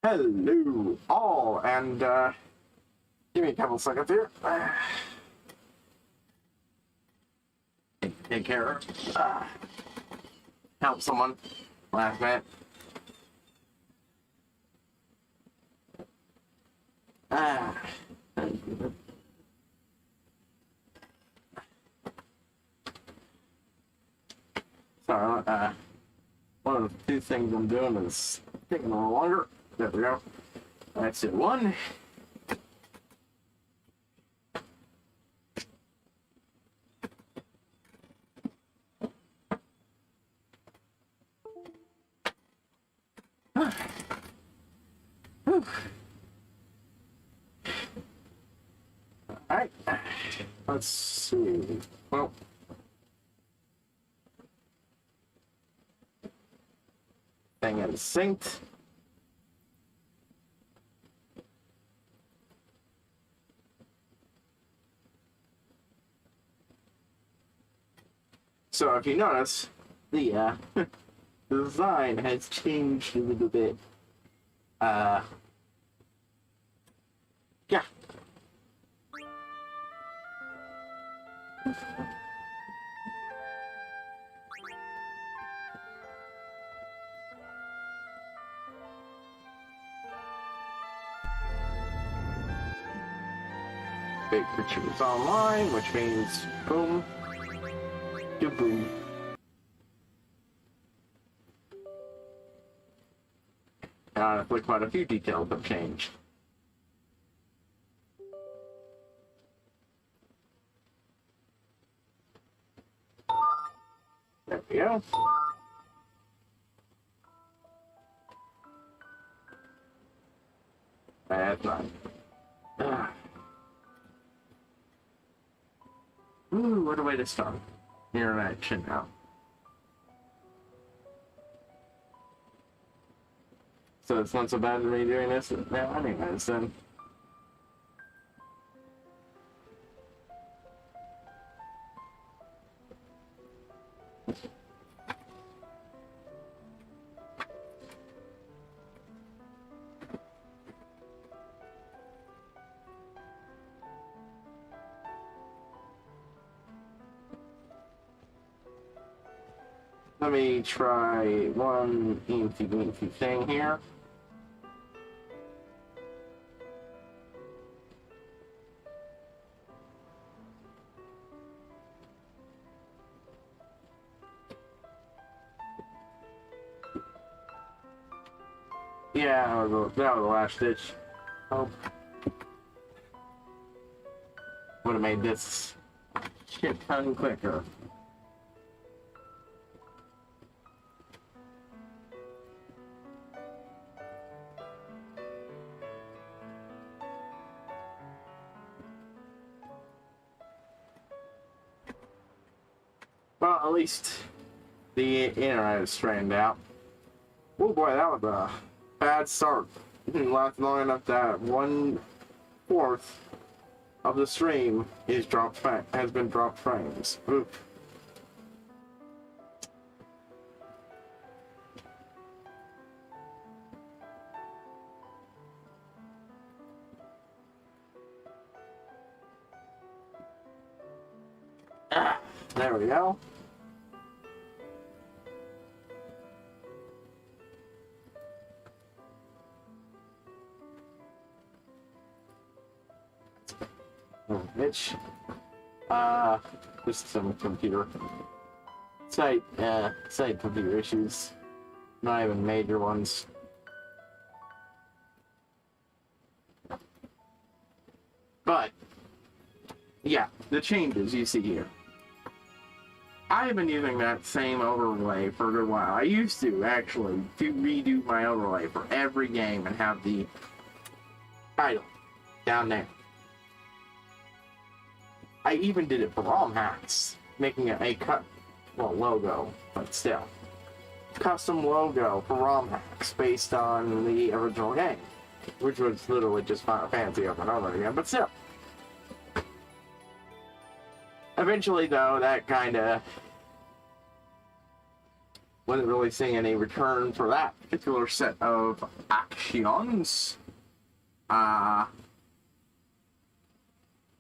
Hello, all, and give me a couple seconds here. Take care. Help someone. Last minute. Sorry, one of the two things I'm doing is taking a little longer. There we go. That's it. One. Alright. Let's see. Well. Thing is synced. So if you notice, the design has changed a little bit. Yeah. Big picture is online, which means boom. Boom. Honestly, quite a few details have changed. There we go. That's not. Ooh, what a way to start. Interaction now. So it's not so bad me doing this now anyways then. Let me try one eensy thing here. Yeah, that was the last ditch. Oh. Would have made this shit ton quicker. Well, at least the internet is straightened out. Oh boy, that was a bad start. Didn't last long enough that 1/4 of the stream is has been dropped frames. Oof. There we go. Bitch. Just some computer site computer issues. Not even major ones. But yeah, the changes you see here. I have been using that same overlay for a good while. I used to actually redo my overlay for every game and have the title down there. I even did it for ROM hacks, making it a logo, but still. Custom logo for ROM hacks based on the original game, which was literally just Final Fantasy over and over again, but still. Eventually, though, that kind of wasn't really seeing any return for that particular set of actions.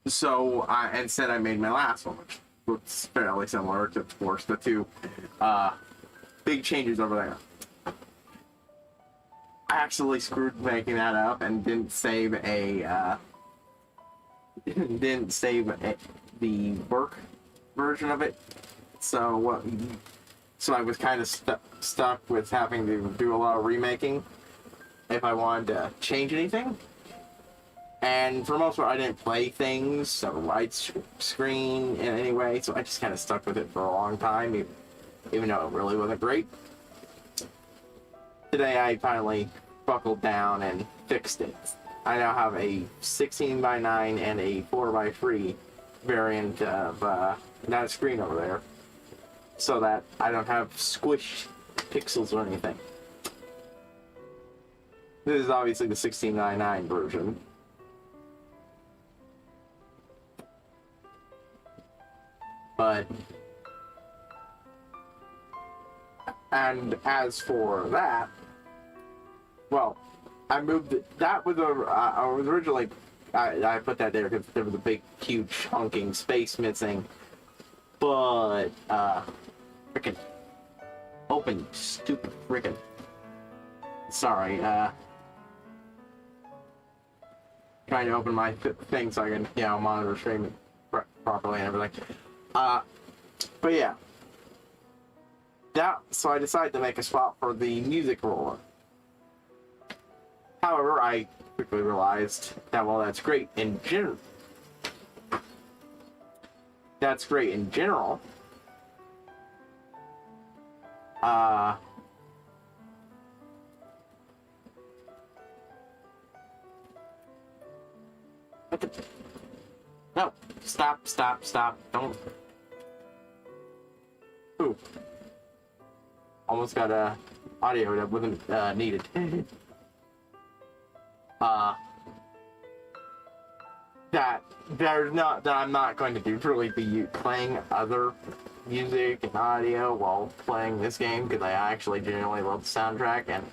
So instead I made my last one, which looks fairly similar to, of course, the two big changes over there. I actually screwed making that up and didn't save the work version of it. So I was kind of stuck with having to do a lot of remaking if I wanted to change anything. And for the most part, I didn't play things on widescreen in any way, so I just kind of stuck with it for a long time, even though it really wasn't great. Today, I finally buckled down and fixed it. I now have a 16:9 and a 4:3 variant of that screen over there, so that I don't have squished pixels or anything. This is obviously the 16:9 version. But, and as for that, well, I moved it, that was I was originally, I put that there because there was a big, huge, honking space missing, but, frickin' open, stupid frickin', sorry, trying to open my thing so I can, you know, monitor streaming properly and everything. But yeah, so I decided to make a spot for the music roller. However, I quickly realized that while that's great in general, what the? No, stop, don't. Ooh. Almost got a audio that wasn't needed. that I'm not going to really be playing other music and audio while playing this game, because I actually genuinely love the soundtrack, and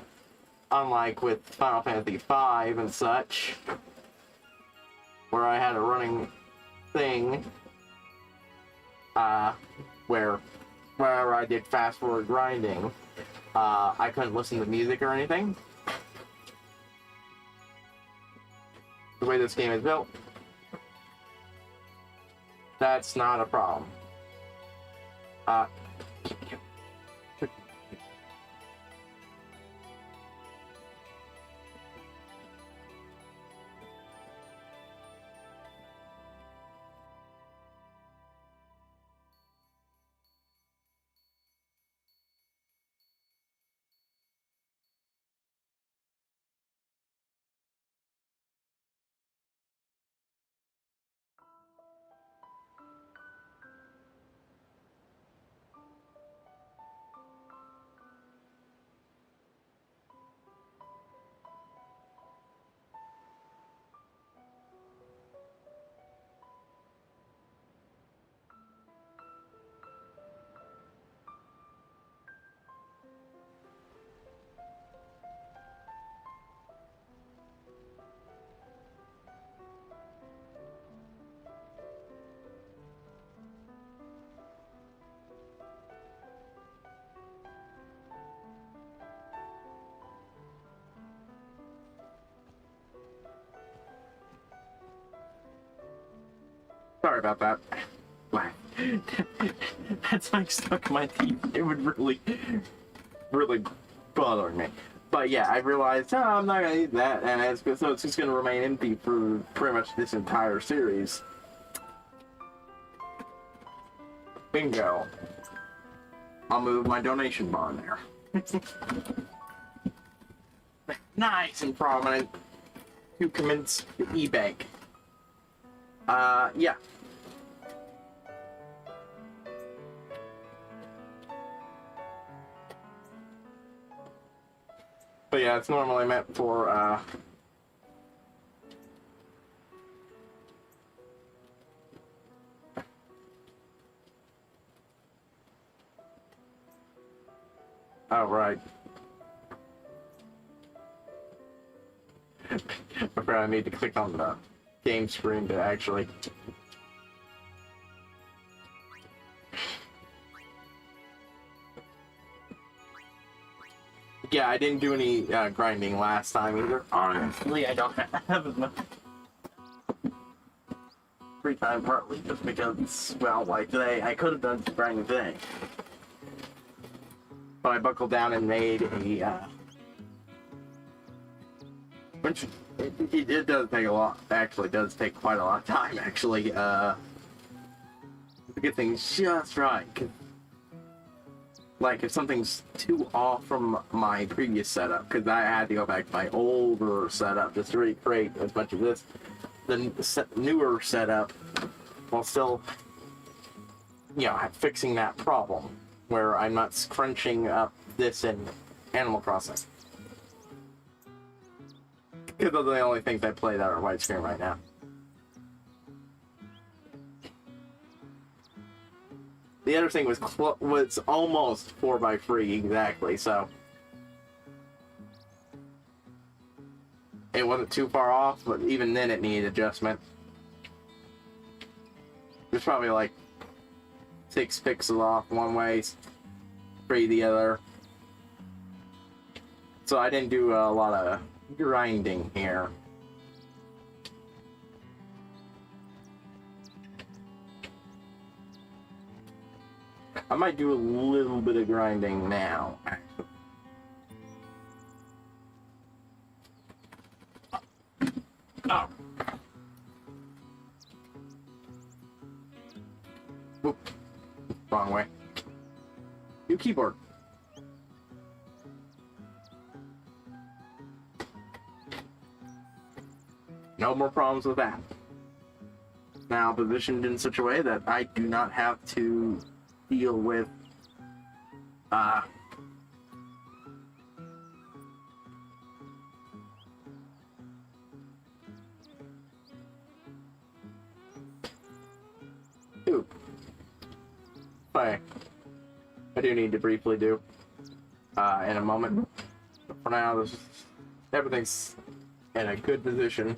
unlike with Final Fantasy V and such, where I had a running thing, where whenever I did fast forward grinding, I couldn't listen to music or anything. The way this game is built, that's not a problem. Sorry about that. That's like stuck in my teeth. It would really bother me. But yeah, I realized, oh, I'm not gonna need that, and so it's just gonna remain empty for pretty much this entire series. Bingo. I'll move my donation bar in there. Nice and prominent. Who commence e-bank? Yeah. But yeah, it's normally meant for, Oh, right. I forgot I need to click on the game screen to actually... Yeah, I didn't do any grinding last time either. Honestly, I don't have as much free time, partly just because, well, like today, I could have done some grinding today. But I buckled down and made a, which, it does take a lot, actually, it does take quite a lot of time, actually, to get things just right. Like, if something's too off from my previous setup, because I had to go back to my older setup just to recreate as much of this, the newer setup, while still, you know, fixing that problem, where I'm not scrunching up this in Animal Crossing. Because those are the only things I play that are widescreen right now. The other thing was almost 4x3 exactly, so it wasn't too far off, but even then it needed adjustment. It was probably like 6 pixels off one way, 3 the other. So I didn't do a lot of grinding here. I might do a little bit of grinding now. Oh. Oop. Wrong way. New keyboard. No more problems with that. Now positioned in such a way that I do not have to deal with ooh. Okay. I do need to briefly do in a moment. But for now, everything's in a good position.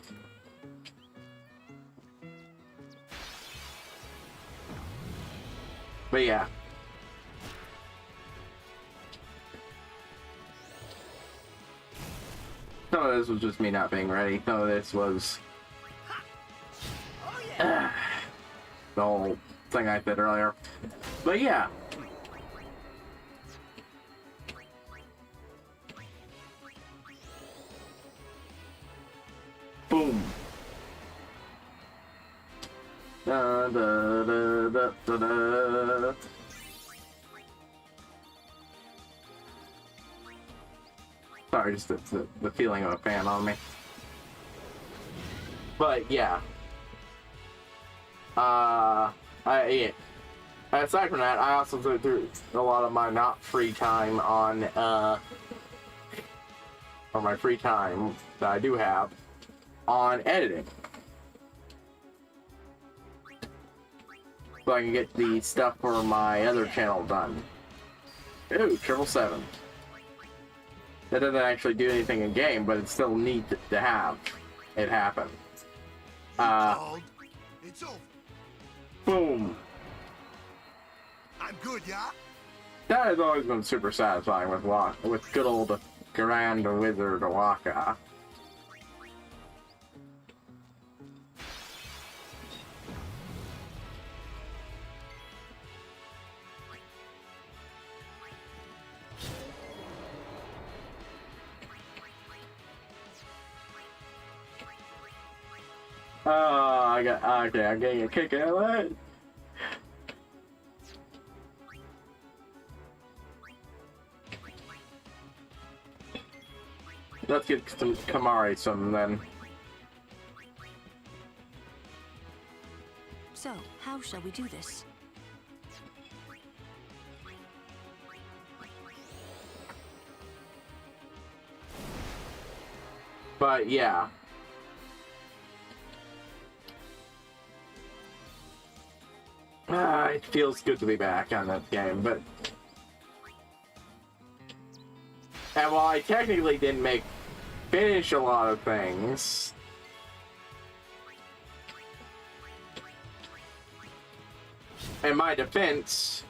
But yeah. Some of this was just me not being ready. Some of this was the whole thing I said earlier. But yeah. Boom. Da, da, da, da, da, da. Sorry, just the feeling of a fan on me. But yeah. Yeah. Aside from that, I also threw a lot of my not free time on or my free time that I do have on editing. So I can get the stuff for my other channel done. Ooh, 777. That doesn't actually do anything in game, but it's still neat to have it happen. It's over. Boom. I'm good, yeah? That has always been super satisfying with good old Grand Wizard Waka. Oh, okay, I'm getting a kick out of it. Let's get some Kamari some then. So, how shall we do this? But yeah. It feels good to be back on that game, but And while I technically didn't finish a lot of things, in my defense,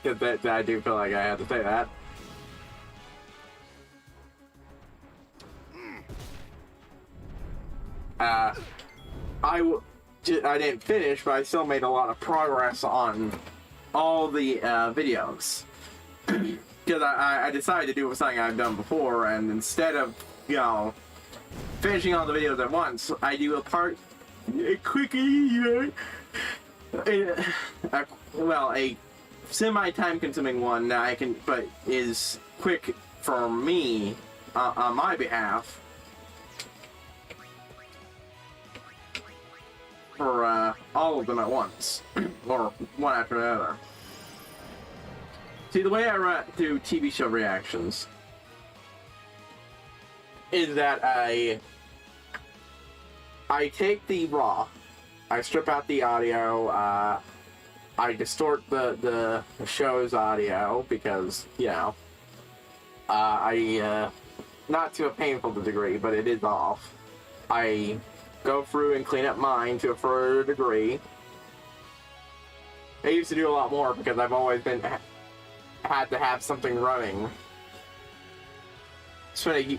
because I do feel like I have to say that, I didn't finish, but I still made a lot of progress on all the videos. Because I decided to do something I've done before, and instead of, finishing all the videos at once, I do a semi-time consuming one that but is quick for me, on my behalf, for all of them at once, or one after another. See, the way I do TV show reactions is that I take the raw, I strip out the audio, I distort the show's audio because, not to a painful degree, but it is off. I go through and clean up mine to a further degree. I used to do a lot more because I've always had to have something running. So that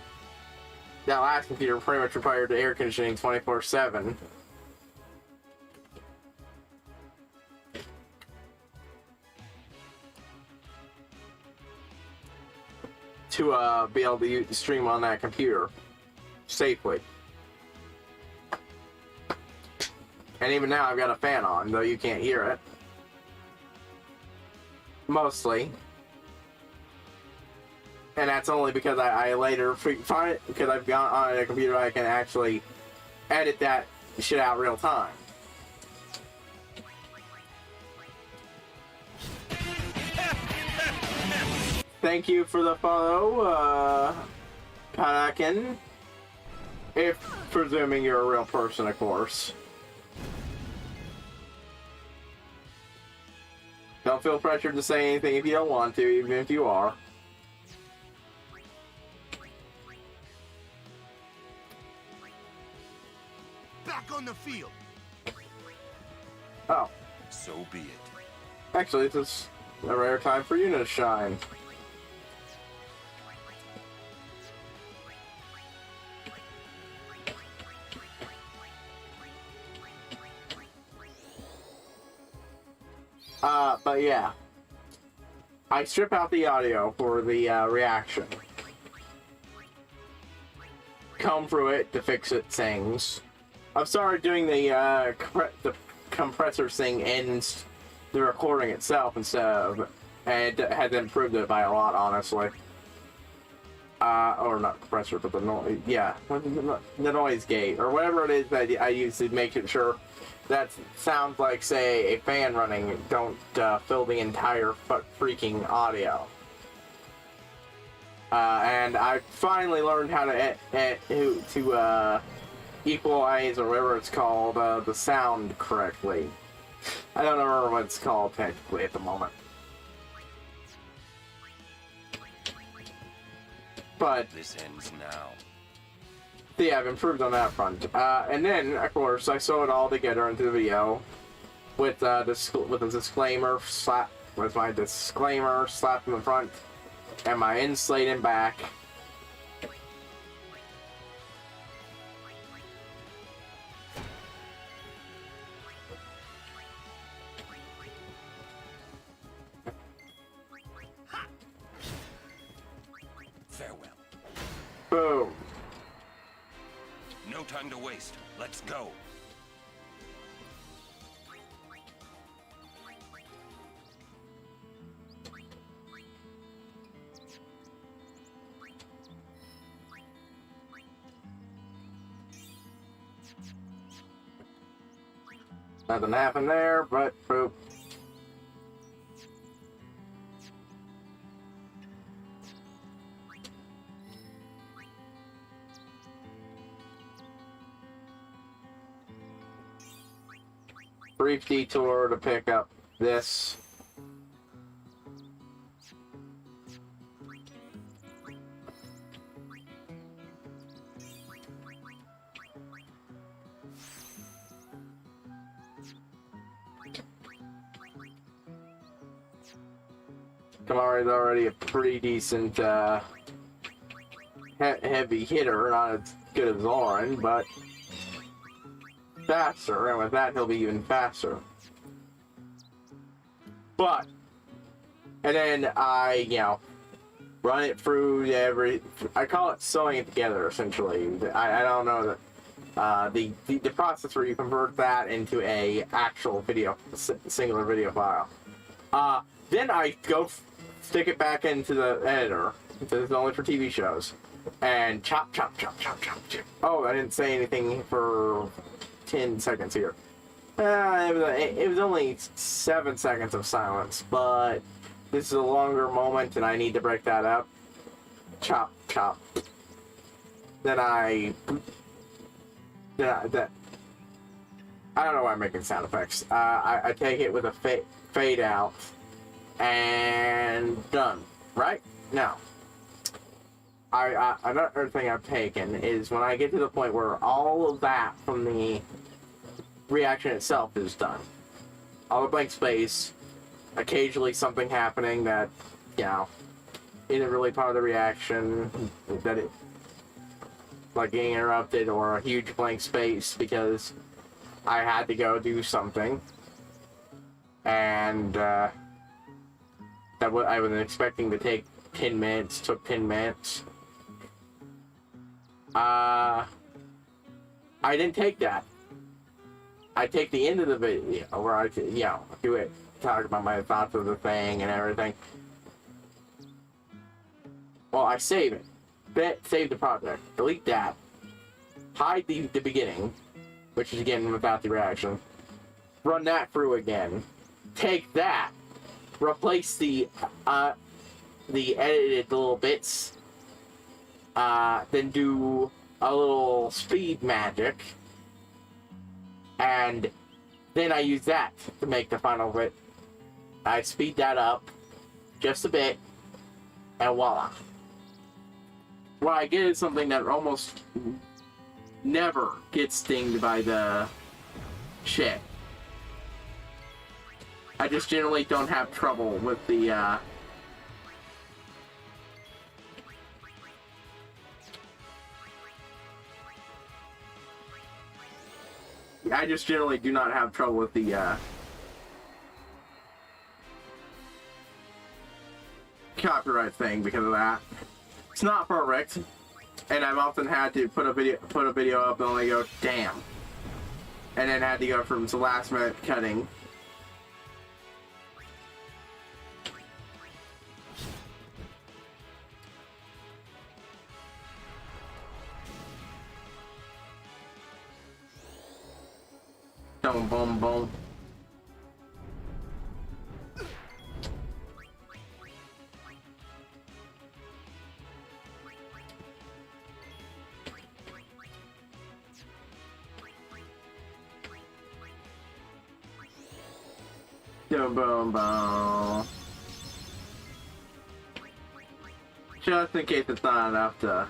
last computer pretty much required air conditioning 24/7. To be able to stream on that computer safely. And even now I've got a fan on, though you can't hear it. Mostly. And that's only because I later find it, because I've got on a computer I can actually edit that shit out real time. Thank you for the follow, Panakin. If presuming you're a real person, of course. Don't feel pressured to say anything if you don't want to, even if you are. Back on the field. Oh. So be it. Actually, this is a rare time for you to shine. But yeah. I strip out the audio for the reaction. Comb through it to fix it things. I've started doing the compressor thing in the recording itself instead of, and it has improved it by a lot, honestly. Or not compressor, but the noise, the noise gate, or whatever it is that I use to make it sure that sounds like, say, a fan running, don't fill the entire freaking audio. And I finally learned how to equalize, or whatever it's called, the sound correctly. I don't remember what it's called technically at the moment. But This ends now. yeah, I've improved on that front. And then, of course, I sew it all together into the video with a disclaimer with my disclaimer slapped in the front and my inslate in back. Farewell. Boom. No time to waste. Let's go. Nothing happened there, but boop. Brief detour to pick up this. Kamari's already a pretty decent heavy hitter, not as good as Lauren, but faster, and with that he'll be even faster. But, and then I, run it through I call it sewing it together, essentially. I don't know that, the process where you convert that into a actual singular video file. Then I go stick it back into the editor, because it's only for TV shows, and chop, chop, chop, chop, chop, chop. Oh, I didn't say anything for 10 seconds here. It was only 7 seconds of silence, but this is a longer moment, and I need to break that up. Chop, chop. Then I don't know why I'm making sound effects. I take it with a fade out, and done. Right? Now, another thing I've taken is when I get to the point where all of that from the reaction itself is done. All the blank space, occasionally something happening that, isn't really part of the reaction, that it, like getting interrupted, or a huge blank space because I had to go do something, and that I wasn't expecting to take 10 minutes, took 10 minutes. I didn't take that. I take the end of the video where I, do it, talk about my thoughts of the thing and everything. Well, I save it. Save the project. Delete that. Hide the beginning, which is again without the reaction. Run that through again. Take that. Replace the edited little bits. Then do a little speed magic. And then I use that to make the final bit. I speed that up just a bit, and voila. What I get is something that almost never gets stinged by the shit. I just generally don't have trouble with the I just generally do not have trouble with the copyright thing because of that. It's not perfect, and I've often had to put a video up and only go damn, and then had to go from the last minute cutting. Boom, boom, boom. Boom, boom, boom. Just in case it's not enough to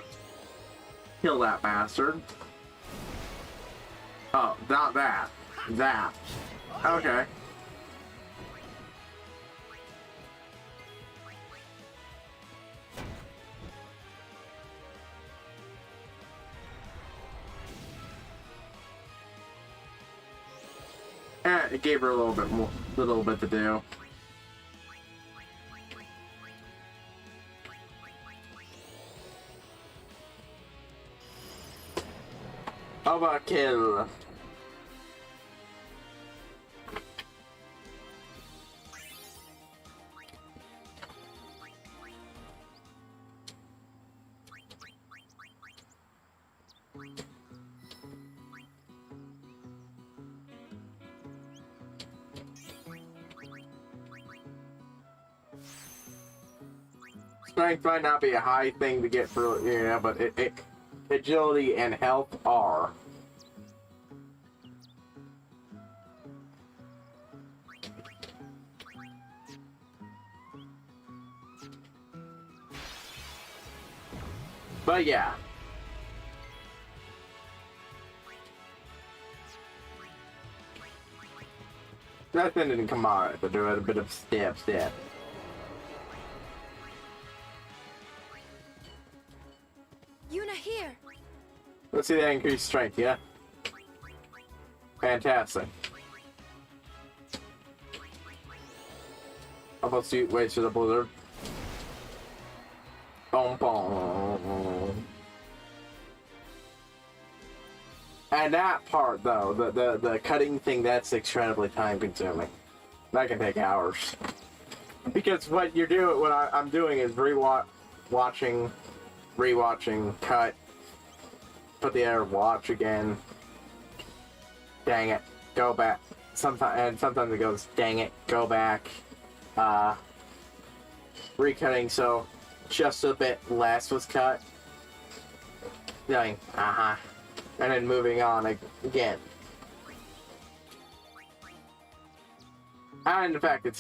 kill that bastard. Oh, not that. That. Okay. It gave her a little bit to do. Overkill. Strength might not be a high thing to get through, but agility and health are. But yeah. Nothing didn't come out, but there was a bit of step. here. Let's see that increased strength, yeah? Fantastic. Almost do waits for the blizzard. Boom, boom. And that part, though, the cutting thing, that's incredibly time consuming. That can take hours. Because what you're doing, what I'm doing is rewatching, cut, put the other watch again. Dang it, go back. Sometimes it goes, dang it, go back. Recutting, so just a bit less was cut. Going, and then moving on again. And in fact, it's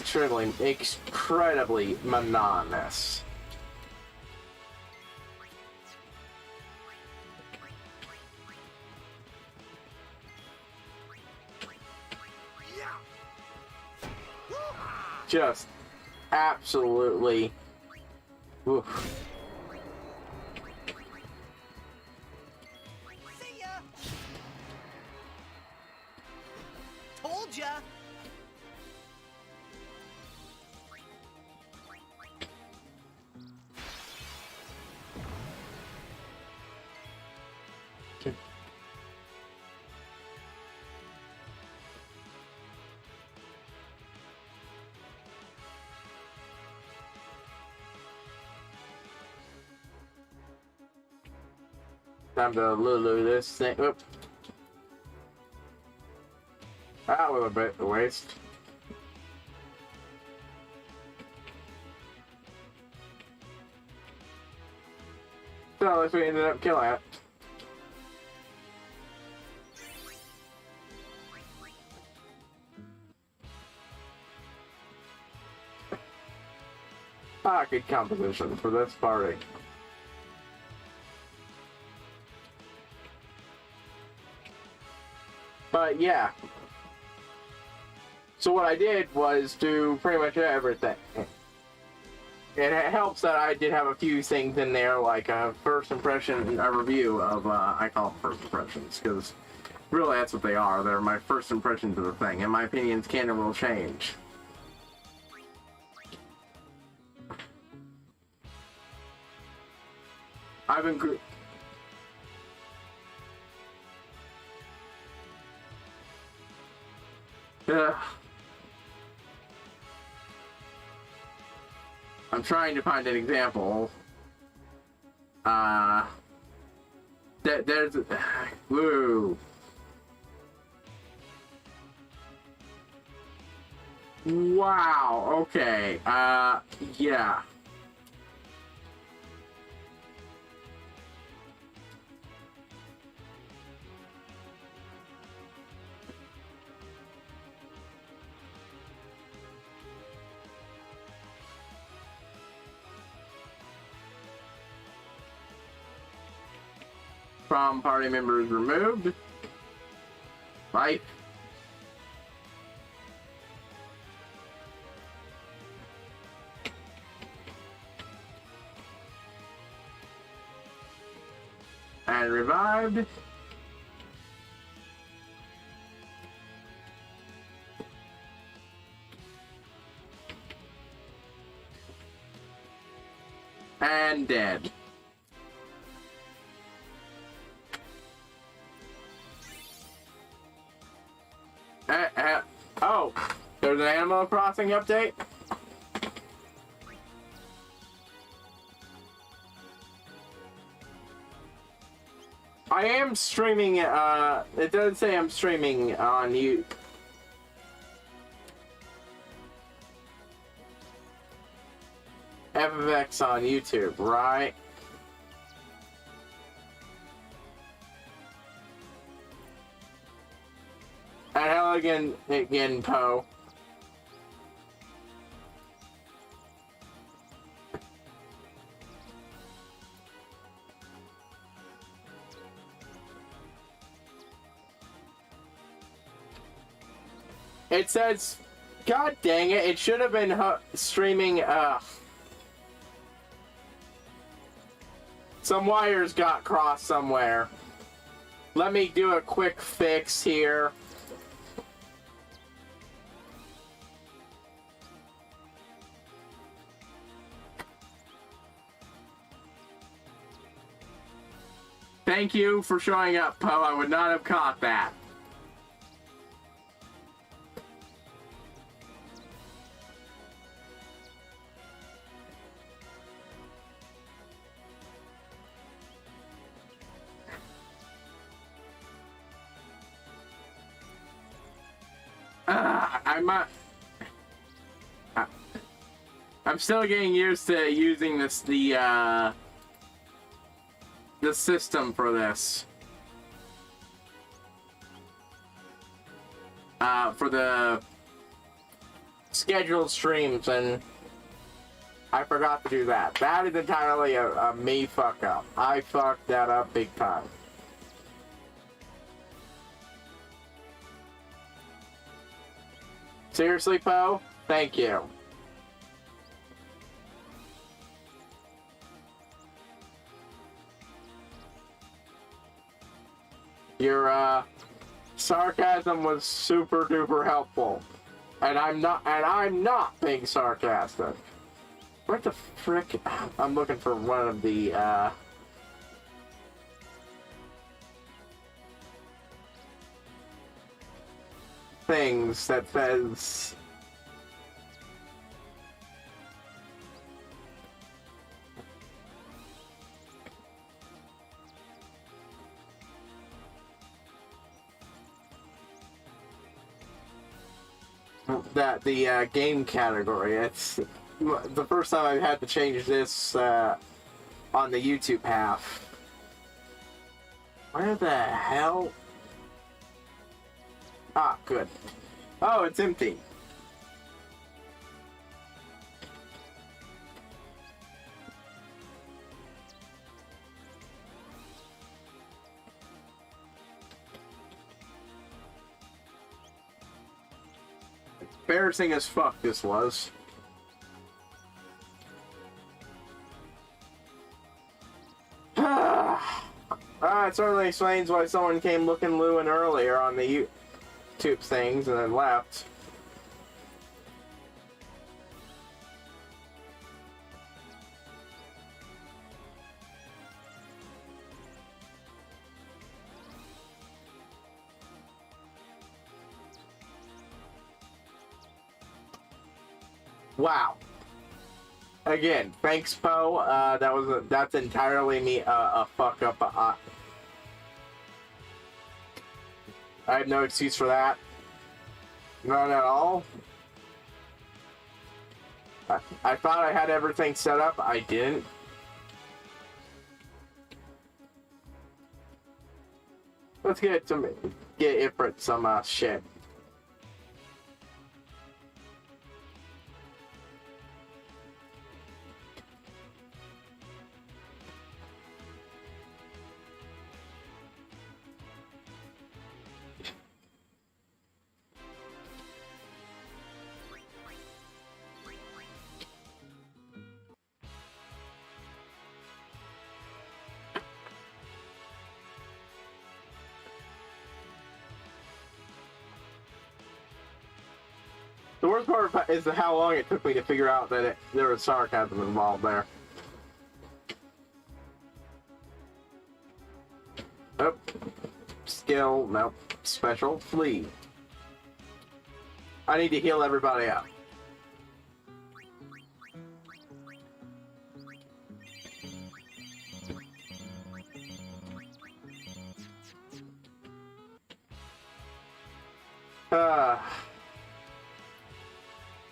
incredibly monotonous. Just absolutely. Oof. See ya. Told ya. Time to Lulu this thing. Oop. That was a bit of a waste. So at least we ended up killing it. Good composition for this party. But yeah. So what I did was do pretty much everything. It helps that I did have a few things in there, like a first impression, a review of, I call them first impressions, because really that's what they are. They're my first impressions of the thing, and my opinions can and will change. I've been... I'm trying to find an example. There's... Woo. Wow, okay. Yeah. From party members removed. Right. And revived. And dead. Oh, there's an Animal Crossing update? I am streaming, it does say I'm streaming on FFX on YouTube, right? And hell again, Poe. It says, God dang it, it should have been streaming, Some wires got crossed somewhere. Let me do a quick fix here. Thank you for showing up, Poe. I would not have caught that. I'm still getting used to using the system for this. For the scheduled streams, and I forgot to do that. That is entirely a me fuck up. I fucked that up big time. Seriously, Poe? Thank you. Your sarcasm was super duper helpful. And I'm not being sarcastic. What the frick? I'm looking for one of the things that says that the game category. It's the first time I've had to change this on the YouTube half. Where the hell? Ah, good. Oh, it's empty. Embarrassing as fuck this was. It certainly explains why someone came looking Lewin earlier on the YouTube things and then left. Wow. Again, thanks, Poe. That's entirely me a fuck up. I have no excuse for that. None at all. I thought I had everything set up. I didn't. Let's get Ifrit some shit. The worst part is how long it took me to figure out that there was sarcasm involved there. Nope. Skill, nope. Special, flee. I need to heal everybody up.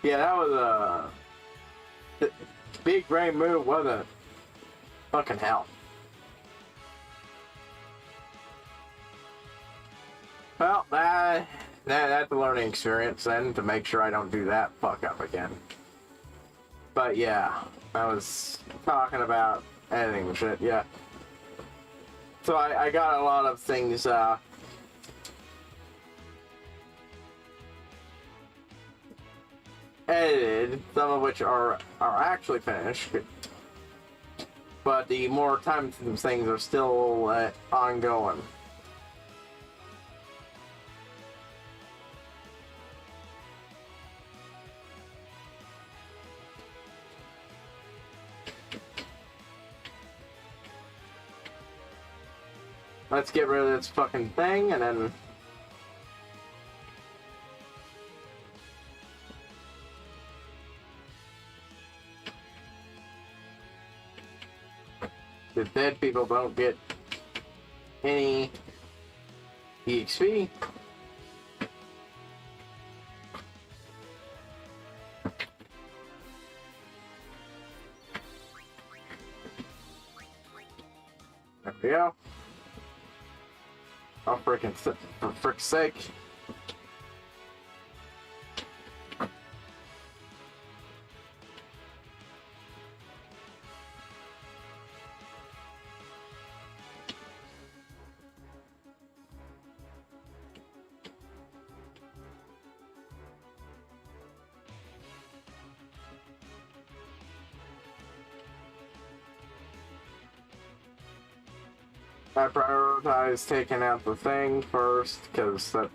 Yeah, that was a big brain move, wasn't it? Fucking hell. Well, that's a learning experience then, to make sure I don't do that fuck up again. But yeah, I was talking about editing and shit, yeah. So I got a lot of things, edited, some of which are actually finished. but the more time-sensitive things are still ongoing. Let's get rid of this fucking thing, and then... the dead people don't get any EXP. There we go. Oh, for frick's sake. I prioritize taking out the thing first, because that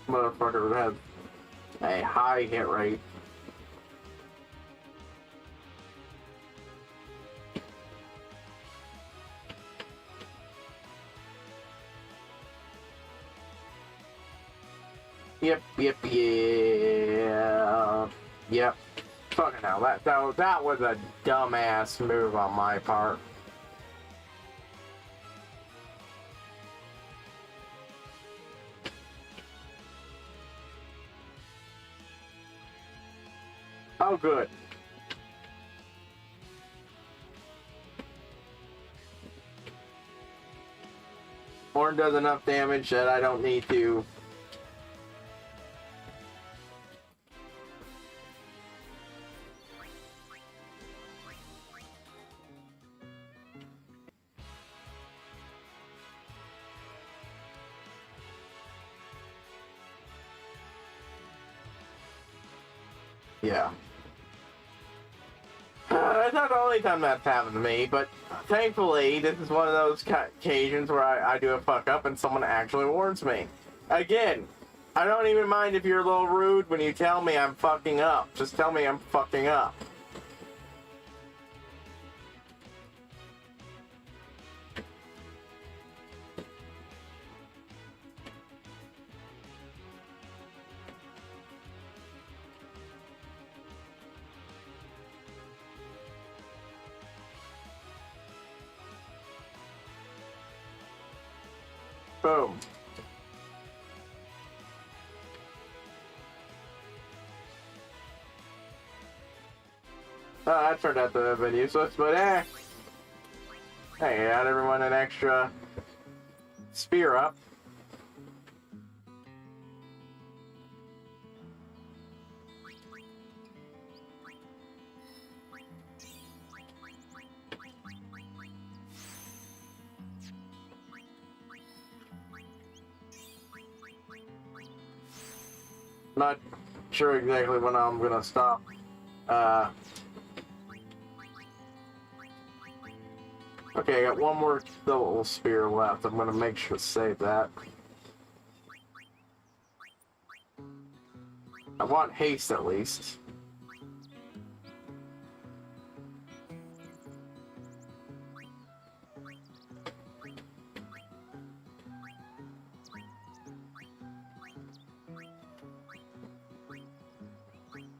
motherfucker had a high hit rate. Yep. Fucking hell, that was a dumbass move on my part. Oh, good. Horn does enough damage that I don't need to. Yeah. It's not the only time that's happened to me, but thankfully, this is one of those occasions where I do a fuck up and someone actually warns me. Again, I don't even mind if you're a little rude when you tell me I'm fucking up. Just tell me I'm fucking up. Boom. Oh, that turned out to have been useless, but hey, got everyone an extra spear up. Not sure exactly when I'm gonna stop. Okay, I got one more little spear left. I'm gonna make sure to save that. I want haste at least.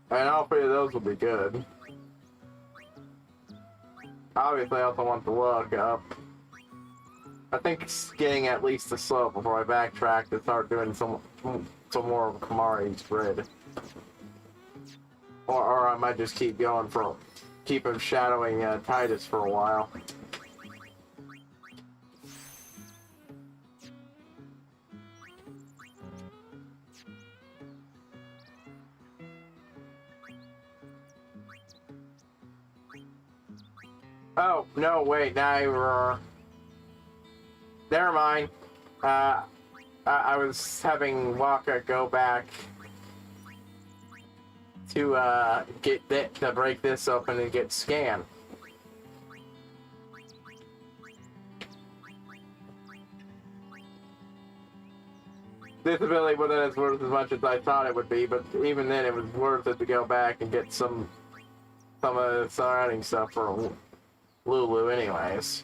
And all three of those will be good. Obviously, I also want to look up. I think it's getting at least a slope before I backtrack to start doing some more of Kamari's grid. Or I might just keep going keep him shadowing Titus for a while. Oh, no, wait, now never mind. I was having Waka go back to get to break this open and get scanned. disability wasn't as worth as much as I thought it would be, but even then it was worth it to go back and get some of the surrounding stuff for Lulu anyways.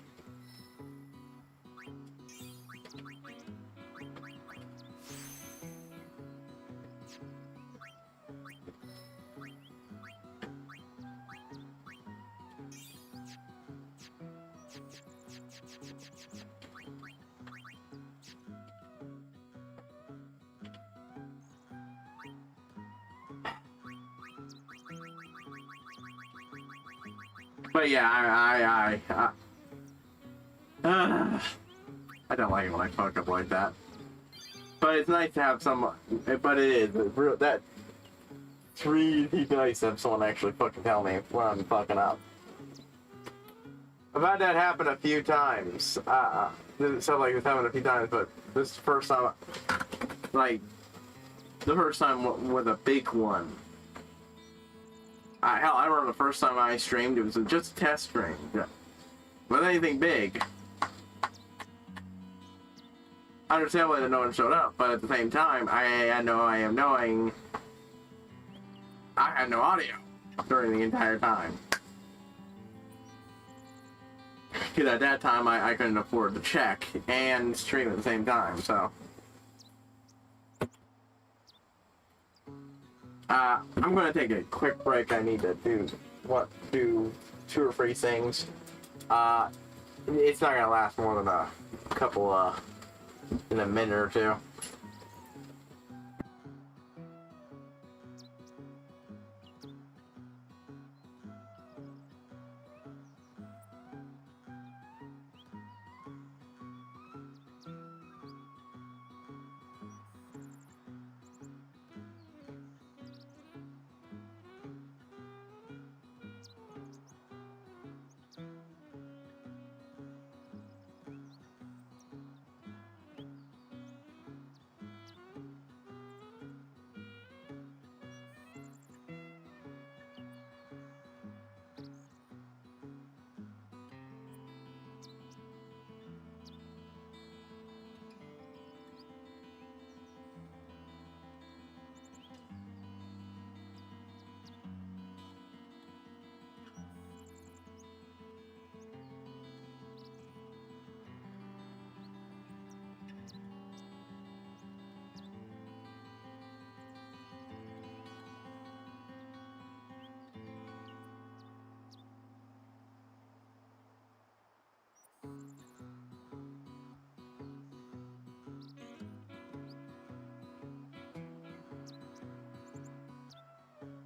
But yeah, I don't like it when I fuck up like that. But it's nice to have someone. But it is real. That's really nice to have someone actually fucking tell me when I'm fucking up. I've had that happen a few times. Stuff like this happened a few times, but this is the first time. Like the first time with a big one. Hell, I remember the first time I streamed, it was just a test stream. With anything big. Understandably that no one showed up, but at the same time, I had no audio during the entire time. Because at that time, I couldn't afford to check and stream at the same time, so. I'm gonna take a quick break. I need to do 2 or 3 things. It's not gonna last more than a couple, in a minute or 2.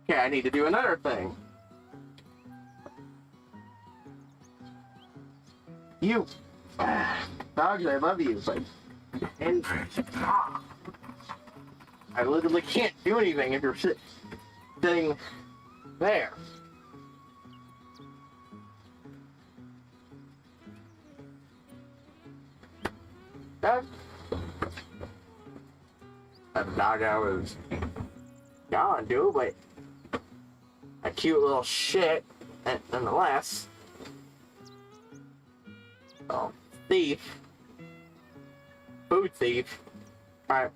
Okay, I need to do another thing. You. Dogs, I love you, but... And... I literally can't do anything if you're sitting there. That dog I was gone, dude, but... a cute little shit, nonetheless. Oh, thief. Food thief. Alright.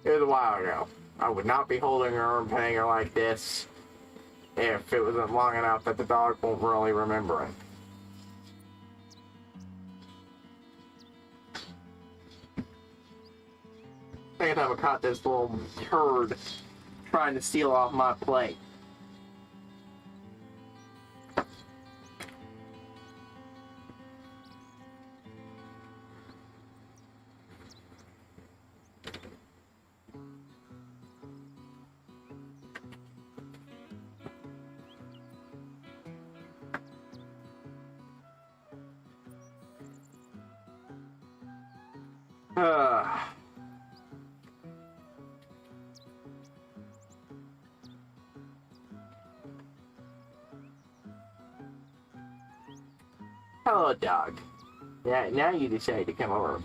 It was a while ago. I would not be holding her and petting her like this if it wasn't long enough that the dog won't really remember it. Second time I caught this little turd trying to steal off my plate. Hello, dog. Yeah, now you decide to come over.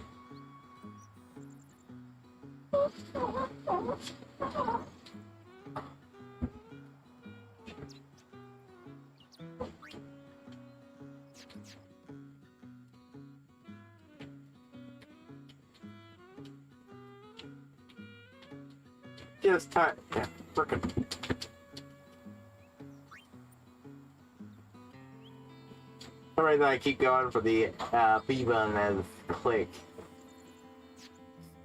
Just time. Yeah, frickin'. For some reason I keep going for the B button as click.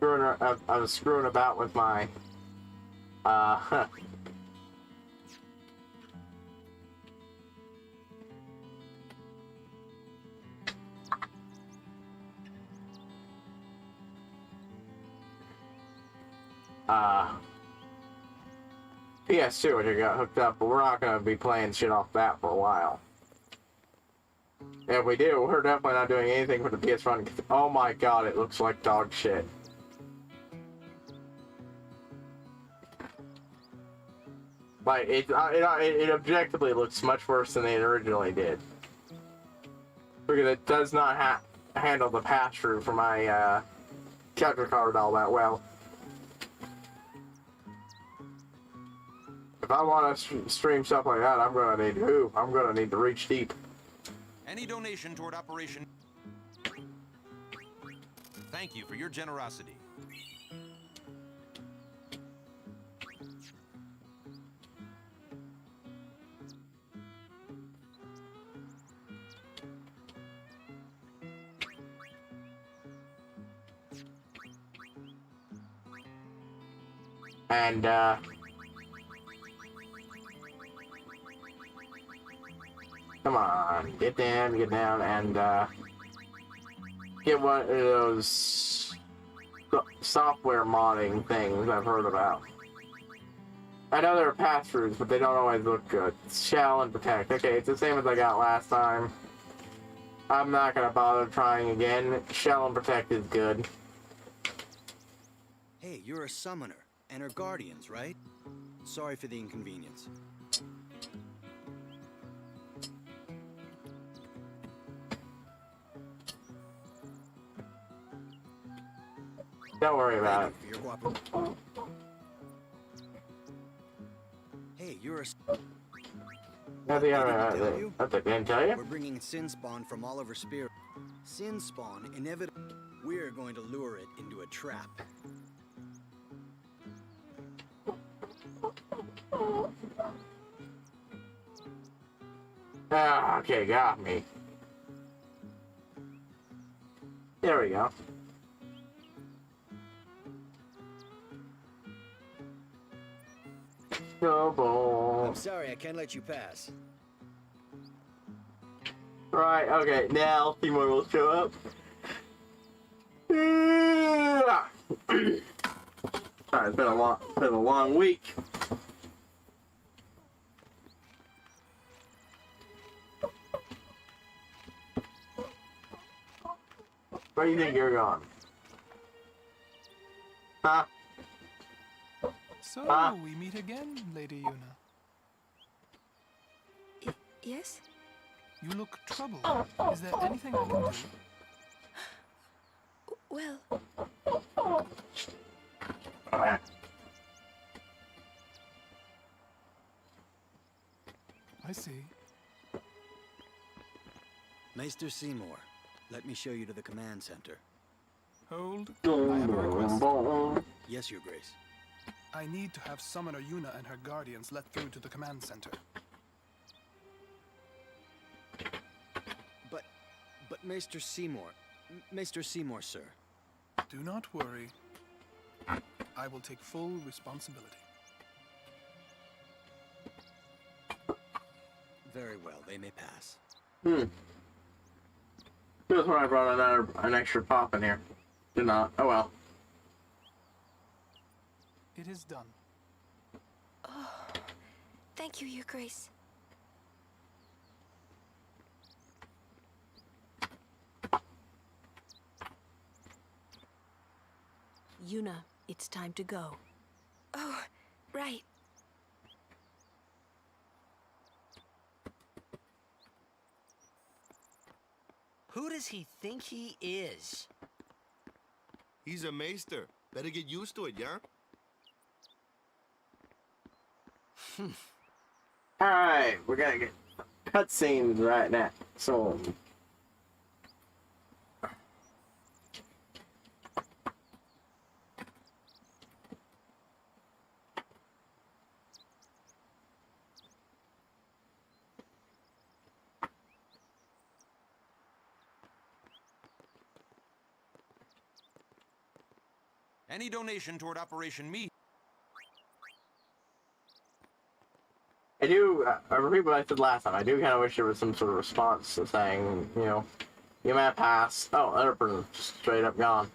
I was screwing about with my PS2, which I got hooked up, but we're not gonna be playing shit off that for a while. If we do, we're definitely not doing anything for the PS1. Oh my god, it looks like dog shit. Like, it objectively looks much worse than it originally did. Because it does not handle the pass-through for my capture card all that well. If I want to stream stuff like that, I'm gonna need to reach deep. Any donation toward Operation... Thank you for your generosity. And, come on, get down, and, get one of those software modding things I've heard about. I know there are pass-throughs, but they don't always look good. Shell and protect. Okay, it's the same as I got last time. I'm not gonna bother trying again. Shell and protect is good. Hey, you're a summoner, and her guardians, right? Sorry for the inconvenience. Don't worry about it. Thank you for your cooperation. Hey, you're a... Nothing tell you? I didn't tell you. We're bringing Sin Spawn from all over Spirit. Sin Spawn, inevitably, we're going to lure it into a trap. Ah, okay, got me. There we go. Double. I'm sorry, I can't let you pass. Right, okay, now Seymour will show up. Sorry, it's been a long week. Where do you think you're going? Huh? So, we meet again, Lady Yuna. Yes? You look troubled. Is there anything I can do? Well, I see. Maester Seymour, let me show you to the command center. Hold. I have a request. Yes, Your Grace. I need to have Summoner Yuna and her guardians let through to the command center. But Maester Seymour... Maester Seymour, sir. Do not worry. I will take full responsibility. Very well, they may pass. Just when I brought an extra pop in here. Did not. Oh well. It is done. oh, thank you, Your Grace. Yuna, it's time to go. Oh, right. Who does he think he is? He's a maester. Better get used to it, yeah? Alright, we're gonna get cutscenes right now. So Any donation toward Operation Me. I do, I repeat what I said last time, I do kind of wish there was some sort of response to saying, you know, you might pass. Oh, other person just straight up gone.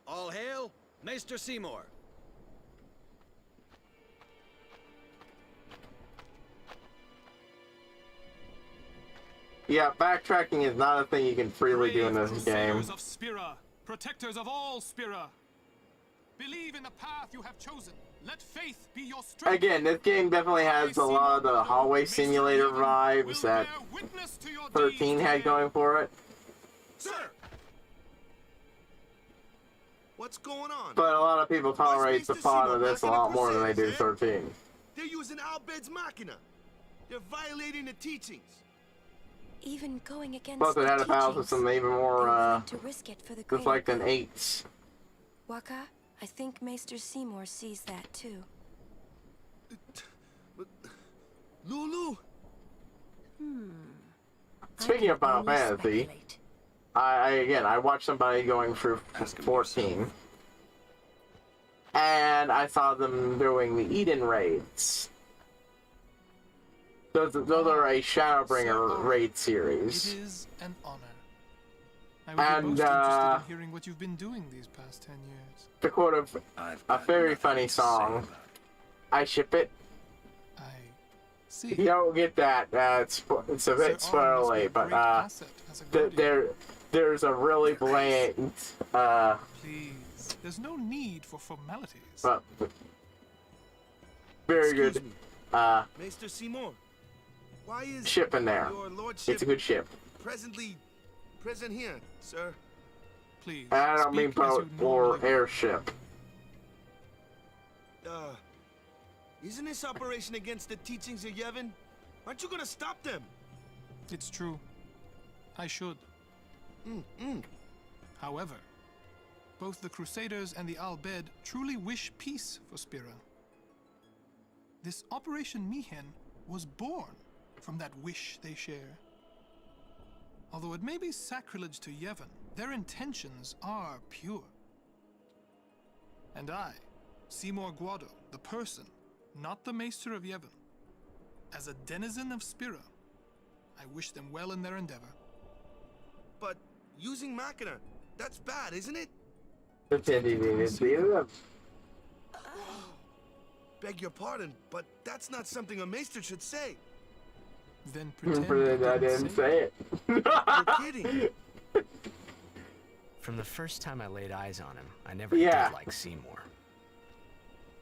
All hail, Maester Seymour. Yeah, backtracking is not a thing you can freely do in Brave this game. Crusaders of Spira, protectors of all Spira. Believe in the path you have chosen. Let faith be your strength. Again, this game definitely has a lot of the hallway simulator vibes that 13 had going for it. Sir! What's going on? But a lot of people tolerate the plot of this a lot more than they do 13. They're using Albed's Machina. They're violating the teachings. Even going against Plus, it had the a balance with teachings, some even they're more, willing to risk it for the just greater like than good. 8s. Waka, I think Maester Seymour sees that too. Lulu! Speaking of Final Only Fantasy, speculate. I watched somebody going through 14, and I saw them doing the Eden raids. Those are a Shadowbringer raid It series. is an honor. I would be And, most interested in hearing what you've been doing these past 10 years. To quote I've a got very nothing funny to say song, about it. I ship it. I see. If you don't get that, it's a bit Sir Arn must be spoilery, a but great asset as a guardian. there's a really blatant, Please, there's no need for formalities. but very Excuse good me. Maester Seymour, why is ship in there. your lordship It's a good ship. present here, sir? Please, And I don't mean speak as boat you or normally would. airship. Isn't this operation against the teachings of Yevon? Aren't you gonna stop them? It's true. I should. However, both the Crusaders and the Al-Bed truly wish peace for Spira. This Operation Mihen was born from that wish they share. Although it may be sacrilege to Yevon, their intentions are pure. And I, Seymour Guado, the person, not the Maester of Yevon, as a denizen of Spira, I wish them well in their endeavor. But using Machina, that's bad, isn't it? Beg your pardon, but that's not something a maester should say. Then pretend I didn't say it. You're kidding. From the first time I laid eyes on him, I never Yeah. did like Seymour.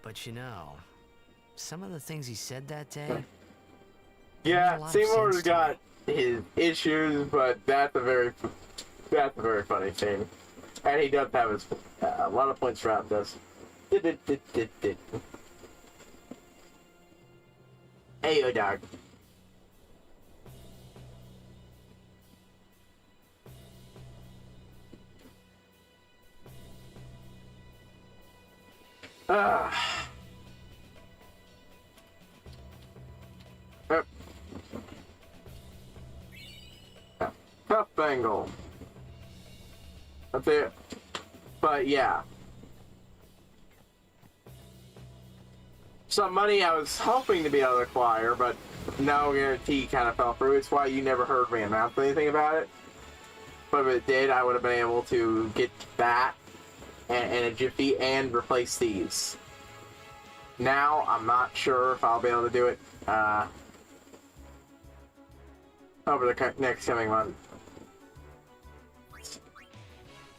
But you know, some of the things he said that day, made a Yeah, lot of Seymour's sense to got me. his issues, but that's a very funny thing, and he does have his a lot of points throughout this. Hey, yo, dog. Tough Bengal. That's it. But yeah. Some money I was hoping to be able to acquire, but no guarantee kind of fell through. It's why you never heard me announce anything about it. But if it did, I would have been able to get that and a jiffy and replace these. Now, I'm not sure if I'll be able to do it over the next coming month.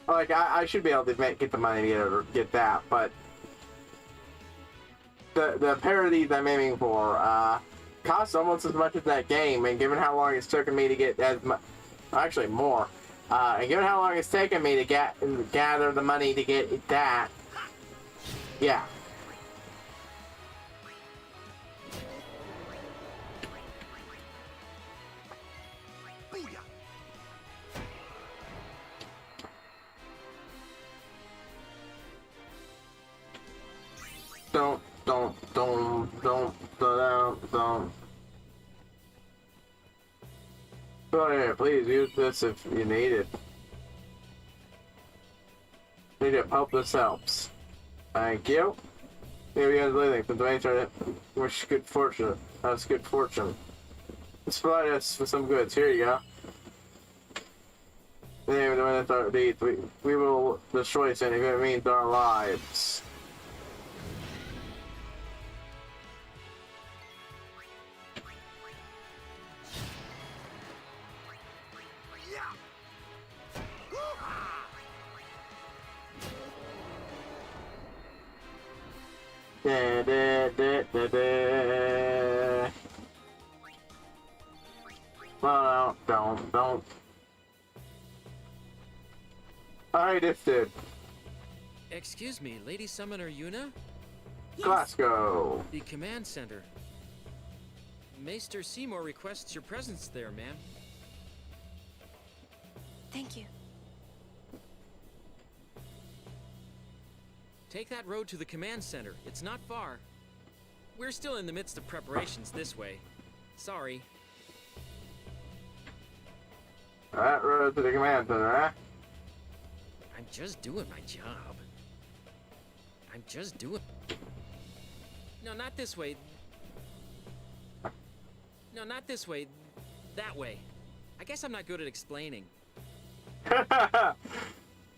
Like, I should be able to get the money to get that, but the pair of these I'm aiming for cost almost as much as that game, and given how long it's taken me to get as much, actually more, and given how long it's taken me to gather the money to get that, yeah. Don't. Oh yeah, please use this if you need it. Need it. Hope this helps. Thank you. Here you guys leaving. Since I started, wish good fortune. That's good fortune. Let's provide us with some goods. Here you go. Then when it's our deeds, we will destroy sin if it means our lives. Da, da, da, da, da. Well, don't. Alright, this dude. Excuse me, Lady Summoner Yuna? Glasgow. The command center. Maester Seymour requests your presence there, ma'am. Thank you. Take that road to the command center. It's not far. We're still in the midst of preparations this way. Sorry. That road to the command center, huh? I'm just doing my job. I'm just doing... No, not this way. No, not this way. That way. I guess I'm not good at explaining.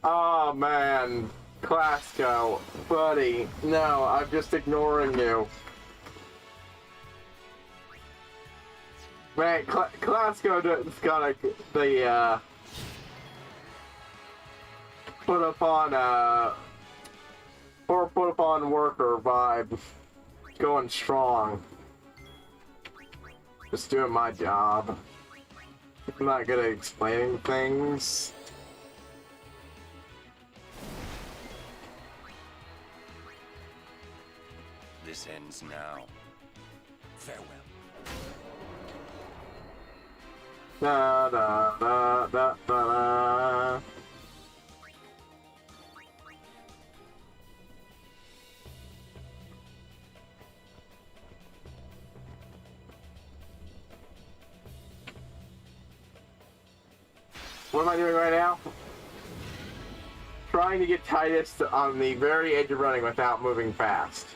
Oh man, Glasgow, buddy. No, I'm just ignoring you. Man, Glasgow just got the put upon worker vibe going strong. Just doing my job. I'm not good at explaining things. This ends now. Farewell. Da da da da da. What am I doing right now? Trying to get Titus on the very edge of running without moving fast.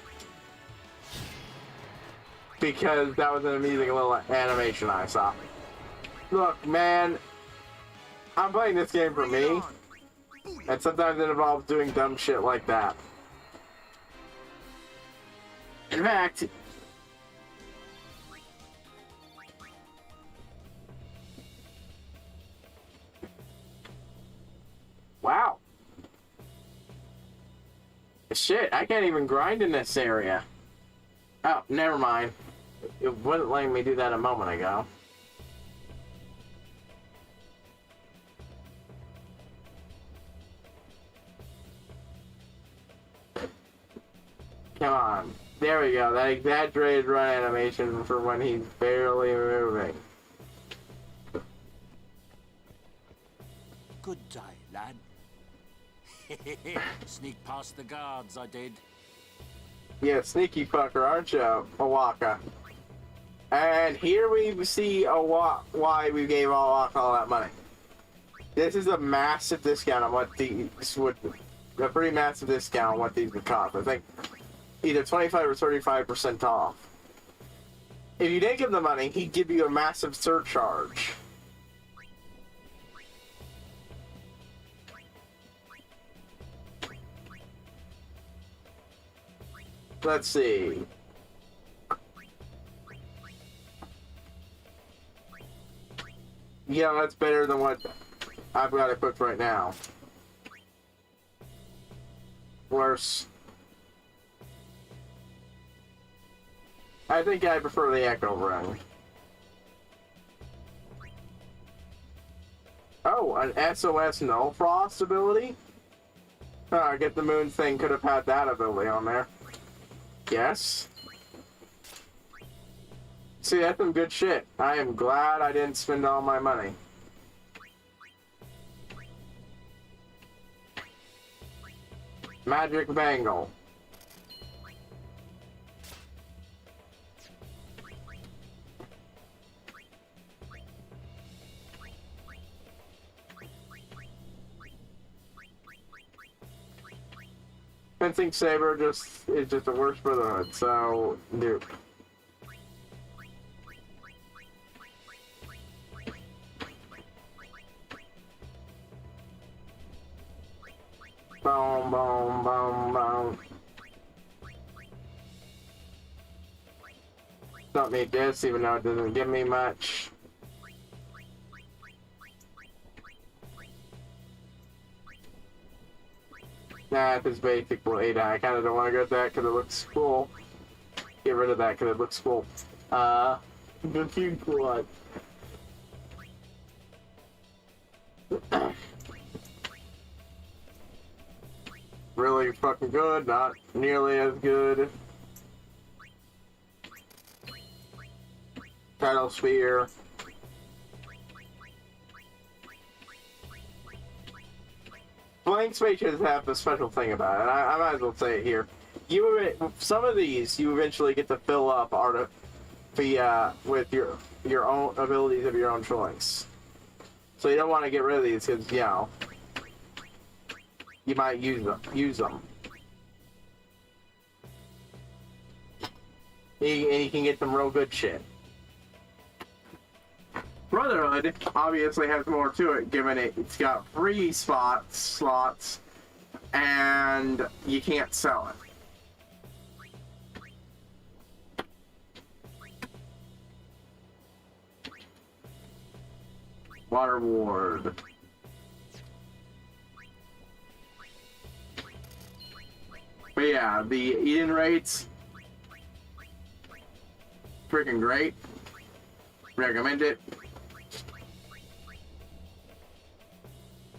Because that was an amusing little animation I saw. Look, man, I'm playing this game for me, and sometimes it involves doing dumb shit like that. In fact, wow. Shit, I can't even grind in this area. Oh, never mind. It wouldn't let me do that a moment ago. Come on. There we go. That exaggerated run animation for when he's barely moving. Good day, lad. Sneak past the guards, I did. Yeah, sneaky fucker, aren't you, Owaka? And here we see why we gave Owaka all that money. This is a massive discount on what these would... A pretty massive discount on what these would cost. I think either 25 or 35% off. If you didn't give the money, he'd give you a massive surcharge. Let's see. Yeah, that's better than what I've got equipped right now. Worse. I think I prefer the Echo Run. Oh, an SOS No Frost ability? Oh, I get the moon thing could have had that ability on there. Yes. See, that's some good shit. I am glad I didn't spend all my money. Magic Bangle. fencing saber is just a worse brotherhood, so dude. Boom, boom, boom, boom. Don't need this, even though it doesn't give me much. Nah, it's basically, I kind of don't want to go with that because it looks cool. Get rid of that because it looks cool. The few cool. Really fucking good, not nearly as good. Title sphere. Blank spaces have a special thing about it. I might as well say it here. Some of these you eventually get to fill up with your own abilities of your own choice. So you don't want to get rid of these because you might use them. And you can get some real good shit. Brotherhood obviously has more to it, given it's got free slots, and you can't sell it. Water Ward. But yeah, the Eden rates, freaking great. Recommend it.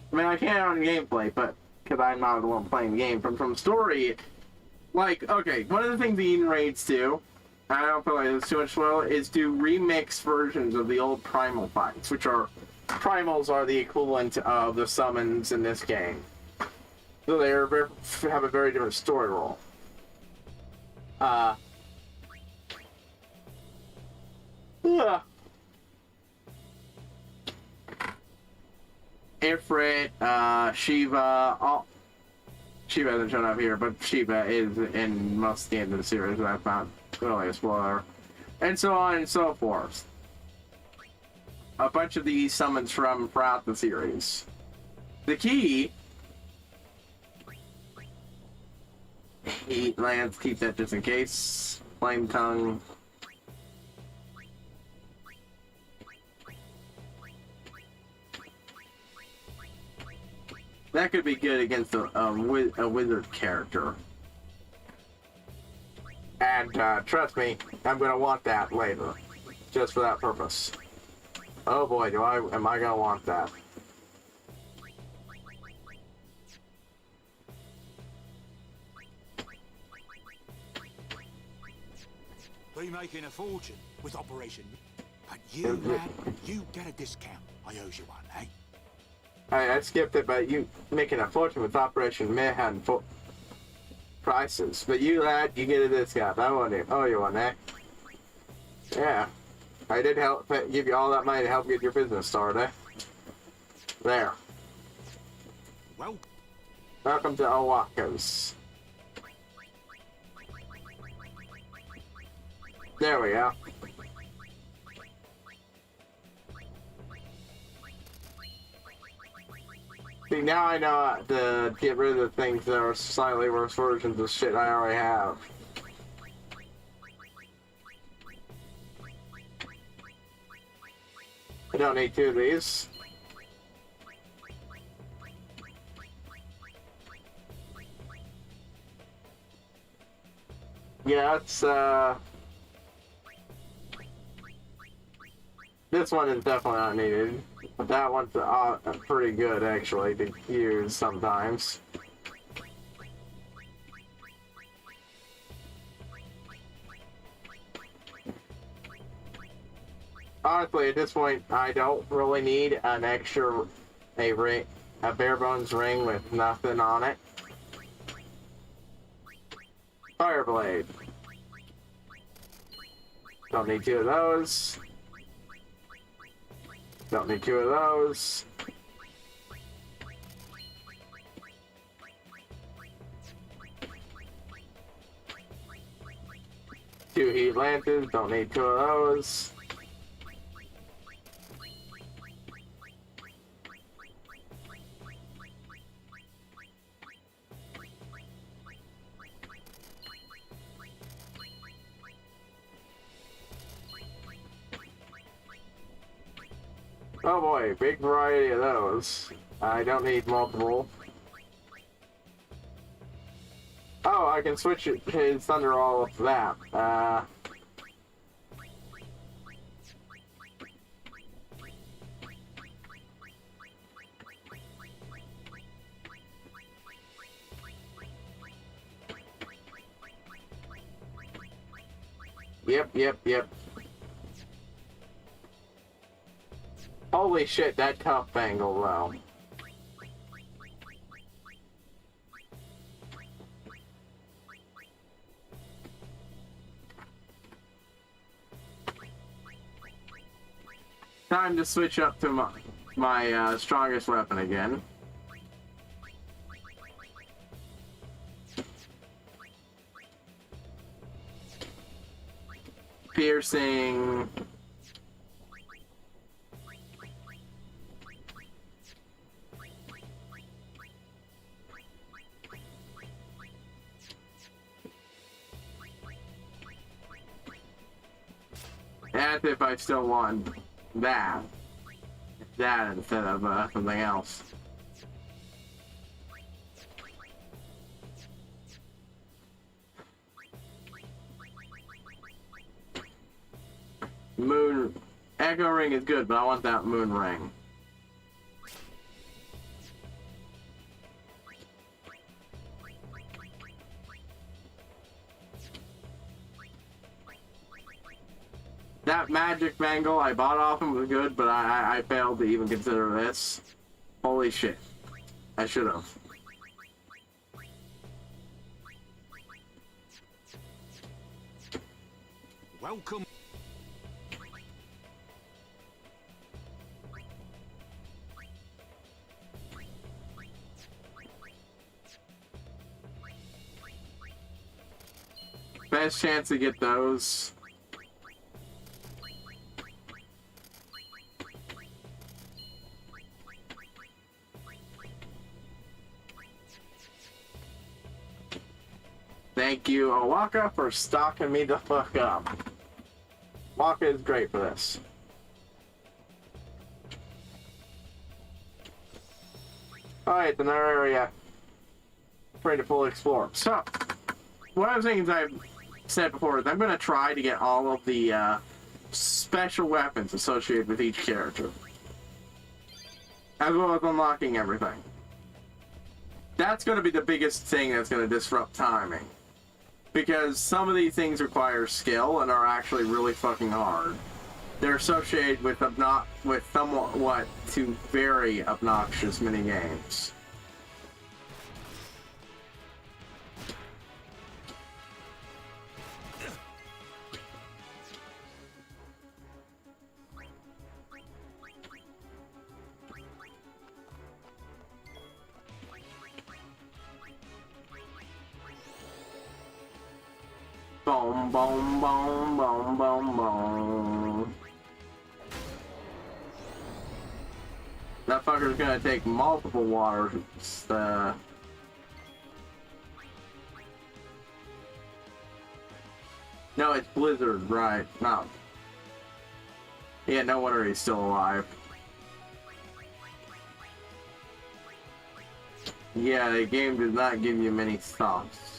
I mean, I can't on gameplay, but because I'm not the one playing the game. From story, like, okay, one of the things the Eden raids do, I don't feel like it's too much slow, is do remix versions of the old primal fights, which are primals are the equivalent of the summons in this game. So they have a very different story role. Yeah. Ifrit, Shiva, Shiva hasn't shown up here, but Shiva is in most games of the series, that's not really a spoiler. And so on and so forth. A bunch of these summons from throughout the series. The key... Heat Lance, keep that just in case. Flame Tongue. That could be good against a wizard character. And trust me, I'm gonna want that later, just for that purpose. Oh boy, am I gonna want that? Be making a fortune with Operation. But you, lad, you get a discount. I owe you one, eh? I skipped it, but you making a fortune with Operation Mayhem for prices. But you, lad, you get a discount. I want it. Oh, you want that? Yeah. I did give you all that money to help get your business started. There. Well. Welcome to Owaka's. There we go. See, now I know how to get rid of the things that are slightly worse versions of shit I already have. I don't need two of these. Yeah, it's, this one is definitely not needed, but that one's pretty good, actually, to use sometimes. Honestly, at this point, I don't really need an extra, a bare bones ring with nothing on it. Fireblade. Don't need two of those. Don't need two of those. 2 heat lanterns, don't need 2 of those. Oh boy, big variety of those. I don't need multiple. Oh, I can switch his Thunderall with that. Yep. Holy shit, that tough angle though. Time to switch up to my strongest weapon again. Piercing. As if I still want that instead of something else. Moon Echo Ring is good, but I want that Moon Ring. That magic bangle I bought off him was good, but I failed to even consider this. Holy shit. I should have. Welcome. Best chance to get those. Thank you, Owaka, for stocking me the fuck up. Waka is great for this. Alright, another area. Ready to fully explore. So, one of the things I've said before is I'm going to try to get all of the special weapons associated with each character. As well as unlocking everything. That's going to be the biggest thing that's going to disrupt timing. Because some of these things require skill and are actually really fucking hard. They're associated with somewhat to very obnoxious minigames. Boom, boom, boom, boom, boom, boom. That fucker's gonna take multiple waters. No, it's Blizzard, right? No. Yeah, no wonder he's still alive. Yeah, the game does not give you many thoughts.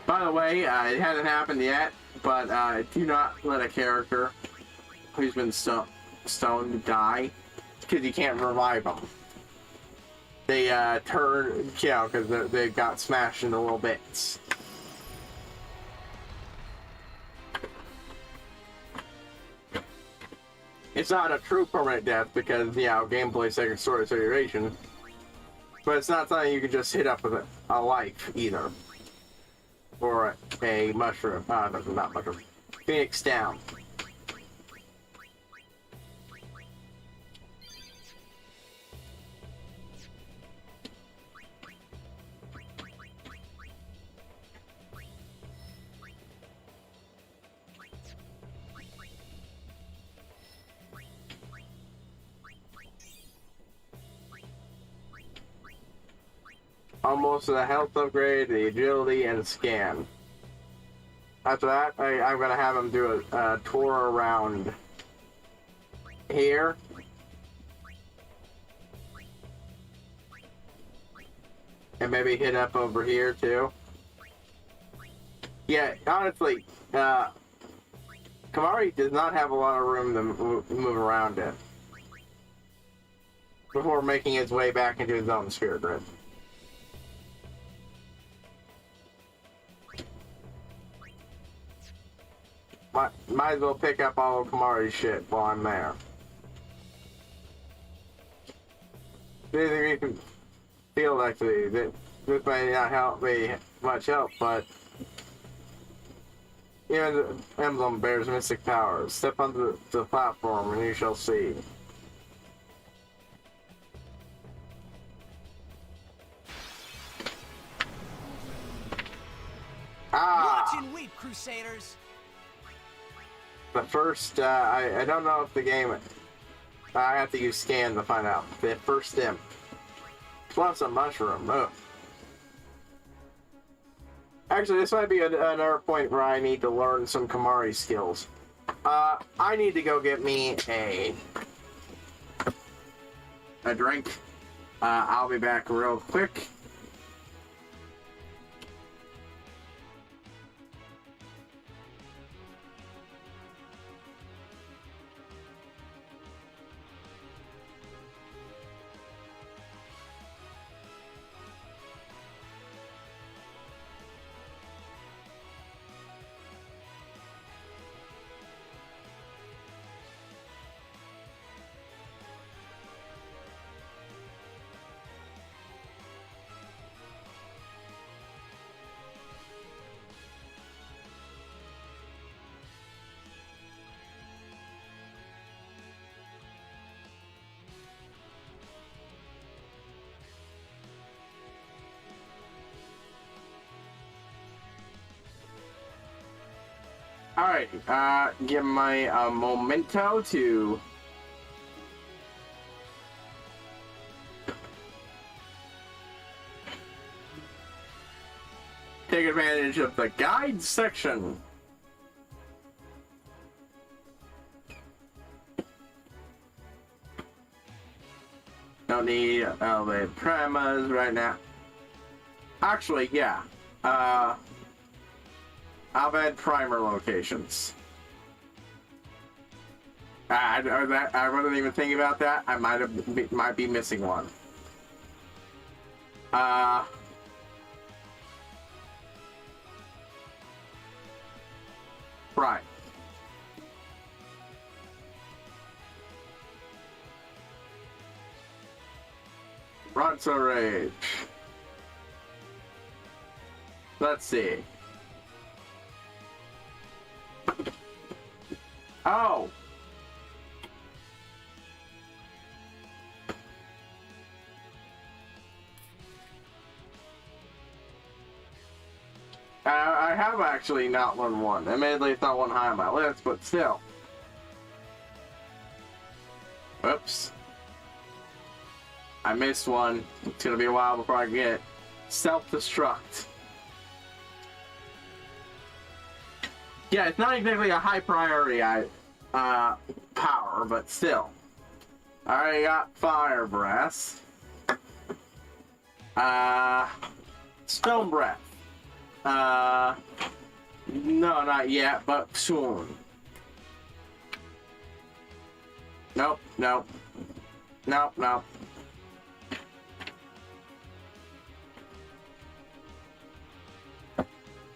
By the way, it hasn't happened yet, but do not let a character who's been stoned die, because you can't revive them. They turn, because they got smashed into little bits. It's not a true permanent death because, gameplay second story situation, but it's not something you can just hit up with a life either. Or a mushroom. Not mushroom. Phoenix down. almost the health upgrade, the agility, and scan. After that, I'm gonna have him do a tour around here. And maybe hit up over here too. Yeah, honestly, Kamari does not have a lot of room to move around in before making his way back into his own spirit grid. Might as well pick up all of Kamari's shit while I'm there. You can feel actually that this may not help me much help, but even the emblem bears mystic powers. Step onto the platform and you shall see. Watch and weep, Crusaders! But first, I don't know if the game... I have to use scan to find out. The first imp. Plus a mushroom. Ugh. Actually, this might be another point where I need to learn some Kamari skills. I need to go get me a drink. I'll be back real quick. Alright, give my memento to take advantage of the guide section. Don't need elevated primas right now. Actually, yeah. I'll add primer locations. I wasn't even thinking about that. I might be missing one. Right. Ronso Rage. Let's see. Oh! I have actually not learned one. Admittedly, it's not one high on my list, but still. Oops. I missed one. It's gonna be a while before I get it. Self-destruct. Yeah, it's not exactly a high priority power, but still. I already got Fire Breath. Stone Breath. No, not yet, but soon. Nope, nope. Nope, nope.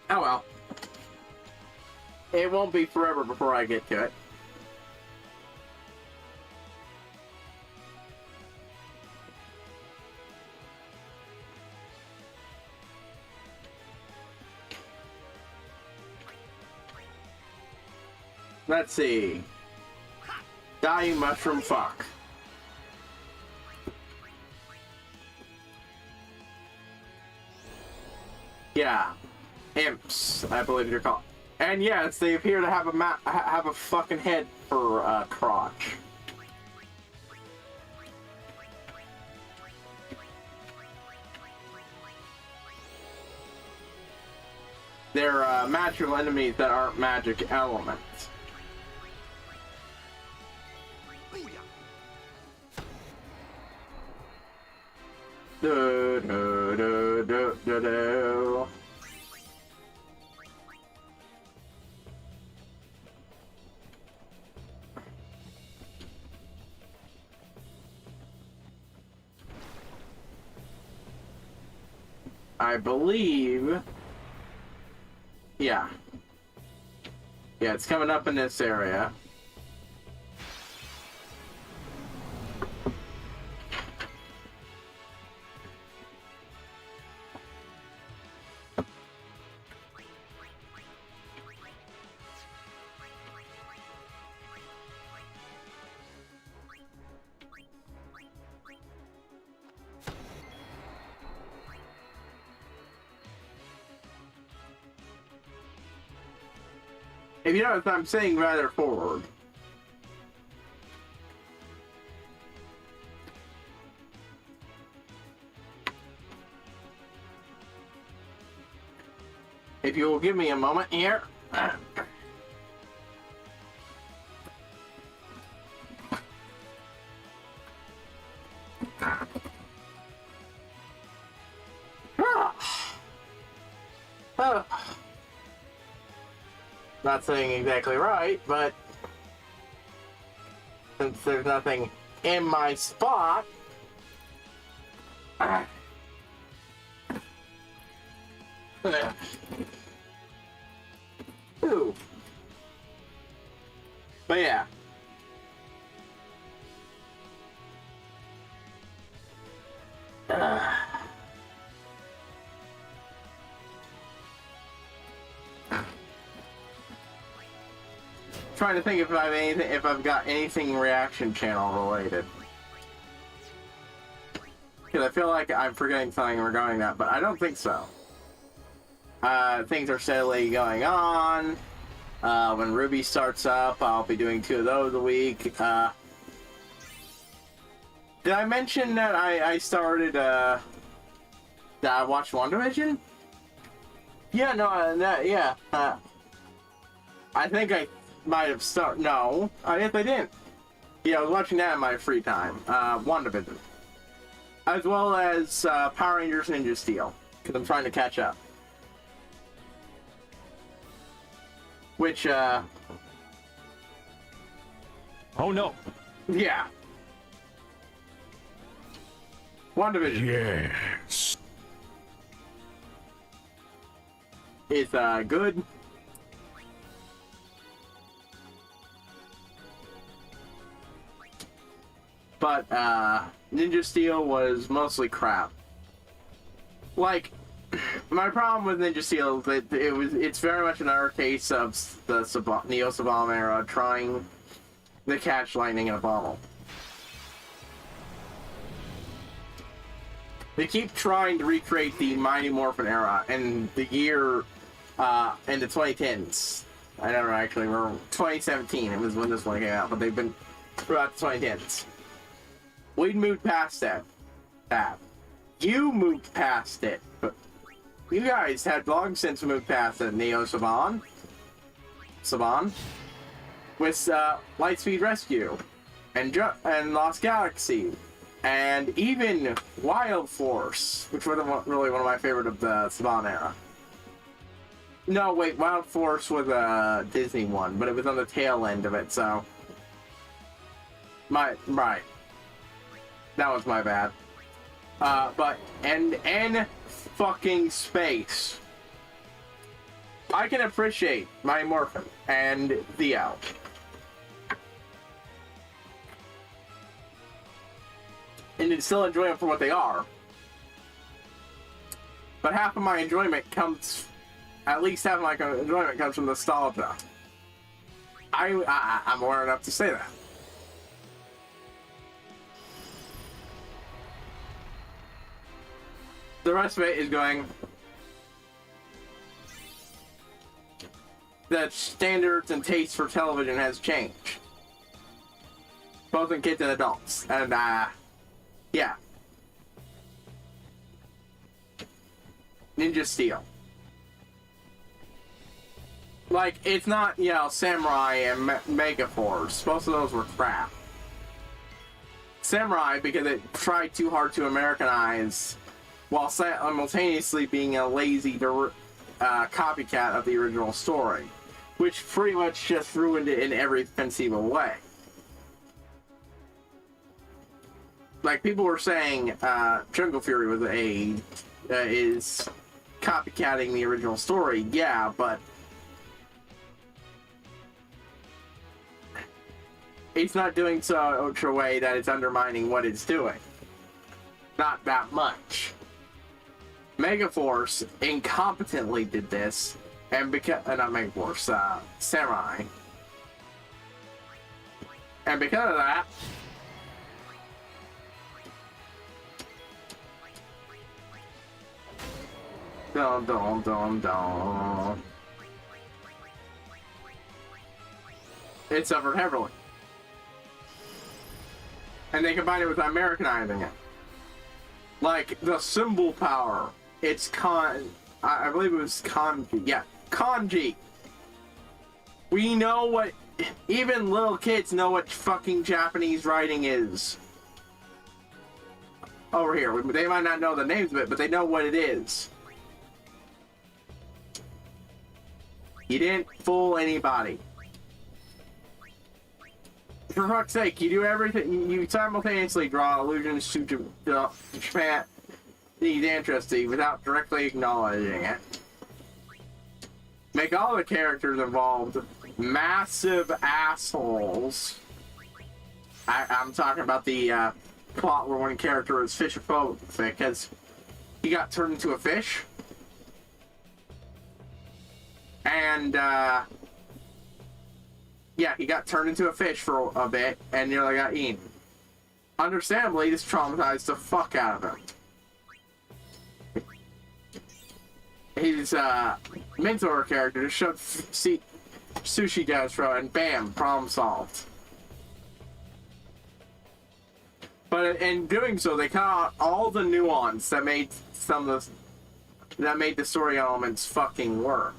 Oh well. It won't be forever before I get to it. Let's see. Dying mushroom fuck. Yeah. Imps, I believe you're called. And yes, they appear to have a fucking head for crotch. They're magical enemies that aren't magic elements. Do, do, do, do, do, do. I believe, yeah, it's coming up in this area. If you notice, I'm saying rather forward. If you will give me a moment here. Not saying exactly right, but since there's nothing in my spot, ooh. But yeah. Trying to think if I have anything, if I've got anything reaction channel related. Because I feel like I'm forgetting something regarding that, but I don't think so. Things are steadily going on. When Ruby starts up, I'll be doing 2 of those a week. Did I mention that I started, that I watched WandaVision? Yeah, no, yeah. I think I might have started. No, I guess I didn't. Yeah, I was watching that in my free time. WandaVision. As well as Power Rangers Ninja Steel, because I'm trying to catch up. Which, oh no. Yeah. WandaVision. Yes. It's, good. But, Ninja Steel was mostly crap. Like, my problem with Ninja Steel is that it's very much another case of the Neo Saban era trying to catch lightning in a bottle. They keep trying to recreate the Mighty Morphin era and the year, in the 2010s. I never actually remember. 2017, it was when this one came out, but they've been throughout the 2010s. We'd moved past that. You moved past it. But you guys had long since moved past it, Neo Saban. With Lightspeed Rescue. And Lost Galaxy. And even Wild Force, which was really one of my favorite of the Saban era. No, wait, Wild Force was a Disney one, but it was on the tail end of it, so... Right. That was my bad. But, and fucking space. I can appreciate Mighty Morphin and Theo. And still enjoy them for what they are. But half of my enjoyment comes, at least half of my enjoyment comes from nostalgia. I'm aware enough to say that. The rest of it is going that standards and tastes for television has changed. Both in kids and adults. And, yeah. Ninja Steel. Like, it's not, you know, Samurai and Megaforce. Both of those were crap. Samurai, because it tried too hard to Americanize, while simultaneously being a lazy copycat of the original story, which pretty much just ruined it in every conceivable way. Like, people were saying Jungle Fury was is copycatting the original story, yeah, but it's not doing so in a way that it's undermining what it's doing. Not that much. Megaforce incompetently did this, and because not Megaforce, Samurai, and because of that, dun dun dun dun, it suffered heavily, and they combined it with Americanizing it. Like the symbol power. It's I believe it was kanji. Yeah, kanji. We know what, even little kids know what fucking Japanese writing is. Over here, they might not know the names of it, but they know what it is. You didn't fool anybody. For fuck's sake, you do everything. You simultaneously draw allusions to Japan. He's interesting without directly acknowledging it. Make all the characters involved massive assholes. I'm talking about the plot where one character is fishophobic because he got turned into a fish. And, yeah, he got turned into a fish for a bit and nearly got eaten. Understandably, this traumatized the fuck out of him. His mentor character just shoved sushi down his throat and bam, problem solved. But in doing so, they cut out all the nuance that made the story elements fucking work.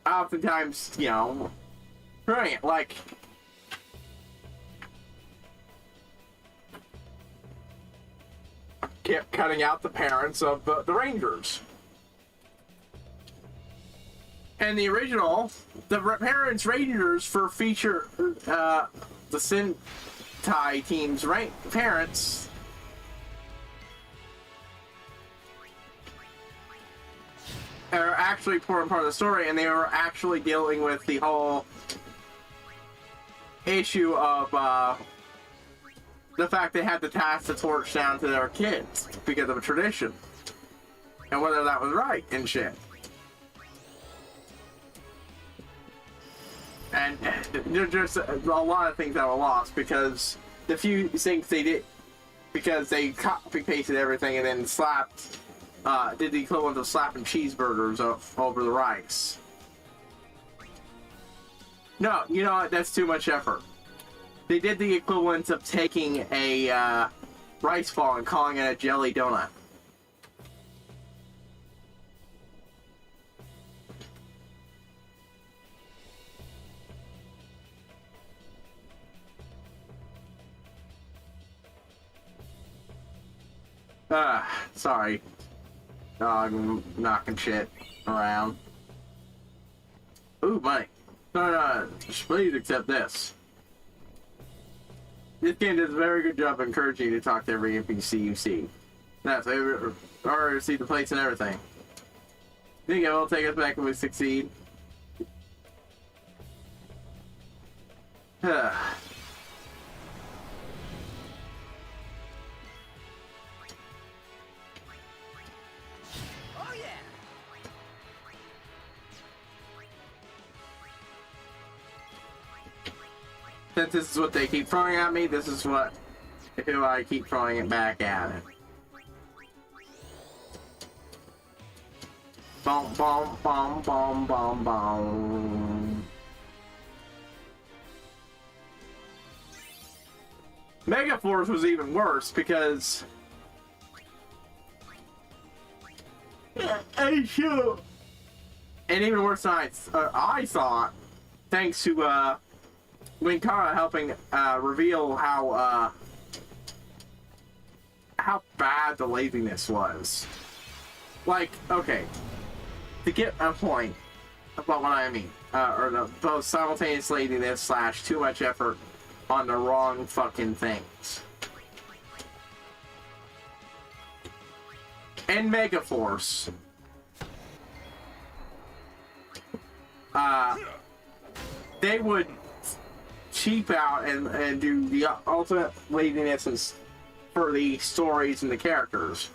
Oftentimes, you know, brilliant, like kept cutting out the parents of the Rangers. And the original, the parents Rangers for feature the Sentai team's parents are actually important part of the story, and they were actually dealing with the whole issue of the fact they had to pass the torch down to their kids because of a tradition, and whether that was right and shit. And there's just a lot of things that were lost because the few things they did, because they copy pasted everything and then slapped, did the equivalent of slapping cheeseburgers over the rice. No, you know what? That's too much effort. They did the equivalent of taking a rice ball and calling it a jelly donut. Sorry. I'm knocking shit around. Ooh, money. No, please accept this. This game does a very good job of encouraging you to talk to every NPC you see. That's or see the plates and everything. Think it will take us back if we succeed. Since this is what they keep throwing at me, this is who I keep throwing it back at it. Boom, boom, boom, boom, boom, boom. Megaforce was even worse because Hey, shoot! And even worse than I thought, thanks to Winkara helping reveal how bad the laziness was. Like, okay, to get a point about what I mean, or the both simultaneous laziness / too much effort on the wrong fucking things. In Megaforce, they would cheap out and do the ultimate laziness for the stories and the characters,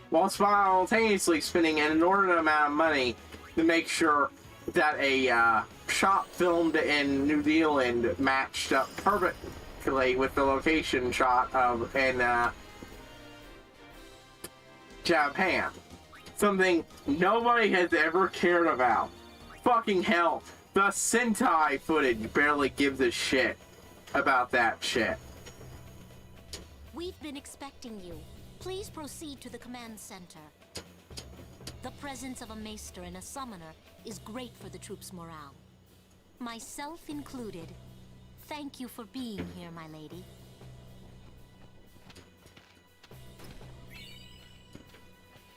while simultaneously spending an inordinate amount of money to make sure that a shot filmed in New Zealand matched up perfectly with the location shot of in Japan. Something nobody has ever cared about. Fucking hell, the Sentai footage barely gives a shit about that shit. We've been expecting you. Please proceed to the command center. The presence of a maester and a summoner is great for the troops' morale. Myself included. Thank you for being here, my lady.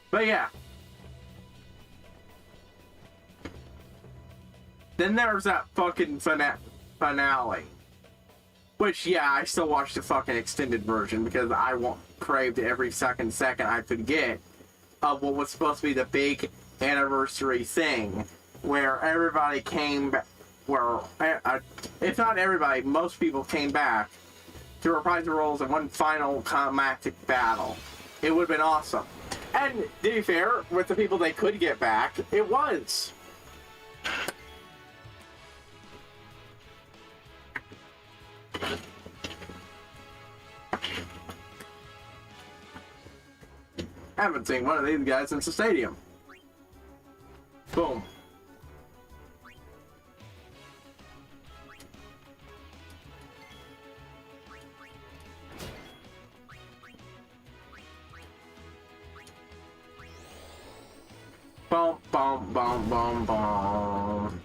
But yeah. Then there's that fucking finale. Which, yeah, I still watched the fucking extended version because I craved every second I could get of what was supposed to be the big anniversary thing where everybody came back, where, if not everybody, most people came back to reprise the roles in one final climactic battle. It would have been awesome. And to be fair, with the people they could get back, it was. I haven't seen one of these guys since the stadium. Boom. Boom, boom, boom, boom, boom.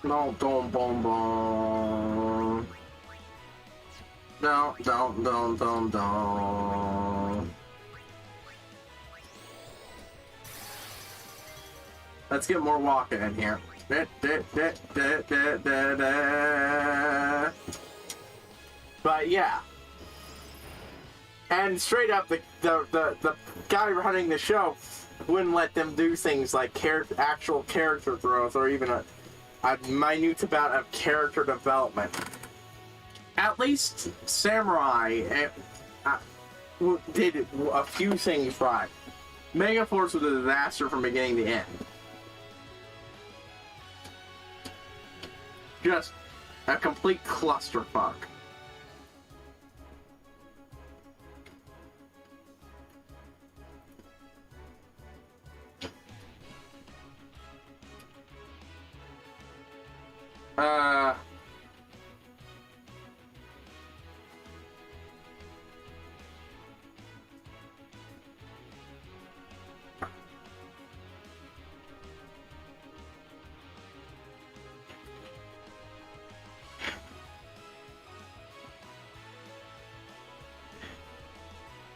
No, boom, boom, boom. Don't. Let's get more walking in here. But yeah. And straight up, the guy running the show wouldn't let them do things like actual character growth or even a minute amount of character development. At least Samurai did a few things right. Megaforce was a disaster from beginning to end. Just a complete clusterfuck.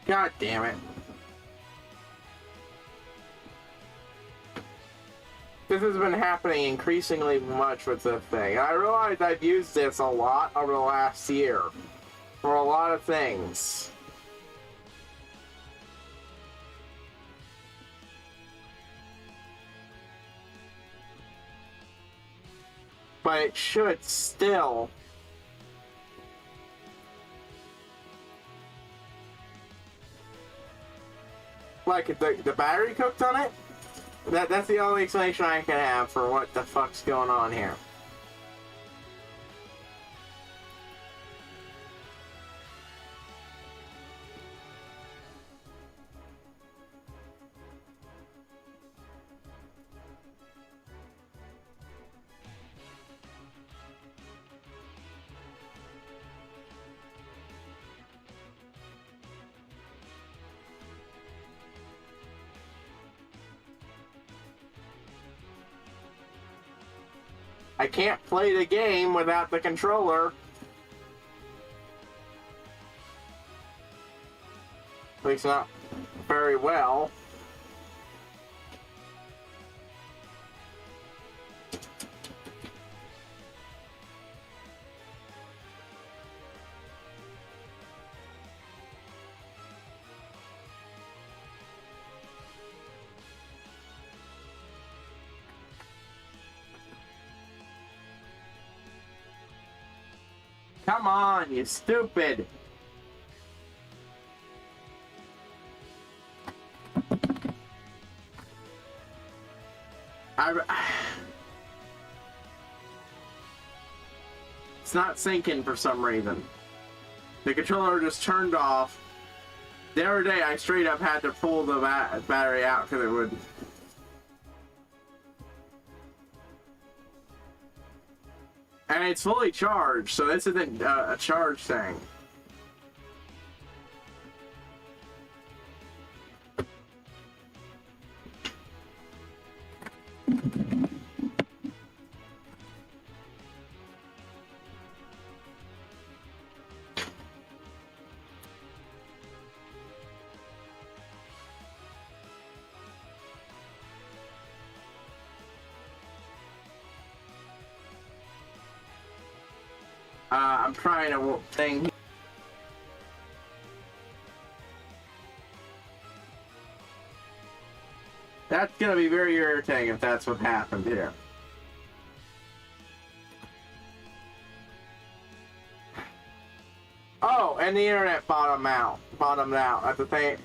God damn it. This has been happening increasingly much with this thing. I realize I've used this a lot over the last year for a lot of things. But it should still like the battery cooked on it? That's the only explanation I can have for what the fuck's going on here. I can't play the game without the controller. At least not very well. Come on, you stupid! It's not syncing for some reason. The controller just turned off. The other day, I straight up had to pull the battery out because it would. And it's fully charged, so this isn't a charge thing. I'm trying a thing. That's gonna be very irritating if that's what happened here. Oh, and the internet bottomed out at the thing.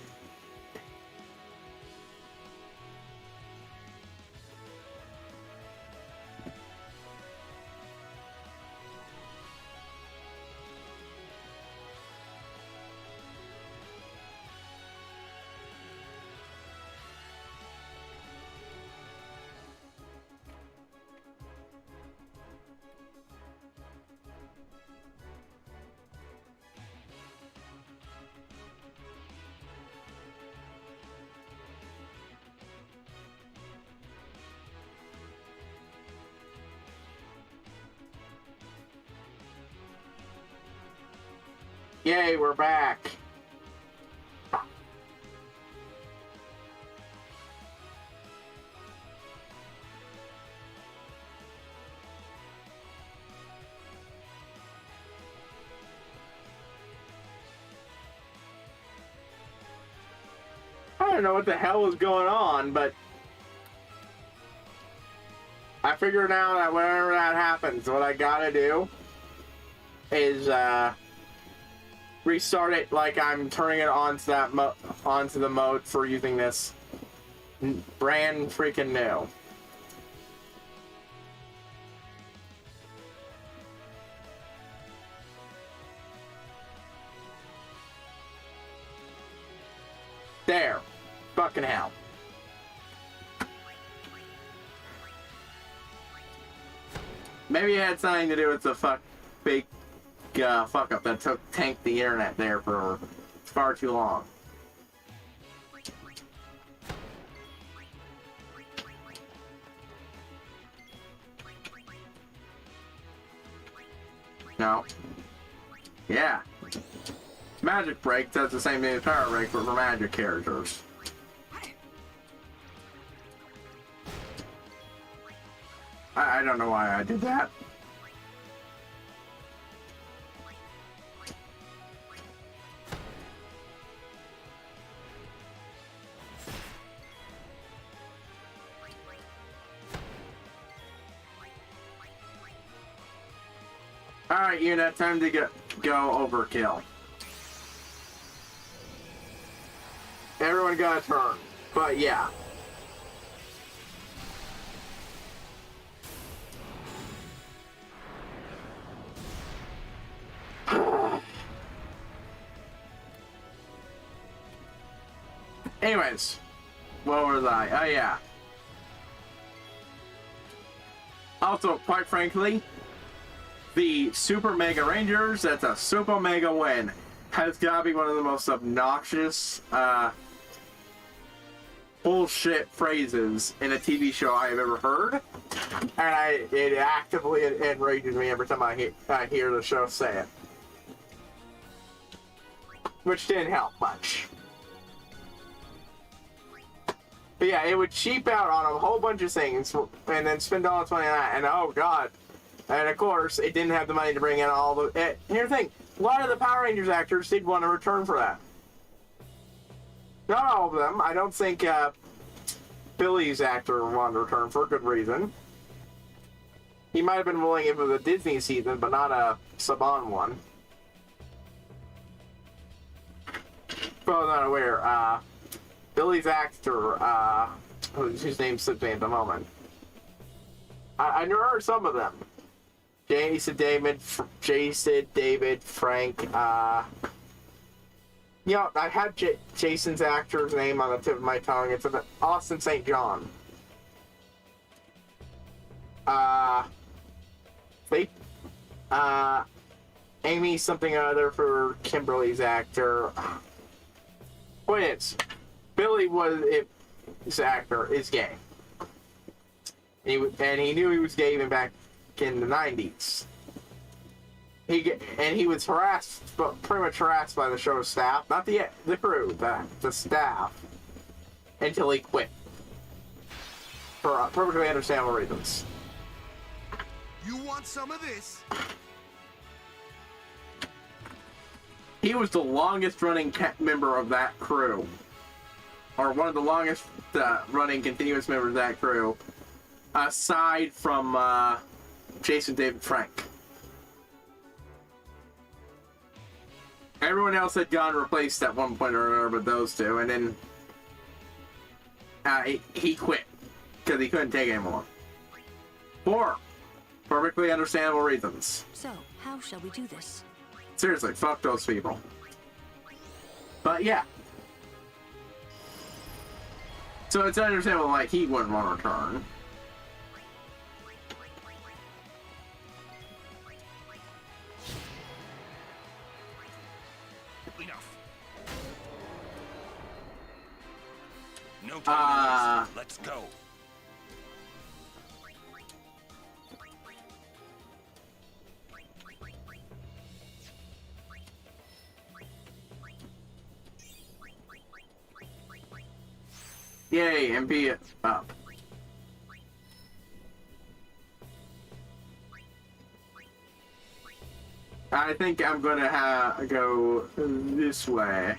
Yay, we're back. I don't know what the hell was going on, but I figured out that whenever that happens, what I gotta do is restart it like I'm turning it onto that onto the mode for using this brand freaking new. There. Fucking hell. Maybe it had something to do with the big fuck up that tanked the internet there for far too long. No. Yeah. Magic Break does the same thing as Power Break, but for magic characters. I don't know why I did that. Alright, unit, time to go overkill. Everyone got a turn, but yeah. Anyways, what was I? Oh yeah. Also, quite frankly, the Super Mega Rangers, that's a super mega win, has got to be one of the most obnoxious bullshit phrases in a TV show I have ever heard, and it actively enrages me every time I hear the show say it, which didn't help much. But yeah, it would cheap out on a whole bunch of things, and then spend all its money on that, and oh god. And of course, it didn't have the money to bring in all the... Here's the thing, a lot of the Power Rangers actors did want to return for that. Not all of them. I don't think Billy's actor wanted to return for a good reason. He might have been willing if it was a Disney season, but not a Saban one. Well, not aware. Billy's actor, whose name slips me at the moment. I heard some of them. Jason, David, Frank, you know, I had Jason's actor's name on the tip of my tongue. It's Austin St. John. Amy something or other for Kimberly's actor. Point is, Billy his actor is gay. And he knew he was gay even back in the 90s. He was harassed, but pretty much harassed by the show's staff, not the crew, the staff, until he quit for perfectly understandable reasons. You want some of this? He was the longest running member of that crew, or one of the longest running continuous members of that crew, aside from Jason David Frank. Everyone else had gone replaced at one point or another but those two, and then he quit because he couldn't take it anymore. For perfectly understandable reasons. So, how shall we do this? Seriously, fuck those people. But yeah. So it's understandable like he wouldn't want to return. No time to waste. Let's go. Yay, MP up. I think I'm gonna go this way.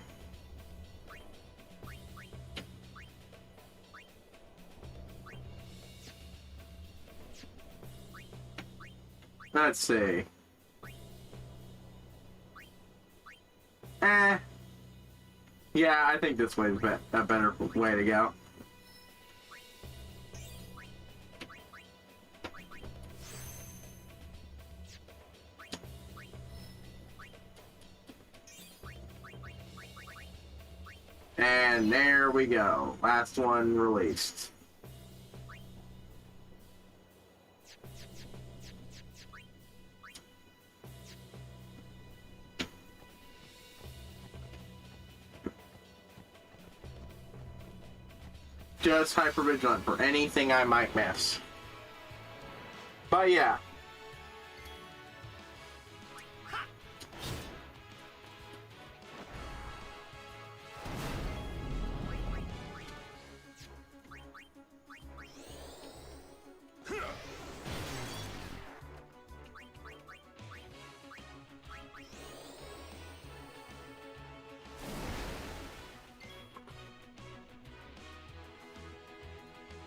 Let's see. Yeah, I think this way is a better way to go. And there we go. Last one released. Just hypervigilant for anything I might miss. But yeah.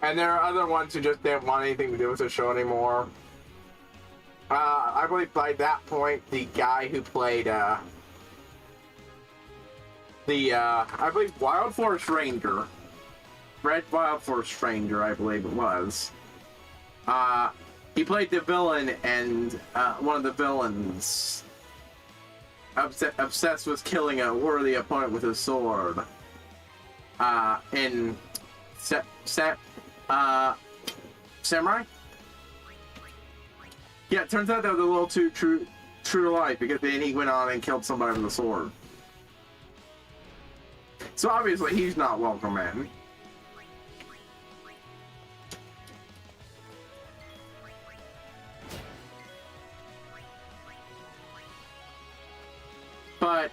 And there are other ones who just didn't want anything to do with the show anymore. I believe by that point, the guy who played, I believe Wild Forest Ranger, Red Wild Forest Ranger, I believe it was. He played the villain, and one of the villains obsessed with killing a worthy opponent with his sword. In Samurai? Yeah, it turns out that was a little too true to life, because then he went on and killed somebody with a sword. So obviously he's not welcome in. But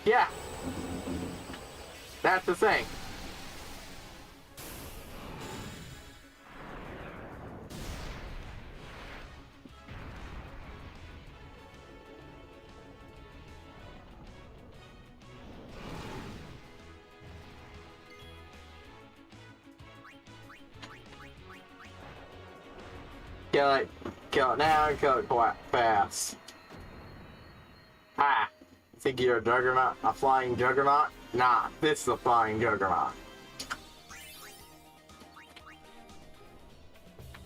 yeah, that's the thing. Kill it now, kill it quite fast. Ah, think you're a juggernaut? A flying juggernaut? Nah, this is a flying juggernaut.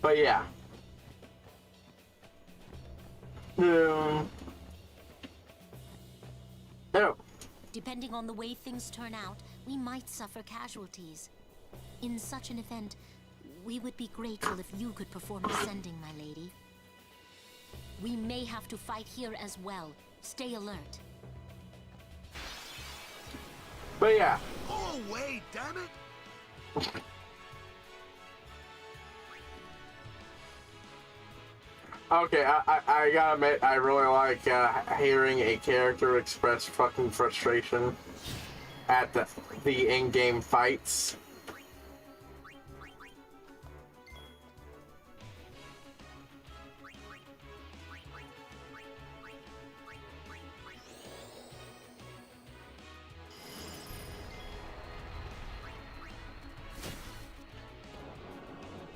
But yeah. No. Depending on the way things turn out, we might suffer casualties. In such an event, we would be grateful if you could perform ascending, my lady. We may have to fight here as well. Stay alert. But yeah. Go away, damn it! Okay, I gotta admit, I really like hearing a character express fucking frustration at the in-game fights.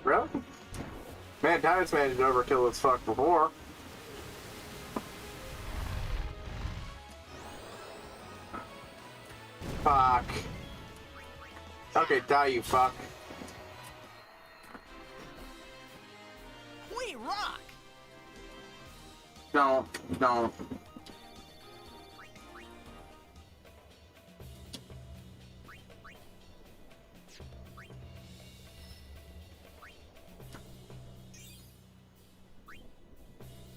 Really? Man, Titan's managed to overkill as fuck before. Fuck. Okay, die, you fuck. We rock! Don't.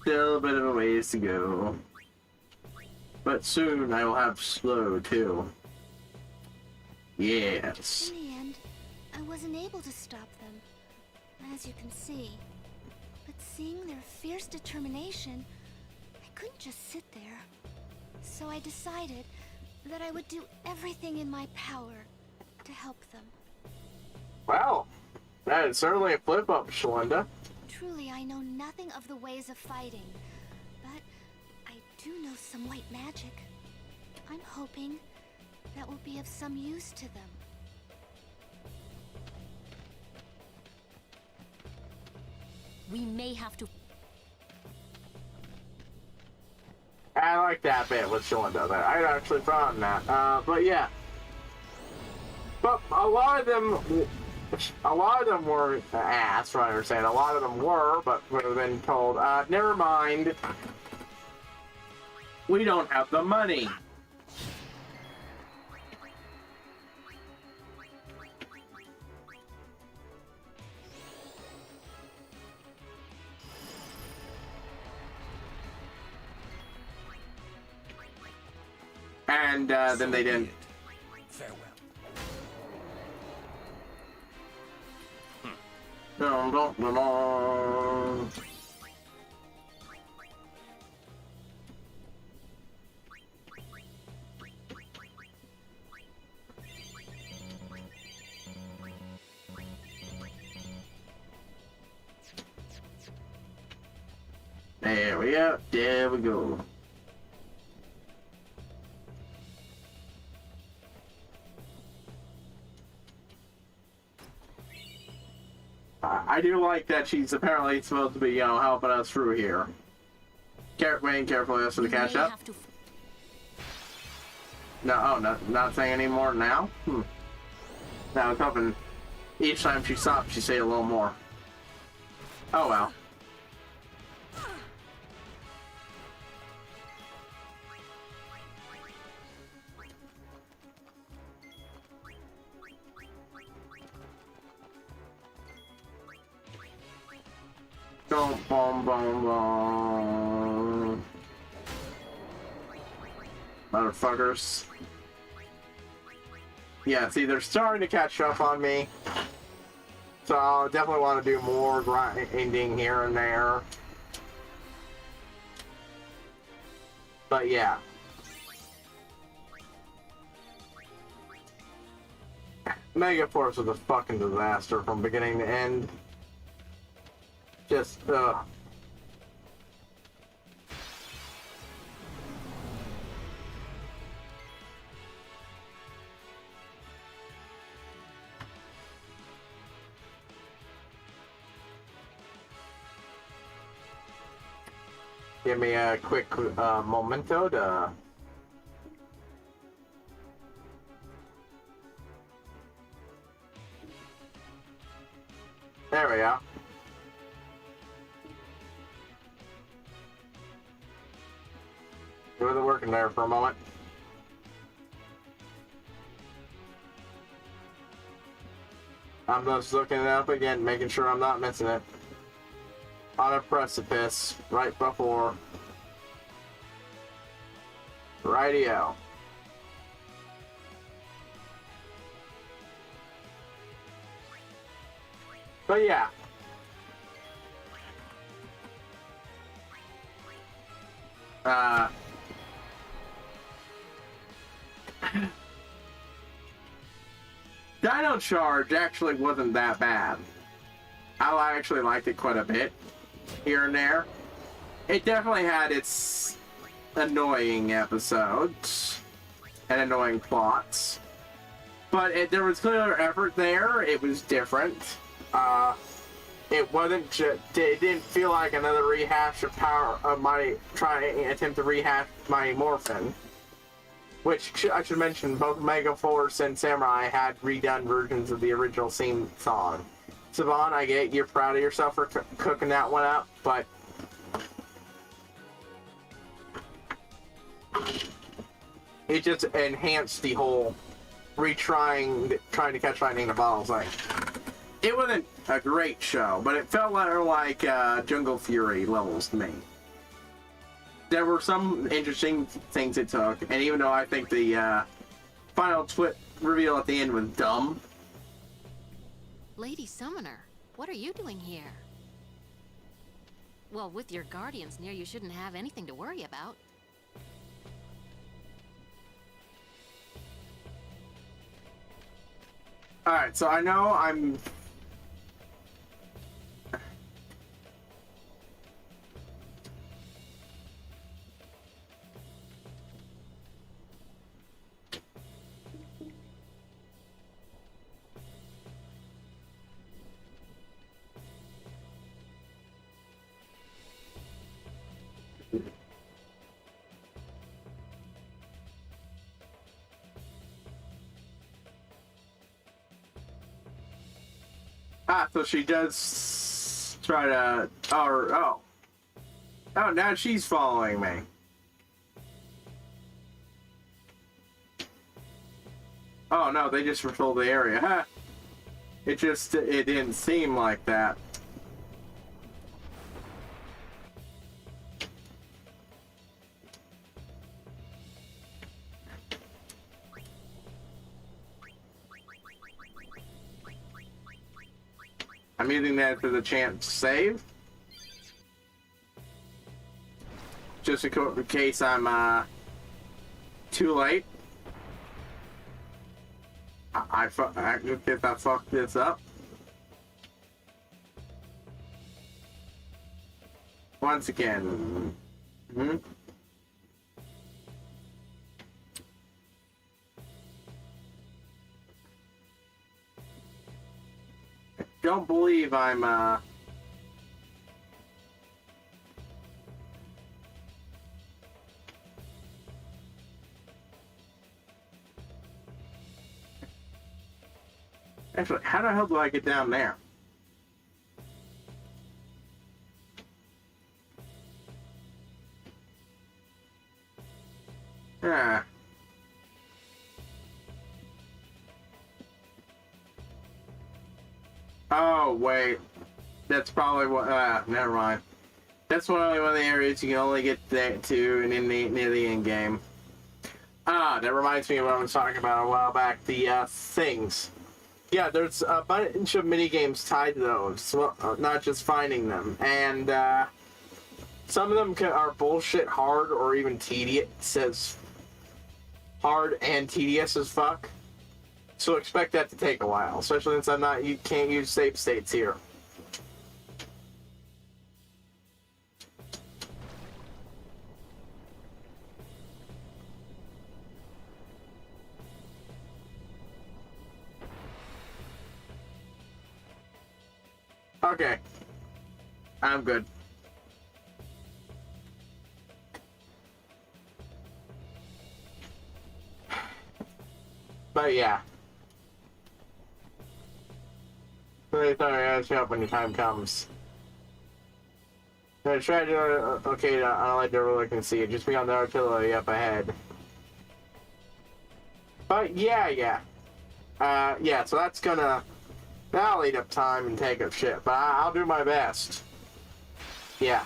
Still a bit of a ways to go. But soon I will have slow too. Yes. In the end, I wasn't able to stop them, as you can see. But seeing their fierce determination, I couldn't just sit there. So I decided that I would do everything in my power to help them. Wow, that is certainly a flip up, Shalinda. Truly, I know nothing of the ways of fighting, but I do know some white magic. I'm hoping that will be of some use to them. We may have to... I like that bit with Shalinda there. I actually found that. But yeah. But a lot of them were, that's what I understand. A lot of them were, but would have been told, never mind. We don't have the money. And then they didn't. Farewell. There we go. There we go. I do like that she's apparently supposed to be, helping us through here. Waiting carefully for the catch up. No, not saying any more now? No, I was hoping each time she stopped, she'd say a little more. Oh well. Don't bomb. Motherfuckers. Yeah, see, they're starting to catch up on me. So I'll definitely want to do more grinding here and there. But yeah. Mega Force was a fucking disaster from beginning to end. Just, Give me a quick momento to... There we go. It wasn't working there for a moment. I'm just looking it up again, making sure I'm not missing it. On a precipice, right before. Rightio. But yeah. Dino Charge actually wasn't that bad. I actually liked it quite a bit, here and there. It definitely had its annoying episodes and annoying plots, but there was clear effort there. It was different. It wasn't just, it didn't feel like another rehash of Power of my attempt to rehash Mighty Morphin. Which I should mention, both Mega Force and Samurai had redone versions of the original theme song. Savon, I get you're proud of yourself for cooking that one up, but it just enhanced the whole trying to catch lightning in a bottle thing. It wasn't a great show, but it felt like Jungle Fury levels to me. There were some interesting things it took, and even though I think the final reveal at the end was dumb. Lady Summoner, what are you doing here? Well, with your guardians near, you shouldn't have anything to worry about. Alright, so I know I'm... So she does try to... Oh, now she's following me. Oh, no, they just patrolled the area. Huh. It didn't seem like that. I'm using that as a chance to save. Just in case I'm too late. I guess I fucked this up. Once again. Don't believe I'm Actually, how the hell do I get down there? Ah. Oh, wait. That's probably what... never mind. That's only one of the areas you can only get to near the end game. That reminds me of what I was talking about a while back. The things. Yeah, there's a bunch of mini games tied to those, well, not just finding them, and some of them are bullshit hard or even tedious. It says hard and tedious as fuck. So expect that to take a while, especially since you can't use save states here. Okay. I'm good. But yeah. Really sorry, I'll show up when the time comes. I try to okay, I don't like the ruler can see it. Just be on the artillery up ahead. But yeah. Yeah, so that'll eat up time and take up shit, but I'll do my best. Yeah.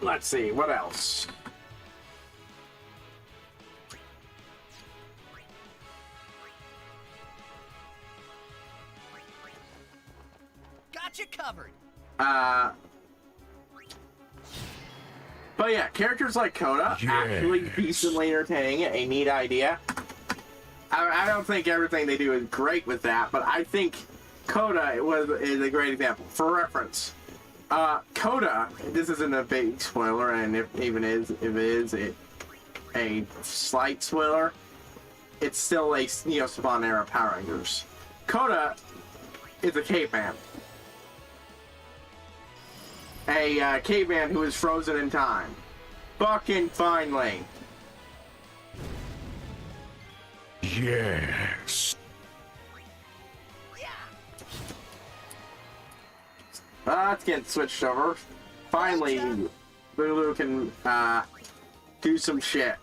Let's see, what else? Got you covered. But yeah, characters like Coda, actually decently entertaining, a neat idea. I don't think everything they do is great with that, but I think Coda is a great example. For reference, Coda, this isn't a big spoiler, and if it is a slight spoiler, it's still a Spawn era Power Rangers. Coda is a caveman. A caveman who is frozen in time. Fucking finally. Yes. Let's get switched over. Finally, Lulu can do some shit.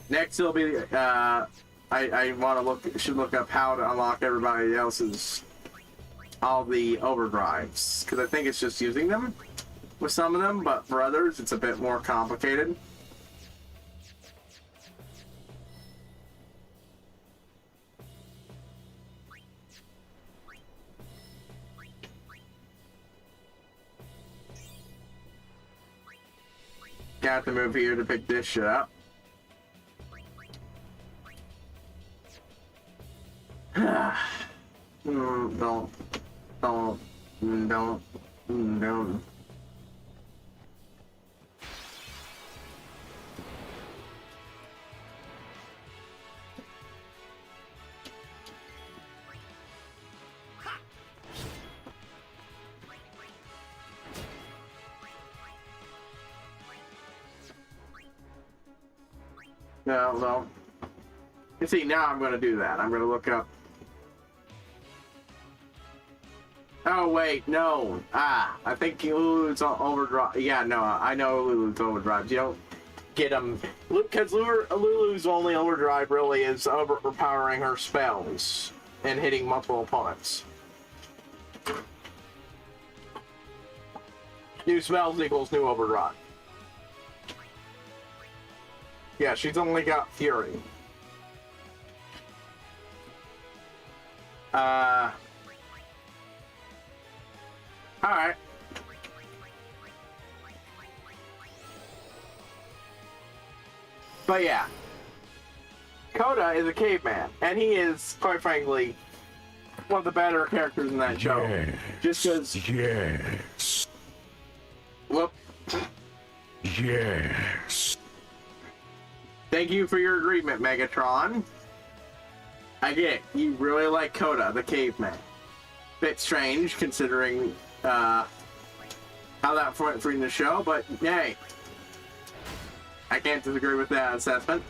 Next, it'll be I should look up how to unlock everybody else's all the overdrives, because I think it's just using them with some of them, but for others it's a bit more complicated. Got to move here to pick this shit up. Don't. No. You see, now I'm going to do that. I'm going to look up. Oh, wait, no. I think Lulu's overdrive. Yeah, no, I know Lulu's overdrive. You don't get them. Because Lulu's only overdrive really is overpowering her spells and hitting multiple opponents. New spells equals new overdrive. Yeah, she's only got Fury. Alright. But yeah. Coda is a caveman, and he is, quite frankly, one of the better characters in that show. Yes. Just because... Yes. Whoop. Yes. Thank you for your agreement, Megatron. I get it. You really like Coda, the caveman. Bit strange, considering how that went for the show, but hey, I can't disagree with that assessment.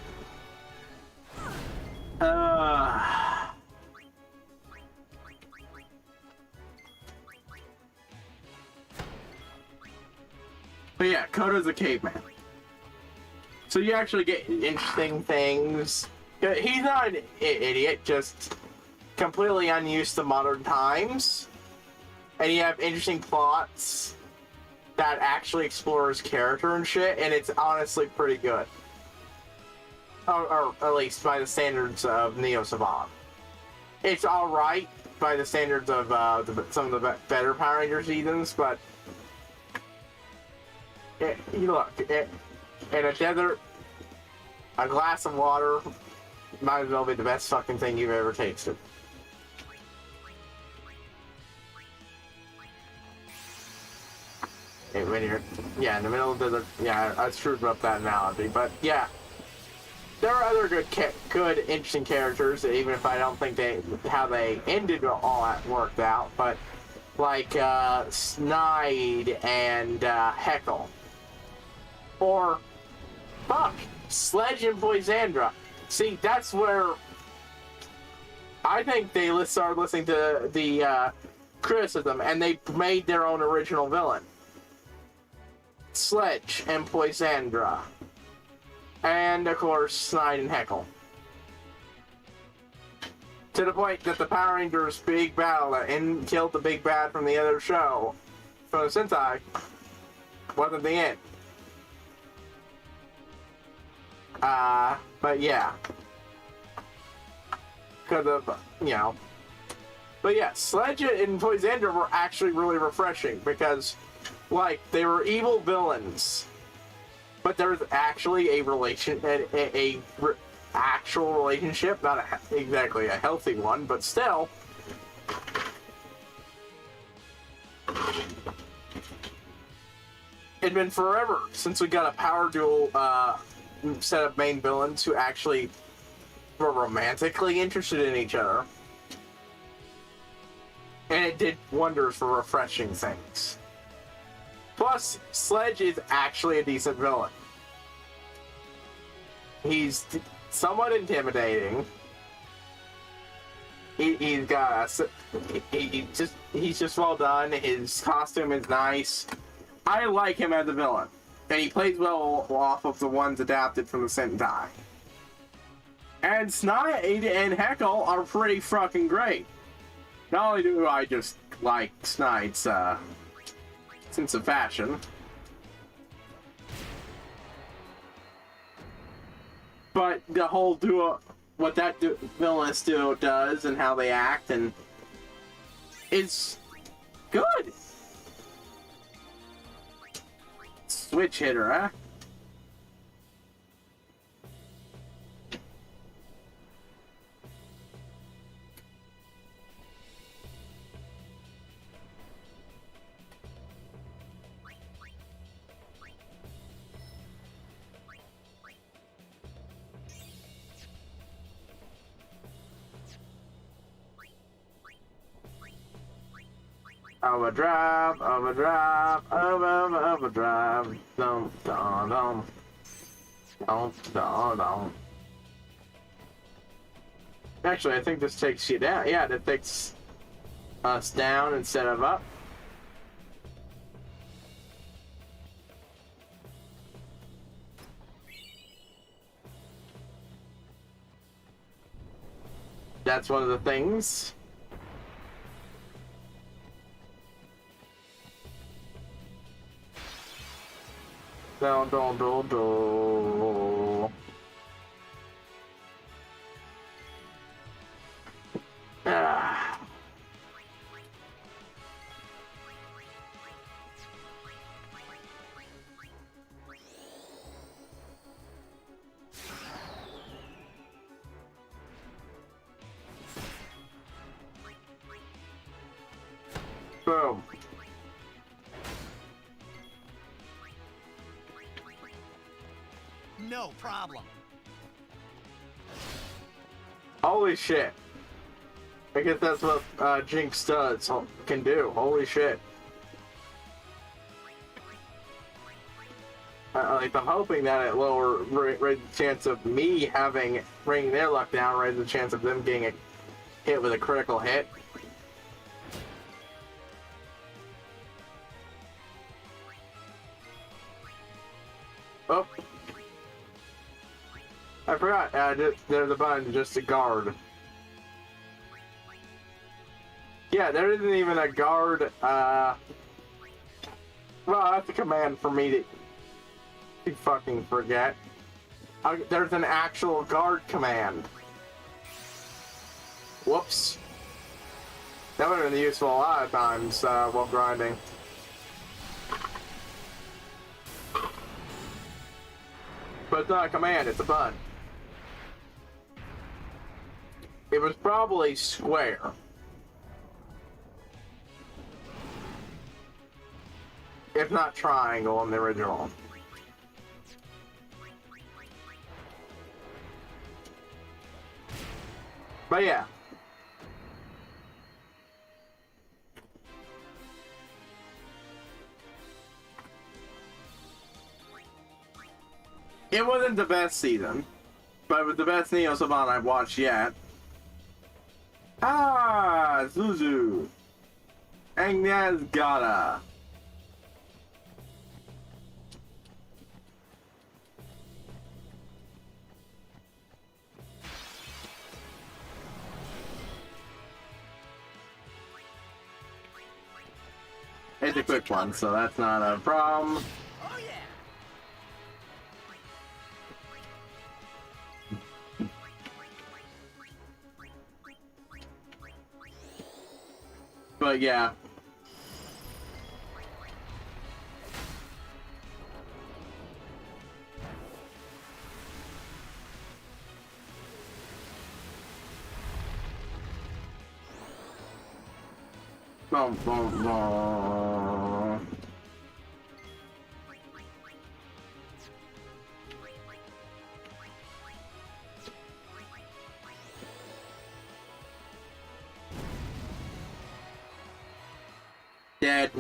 But yeah, Coda's a caveman. So you actually get interesting things. He's not an idiot, just completely unused to modern times, and you have interesting plots that actually explores character and shit, and it's honestly pretty good. Or at least by the standards of Neo Saban. It's alright by the standards of some of the better Power Ranger seasons, but look, in a desert, a glass of water might as well be the best fucking thing you've ever tasted. When you're, in the middle of the desert, I screwed up that analogy, but yeah. There are other good, interesting characters, even if I don't think how they ended all that worked out, but like Snide and Heckle. Or, fuck, Sledge and Poisandra. See, that's where I think they started listening to the criticism, and they made their own original villain. Sledge and Poisandra. And, of course, Snide and Heckle. To the point that the Power Rangers' big battle that killed the big bad from the other show, from the Sentai, wasn't the end. But yeah. Because of, But yeah, Sledge and Poisandra were actually really refreshing because, like, they were evil villains. But there's actually a actual relationship, not exactly a healthy one, but still. It'd been forever since we got a power duel set of main villains who actually were romantically interested in each other. And it did wonders for refreshing things. Plus, Sledge is actually a decent villain. He's somewhat intimidating. He's just well done. His costume is nice. I like him as a villain, and he plays well off of the ones adapted from the Sentai. And Snide and Heckle are pretty fucking great. Not only do I just like Snide's sense of fashion, but the whole duo, what that villainous duo does and how they act, and it's good. Switch hitter, huh? Overdrive, overdrive, overdrive, dum dum dum, dum dum dum. Actually, I think this takes you down. Yeah, that takes us down instead of up. That's one of the things. Down, down, down, down. Ah. Boom. No problem. Holy shit. I guess that's what Jinx does, can do. Holy shit. I'm hoping that it raises the chance of me bringing their luck down, raises the chance of them getting hit with a critical hit. Oh. I forgot, there's a button just to guard. Yeah, there isn't even a guard, well, that's a command for me to fucking forget. There's an actual guard command. Whoops. That would have been useful a lot of times while grinding. But it's not a command, it's a button. It was probably square. If not triangle in the original. But yeah. It wasn't the best season, but it was the best Neo Saban I've watched yet. Ah, Zuzu. Agnes Gata. It's a quick one, so that's not a problem. Oh yeah. But yeah. Boom, boom, boom. Dead.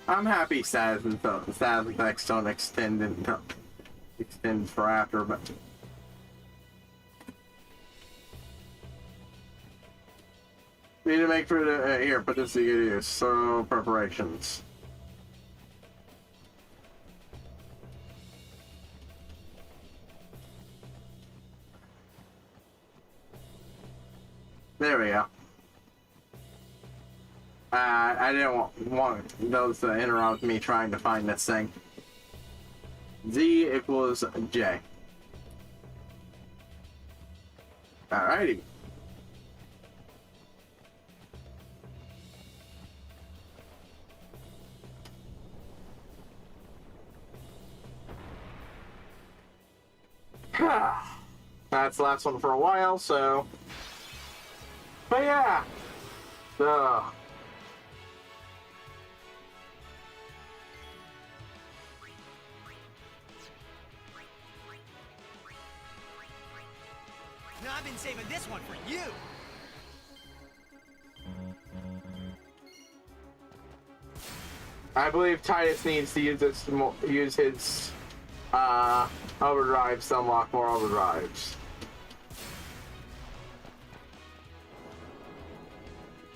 I'm happy status effects don't extend for after, but need to make sure to here, put this to good use. So preparations. There we go. I didn't want those to interrupt me trying to find this thing. Z equals J. Alrighty. That's the last one for a while, so. But yeah. So. No, I've been saving this one for you. I believe Titus needs to use his overdrives to unlock more overdrives.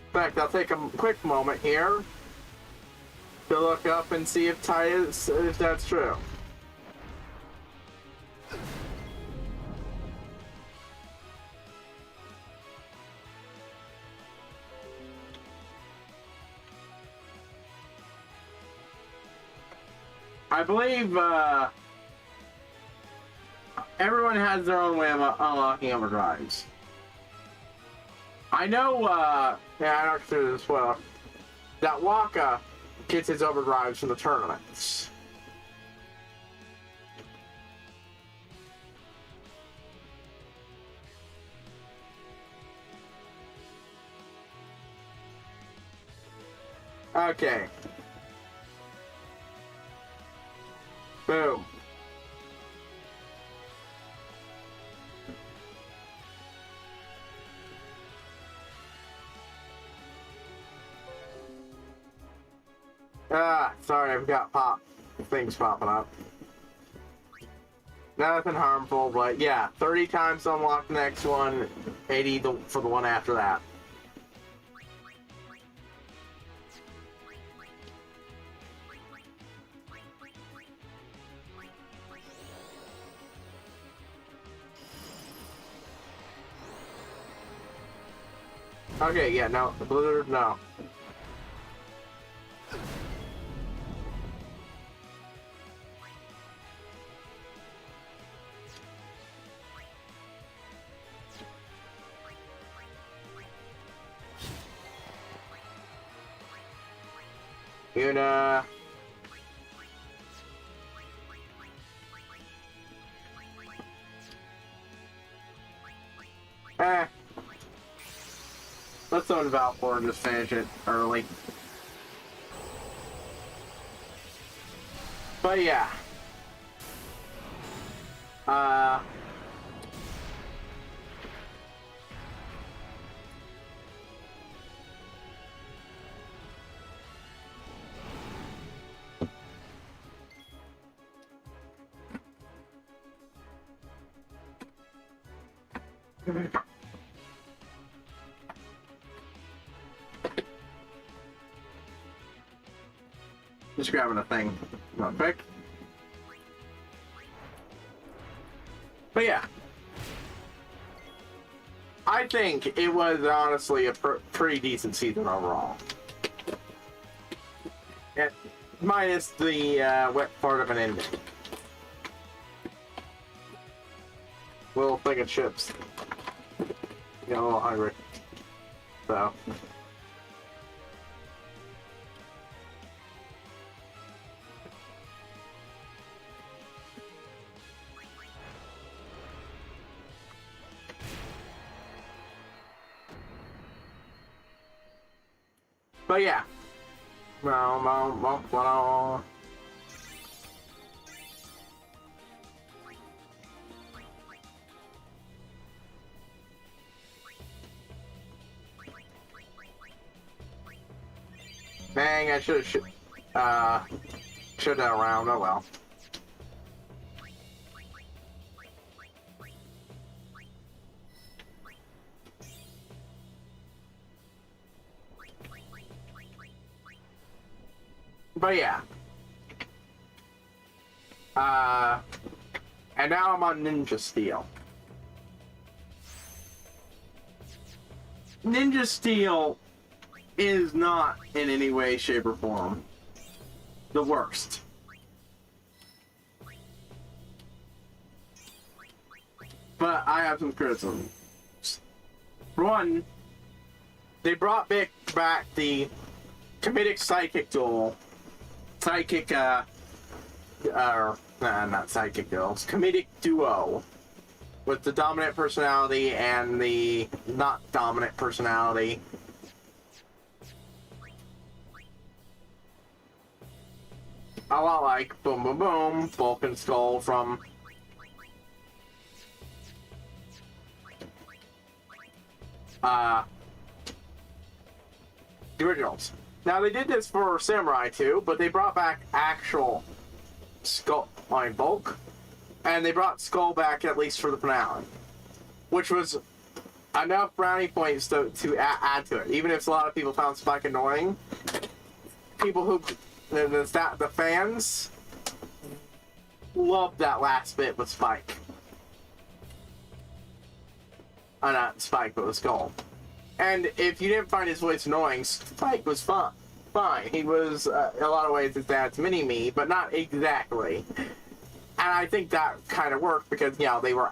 In fact, I'll take a quick moment here to look up and see if that's true. I believe everyone has their own way of unlocking overdrives. I know, yeah, I don't do this well, that Waka gets his overdrives from the tournaments. Okay. Boom. Sorry, I've got things popping up. Nothing harmful, but yeah, 30 times to unlock the next one, 80 for the one after that. Okay, yeah, no. Blizzard, no. Una. Let's own Valfor and just finish it early. But yeah. Just grabbing a thing real quick. But yeah. I think it was honestly a pretty decent season overall. Minus the wet part of an ending. Little thing of chips. Get a little hungry. So. But yeah. Dang, I should have done a round. Oh well. But yeah. And now I'm on Ninja Steel. Ninja Steel is not in any way, shape, or form the worst. But I have some criticism. For one, they brought back the comedic sidekick duel. Not sidekick duels. Comedic duo. With the dominant personality and the not dominant personality. A lot like Boom Boom Boom, Bulk and Skull from the originals. Now they did this for Samurai too, but they brought back actual Skull, Bulk, and they brought Skull back at least for the finale, which was enough brownie points to add to it. Even if a lot of people found Spike annoying, people who the fans loved that last bit with Spike. Not Spike, but with Skull. And if you didn't find his voice annoying, Spike was fine. He was, in a lot of ways, his dad's mini-me, but not exactly. And I think that kind of worked because, you know, they were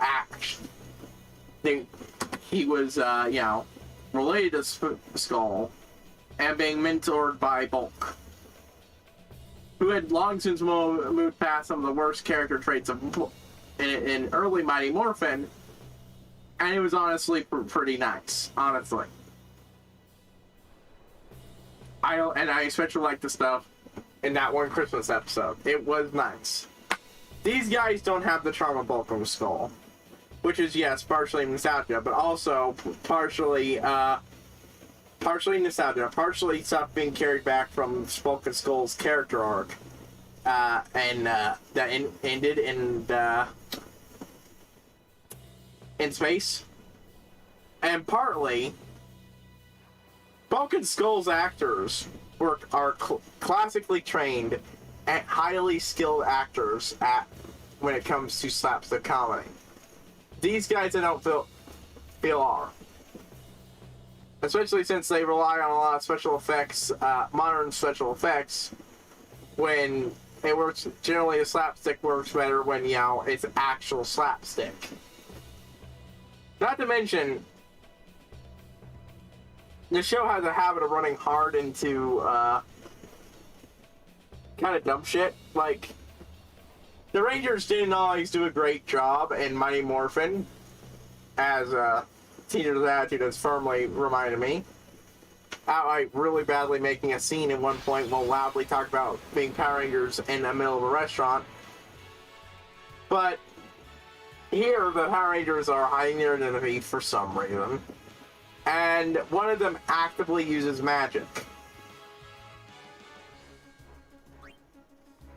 he was, you know, related to Skull and being mentored by Bulk, who had long since moved past some of the worst character traits in early Mighty Morphin, and it was honestly pretty nice, honestly. I especially like the stuff in that one Christmas episode. It was nice. These guys don't have the charm of Bulk and Skull, which is, yes, partially nostalgia, but also partially nostalgia, partially stuff being carried back from Bulk and Skull's character arc, and that ended in space, and partly Bulk and Skull's actors are classically trained and highly skilled actors when it comes to slapstick comedy. These guys I don't feel are. especially since they rely on a lot of special effects, modern special effects, when it works, generally the slapstick works better when, you know, it's actual slapstick. Not to mention, the show has a habit of running hard into, kind of dumb shit. Like, the Rangers didn't always do a great job in Mighty Morphin, as, Teacher's Attitude has firmly reminded me. Outright really badly making a scene at one point while loudly talk about being Power Rangers in the middle of a restaurant. But here, the Power Rangers are hiding their identity for some reason. And one of them actively uses magic.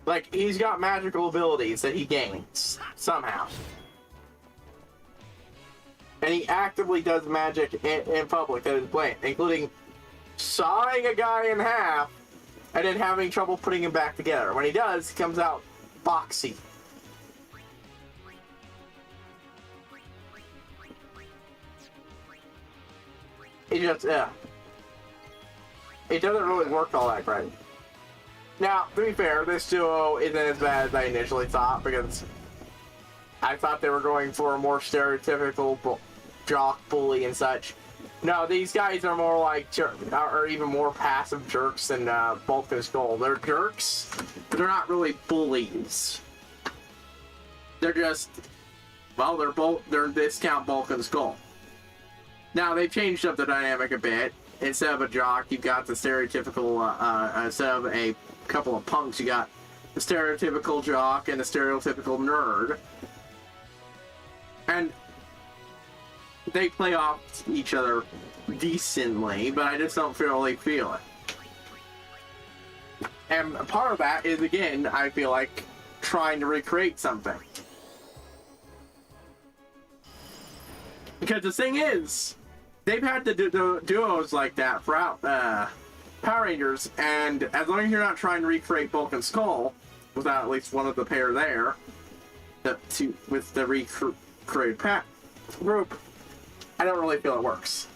Like, he's got magical abilities that he gains, somehow. And he actively does magic in public that is blatant, including sawing a guy in half and then having trouble putting him back together. When he does, he comes out boxy. It just, yeah. It doesn't really work all that great. Now, to be fair, this duo isn't as bad as I initially thought, because I thought they were going for a more stereotypical jock, bully, and such. No, these guys are more like, are even more passive jerks than Bulk and Skull. They're jerks, but they're not really bullies. They're just, well, they're discount Bulk and Skull. Now, they've changed up the dynamic a bit. Instead of a jock, you've got the stereotypical, instead of a couple of punks, you got the stereotypical jock and the stereotypical nerd. And they play off each other decently, but I just don't really feel it. And part of that is, again, I feel like trying to recreate something. Because the thing is, they've had to do duos like that throughout Power Rangers, and as long as you're not trying to recreate Bulk and Skull, without at least one of the pair there, with the recreated group, I don't really feel it works.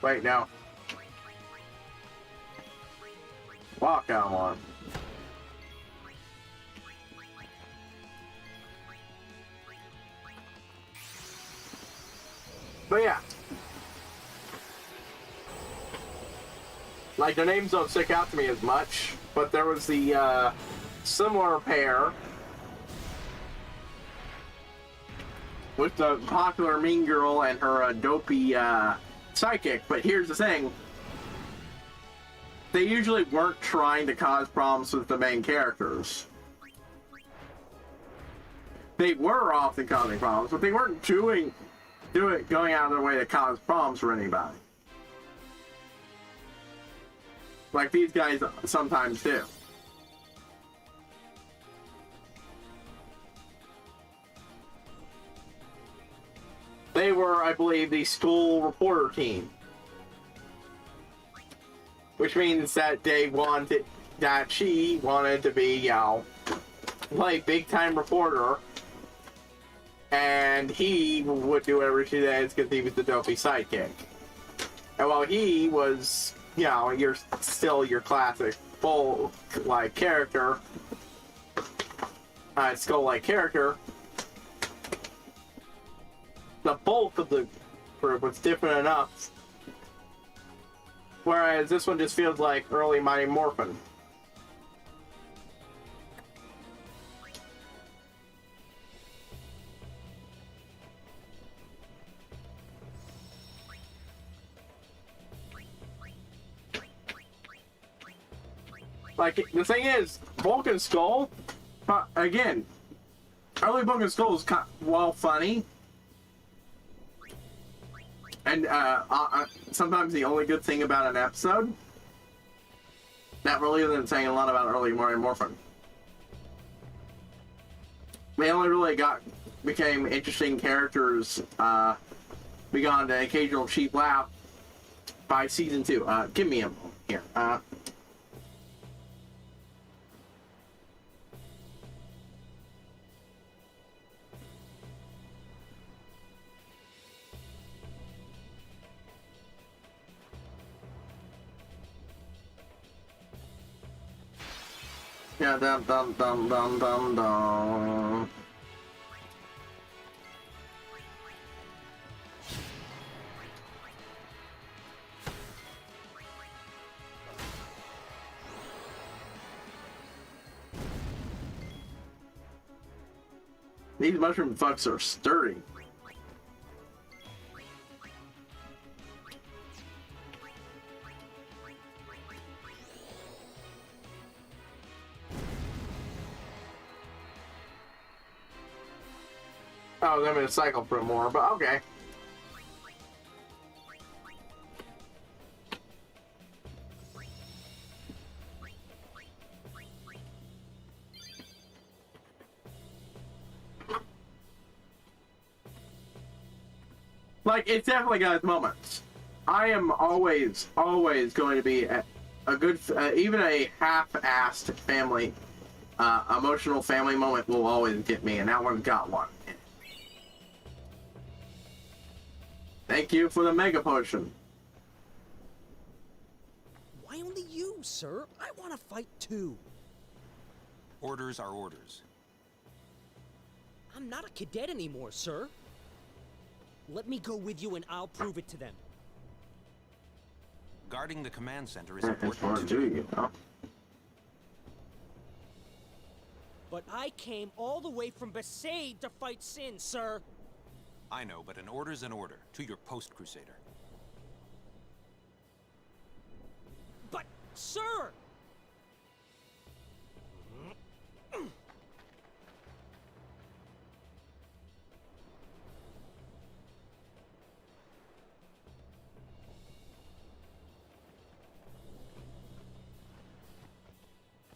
Wait, no. Walk on one. But yeah. Like, their names don't stick out to me as much, but there was the similar pair with the popular mean girl and her dopey psychic. But here's the thing. They usually weren't trying to cause problems with the main characters. They were often causing problems, but they weren't going out of their way to cause problems for anybody. Like these guys sometimes do. They were, I believe, the school reporter team. Which means that she wanted to be, you know, like big time reporter. And he would do whatever she did because he was the dopey sidekick. And while he was, you know, you're still your classic Bulk-like character, Skull-like character, the bulk of the group was different enough. Whereas this one just feels like early Mighty Morphin. Like, the thing is, Bulk and Skull, again, early Bulk and Skull is well funny. And sometimes the only good thing about an episode. That really isn't saying a lot about early Mighty Morphin. they only really became interesting characters beyond an occasional cheap laugh by season 2. Give me a moment here. Yeah, dum dum dum dum dum dum. These mushroom fucks are sturdy. Oh, I'm gonna cycle for more, but okay. Like, it's definitely got its moments. I am always going to be a good, even a half-assed family, emotional family moment will always get me, and that one's got one. Thank you for the Mega Potion. Why only you, sir? I want to fight too. Orders are orders. I'm not a cadet anymore, sir. Let me go with you and I'll prove it to them. Guarding the command center is It's important hard too. to, you know. But I came all the way from Besaid to fight Sin, sir. I know, but an order's an order. To your post, Crusader. But, sir!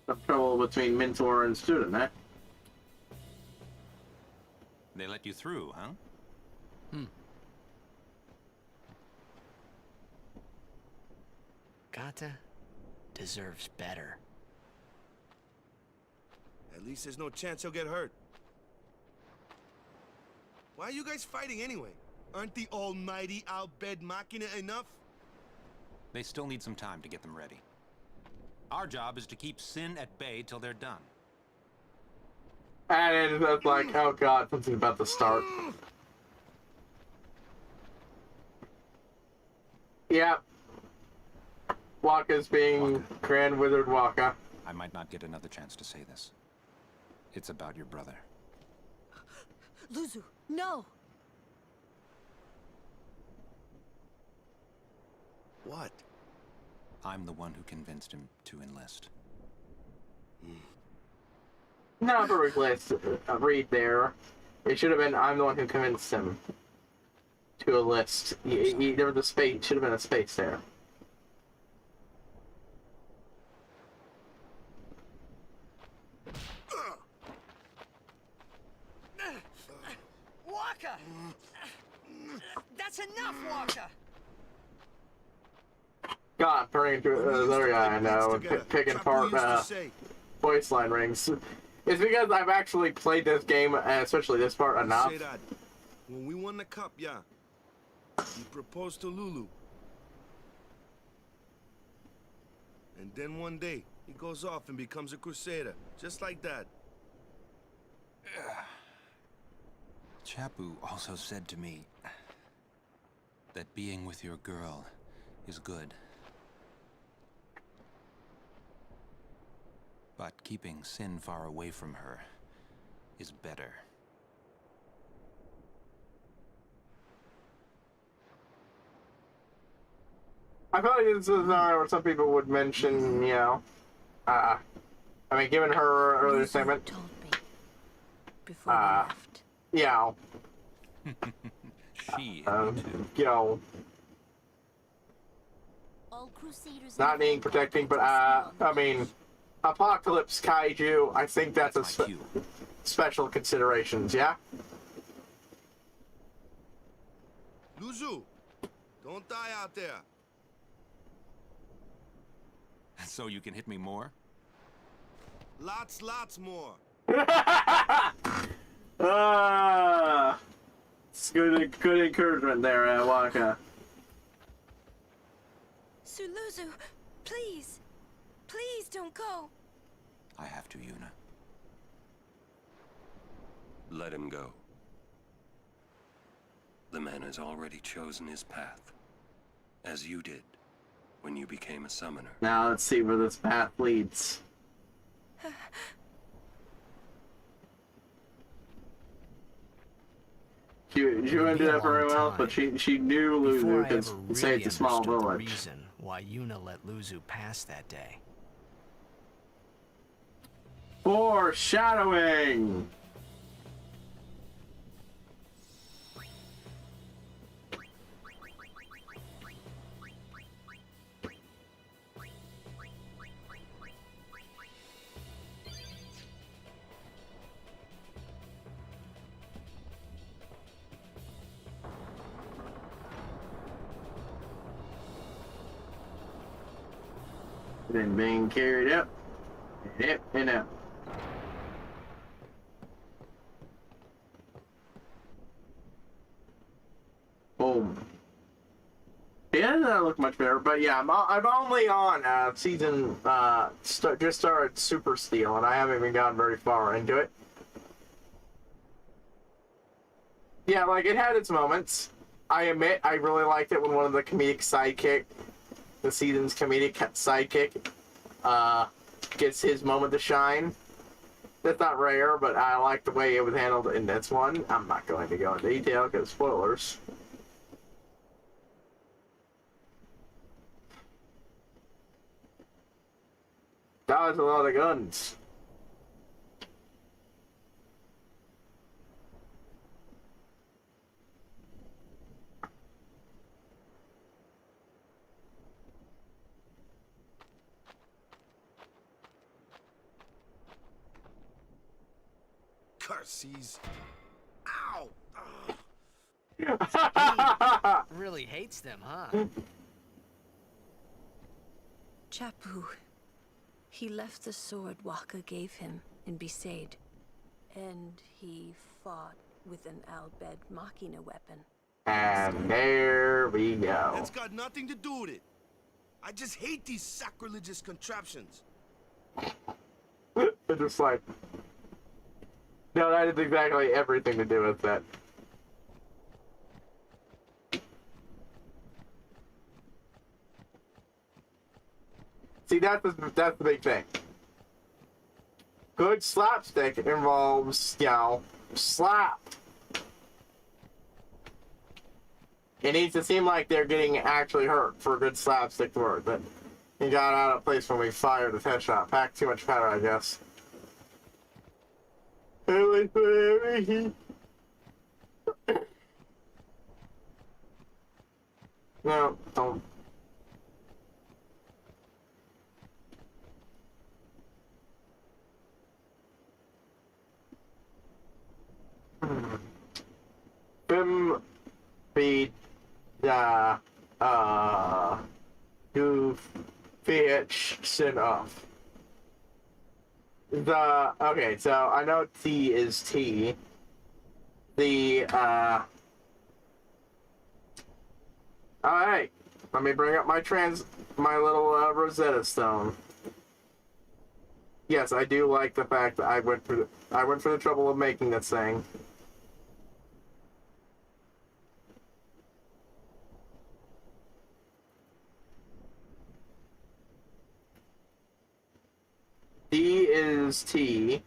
The trouble between mentor and student, eh? They let you through, huh? Kata deserves better. At least there's no chance he'll get hurt. Why are you guys fighting anyway? Aren't the almighty Al-Bed Machina enough? They still need some time to get them ready. Our job is to keep Sin at bay till they're done. And it's like, oh god, something's about to start. Yep. Waka's being Grand Wizard Waka. I might not get another chance to say this. It's about your brother. Luzu, no! What? I'm the one who convinced him to enlist. Not the request. Read there. It should have been, I'm the one who convinced him to enlist. There was a space, should have been a space there. Waka! That's enough, Waka! God, turning into another guy I know, and picking apart voice line rings. It's because I've actually played this game, especially this part, enough. Say that. When we won the cup, yeah. He proposed to Lulu. And then one day, he goes off and becomes a crusader. Just like that. Chapu also said to me that being with your girl is good. But keeping Sin far away from her is better. I feel like this is where some people would mention, you know, I mean, given her earlier statement, Told me before we left. yeah, She too. you know, All Crusaders not needing protecting, but I mean, Apocalypse Kaiju, I think that's a special considerations, yeah? Luzu, don't die out there. So you can hit me more? Lots more. It's good encouragement there, Waka. Suluzu, please. Please don't go. I have to, Yuna. Let him go. The man has already chosen his path, as you did when you became a summoner. Now let's see where this path leads. She wouldn't do that very well, but she knew Luzu could save the small village. The reason why Yuna let Luzu pass that day. Foreshadowing! Then being carried up, and up, and up. Boom. Yeah, that look much better, but yeah, I'm only on season, just started Super Steel, and I haven't even gotten very far into it. Yeah, like, it had its moments. I admit, I really liked it when one of the the season's comedic sidekick, gets his moment to shine. That's not rare, but I like the way it was handled in this one. I'm not going to go into detail, because spoilers. That was a lot of guns. Curses. Ow! Really hates them, huh? Chapu. He left the sword Waka gave him in Besaid, and he fought with an Al-Bed Machina weapon. And there we go. That's got nothing to do with it. I just hate these sacrilegious contraptions. It's just like... No, that is exactly everything to do with that. See, that's the big thing. Good slapstick involves, you know, slap. It needs to seem like they're getting actually hurt for a good slapstick to work, but he got out of place when we fired the test shot. Packed too much powder, I guess. No, don't. Bim beat to fetch sin off. Okay, so I know T is T. Alright. Let me bring up my little Rosetta Stone. Yes, I do like the fact that I went for the trouble of making this thing. D is T.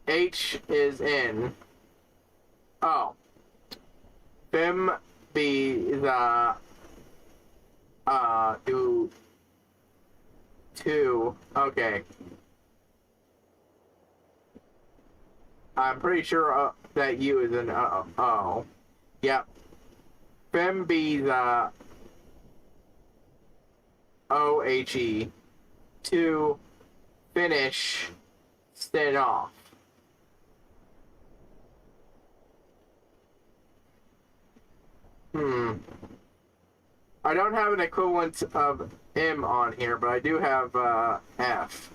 H is N. Oh. Bim be the do two. Okay. I'm pretty sure that U is an O. Yep. Bim be the OHE. 2 finish Sin off. I don't have an equivalent of M on here, but I do have F.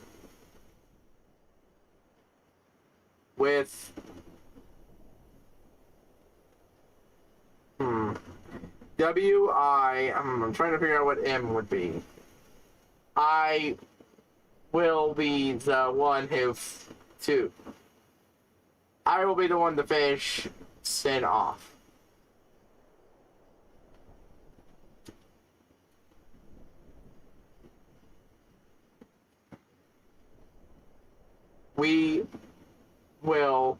With I'm trying to figure out what M would be. I will be the one I will be the one to finish Sin off. We will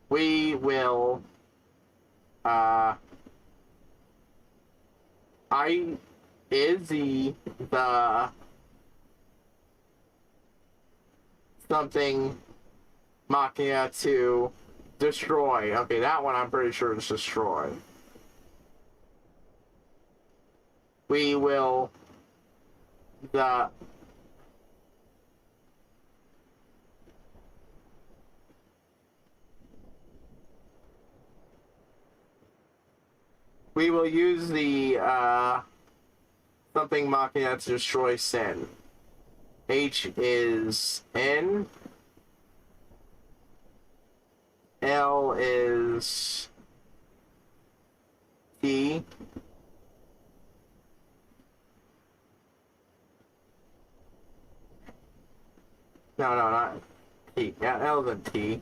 we will Izzy the something Machina to destroy. Okay, that one I'm pretty sure is destroy. We will we will use the something Machina to destroy Sin. H is N. L is T. No, not T. Yeah, L is a T.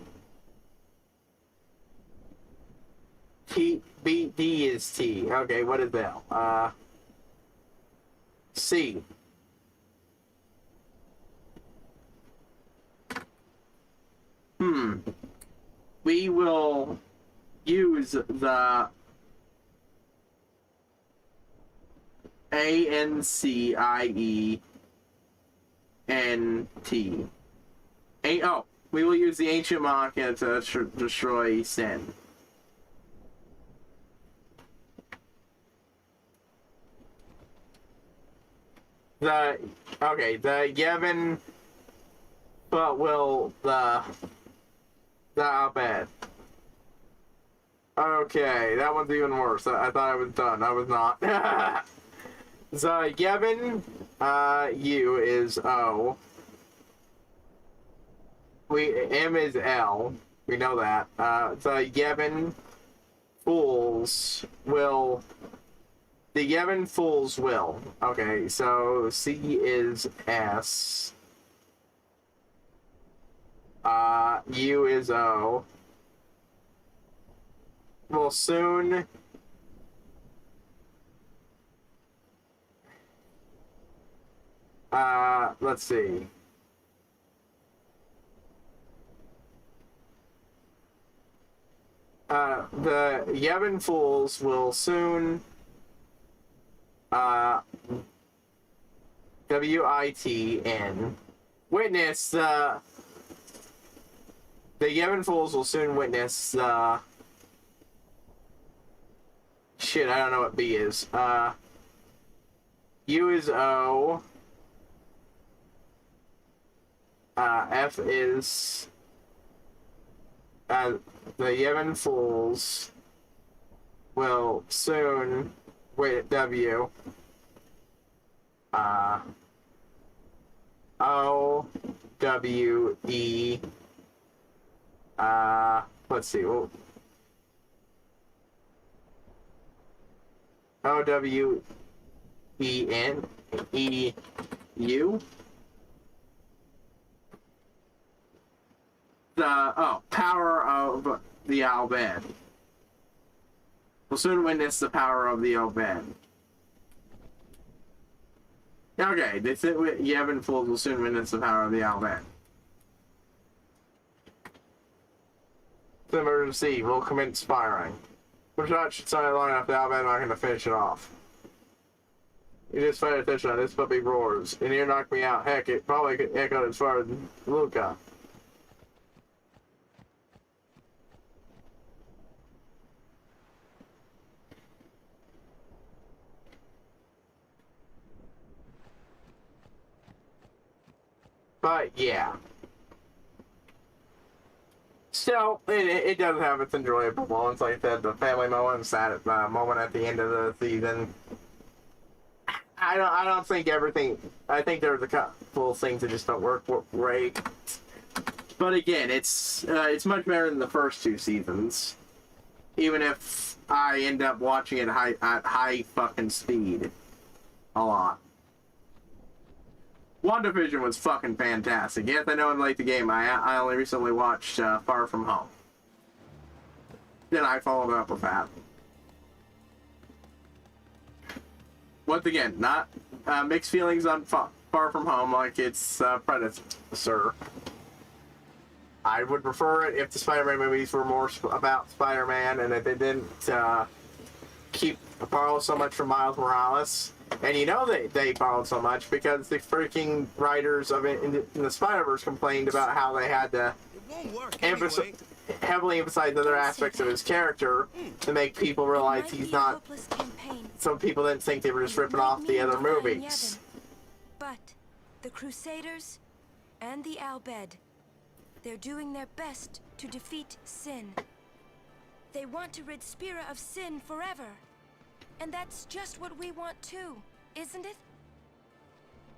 D is T. Okay, what is L? C. We will use the ANCIENT. We will use the Ancient Machina to destroy Sin. The Yevon, but will the Al-Bhed. Okay, that one's even worse. I thought I was done. I was not. The Yevon, U is O. M is L. We know that. The Yevon Fools will. The Yevon Fools will. Okay, so C is S. U is O. Will soon. Let's see. The Yevon Fools will soon. WITN. Witness the Yevon Fools will soon witness shit, I don't know what B is. U is O. F is the Yevon Fools will soon wait W. O W E. Let's see. O W E N E U. The power of the Al-Bhed. We'll soon witness the power of the Al-Bhed. Okay, they said Yevon Fools will soon witness the power of the Al-Bhed. The emergency will commence firing. Which shot should sound long enough, the Al-Bhed not gonna finish it off. You just paid attention on this puppy roars. And you knocked me out. Heck, it probably could echo as far as Luca. But yeah. Still, it does have its enjoyable moments, like I said, the family moments, that moment at the end of the season. I don't think everything. I think there's a couple of things that just don't work right. But again, it's much better than the first two seasons. Even if I end up watching it at high fucking speed, a lot. WandaVision was fucking fantastic. Yes, I know I'm late to the game. I only recently watched Far From Home. Then I followed up with that. Once again, not mixed feelings on Far From Home like it's Predator. I would prefer it if the Spider-Man movies were more about Spider-Man and if they didn't borrow so much from Miles Morales. And you know they borrowed so much because the freaking writers of it in the Spider-Verse complained about how they had to heavily emphasize other aspects of his character to make people realize he's not. Some people didn't think they were just ripping off the other movies. But the Crusaders and the Al Bhed, they're doing their best to defeat sin. They want to rid Spira of sin forever. And that's just what we want too, isn't it?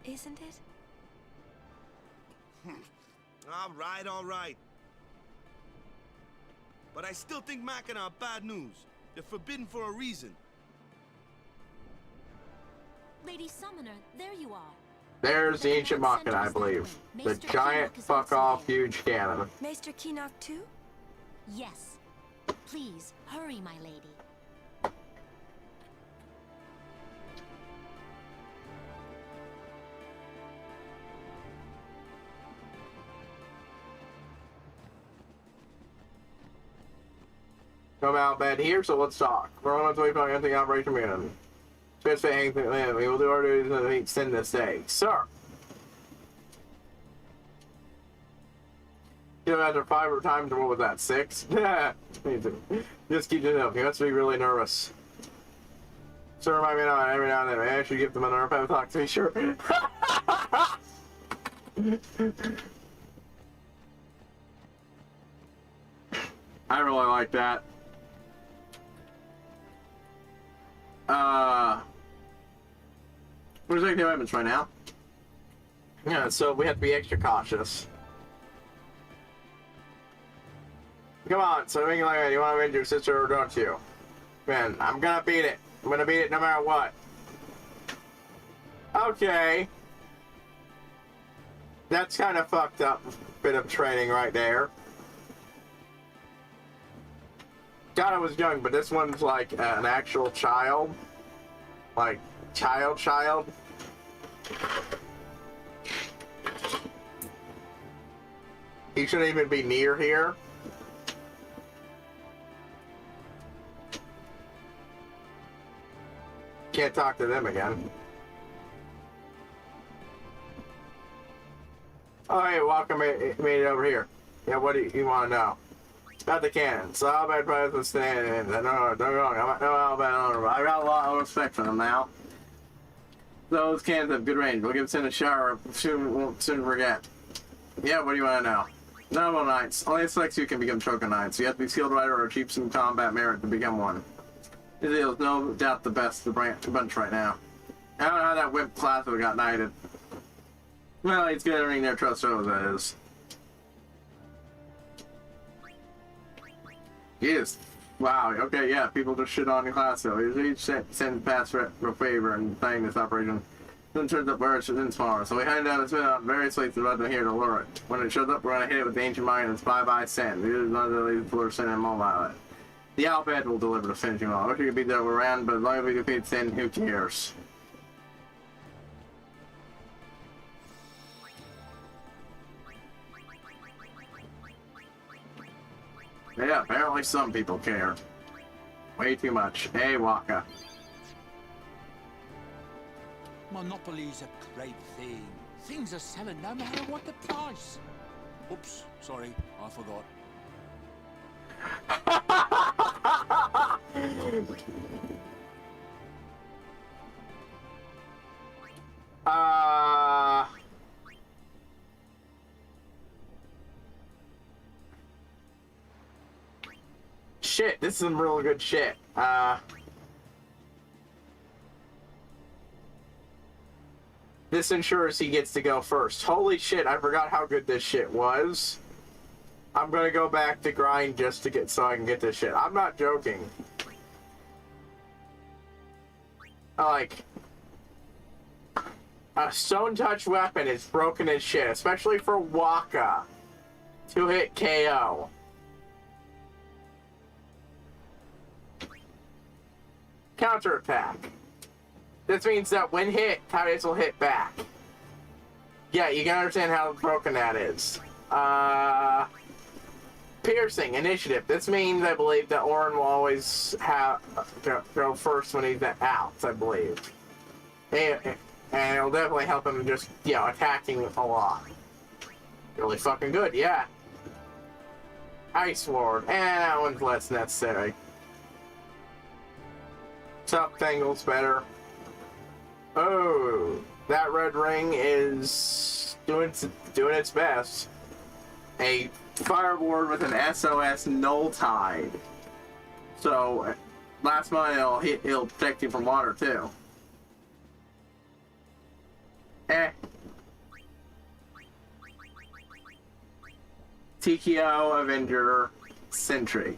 Isn't it? All right. But I still think Machina are bad news. They're forbidden for a reason. Lady Summoner, there you are. There's the ancient Machina, I believe. The giant fuck-off huge cannon. Maester Keenock too? Yes. Please, hurry, my lady. Come out bed here, so let's talk. We're on our way from anything Operation Munin. We will do our duties and extend this day. Sir! You know, after 5 times, what was that, 6? Just keep it up. You must be really nervous. Sir, remind me now, every now and then. Maybe I should give them another pep talk to be sure. I really like that. We're taking the weapons right now. Yeah, so we have to be extra cautious. Come on, so make it like that. You want to avenge your sister or don't you? Man, I'm gonna beat it. I'm gonna beat it no matter what. Okay. That's kind of fucked up bit of training right there. God, I was young, but this one's like an actual child. Like, child. He shouldn't even be near here. Can't talk to them again. Oh, hey, welcome, made it over here. Yeah, what do you want to know? About the cannon. So I'll bet brothers will stand in. No, don't go wrong. I got a lot of respect for them now. Those cannons have good range. We'll give Sin a shower. Won't soon forget. Yeah, what do you want to know? Noble knights. Only selects you can become Choker knights. You have to be skilled rider or achieve some combat merit to become one. Israel is no doubt the best of the bunch right now. I don't know how that wimp class would have got knighted. Well, he's good at earning their trust, so that is. Yes. Wow, okay, yeah, people just shit on the class though. Each sends past for favor and thing this operation. Then turns up where it should tomorrow. So we head down and spin out various places about to here to lure it. When it shows up, we're gonna hit it with the ancient mine and spy by send. These are not really for send and mobile. The Al Bhed will deliver the finishing blow. I wish we could be there around, but as long as we defeat Sin, who cares? Yeah, apparently some people care. Way too much. Hey, Waka. Monopoly's a great thing. Things are selling no matter what the price. Oops, sorry, I forgot. shit, this is some real good shit. This ensures he gets to go first. Holy shit, I forgot how good this shit was. I'm gonna go back to grind just to get, so I can get this shit. I'm not joking. Like, a stone touch weapon is broken as shit, especially for Waka. 2-hit KO. Counterattack. This means that when hit, Titus will hit back. Yeah, you can understand how broken that is. Piercing, initiative. This means, I believe, that Orin will always have go first when he's out, I believe. And it'll definitely help him just, you know, attacking a lot. Really fucking good, yeah. Ice Ward, and that one's less necessary. Tough Tangle's better. Oh, that red ring is doing its best. A fire ward with an SOS Null Tide. So, last month it'll protect you from water too. TKO, Avenger, Sentry.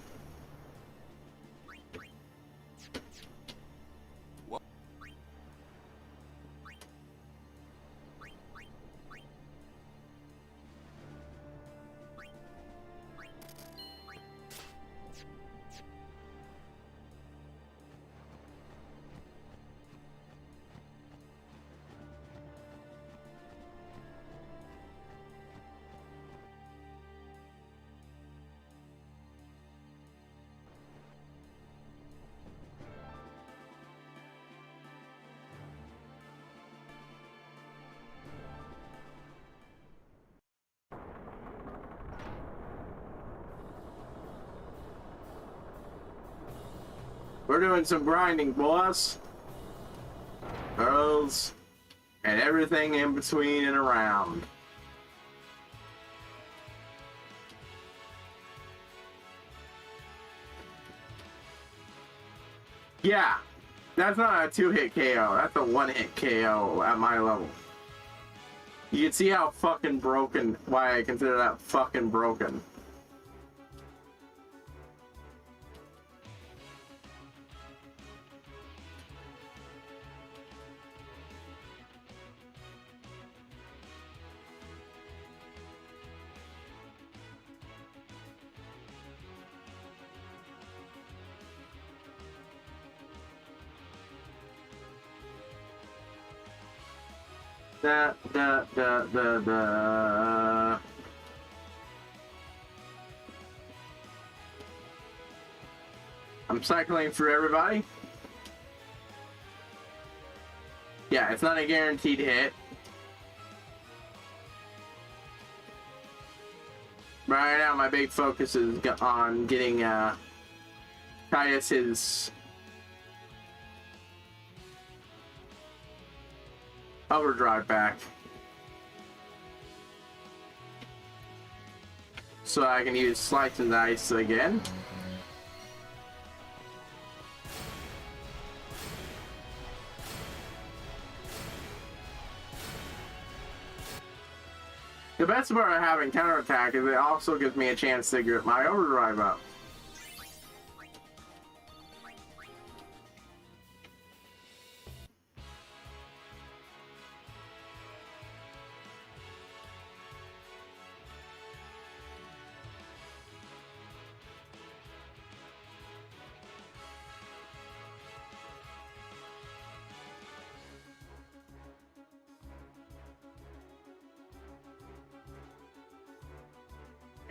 We're doing some grinding, boys. Girls, and everything in between and around. Yeah, that's not a 2-hit KO. That's a 1-hit KO at my level. You can see how fucking broken, why I consider that fucking broken. I'm cycling through everybody. Yeah, it's not a guaranteed hit. Right now, my big focus is on getting Titus his overdrive back, so I can use Slice and Dice again. The best part of having counterattack is it also gives me a chance to get my overdrive up.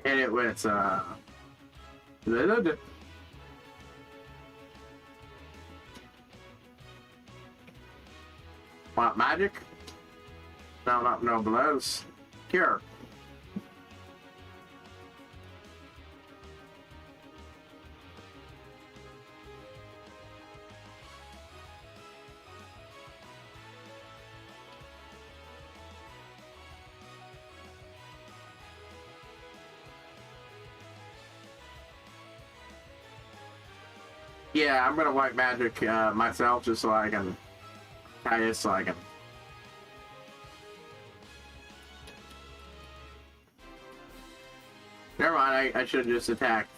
And it was, what, magic? No, not no blows. Cure. Yeah, I'm gonna white magic myself just so I can try this so I can. Never mind, I should have just attacked.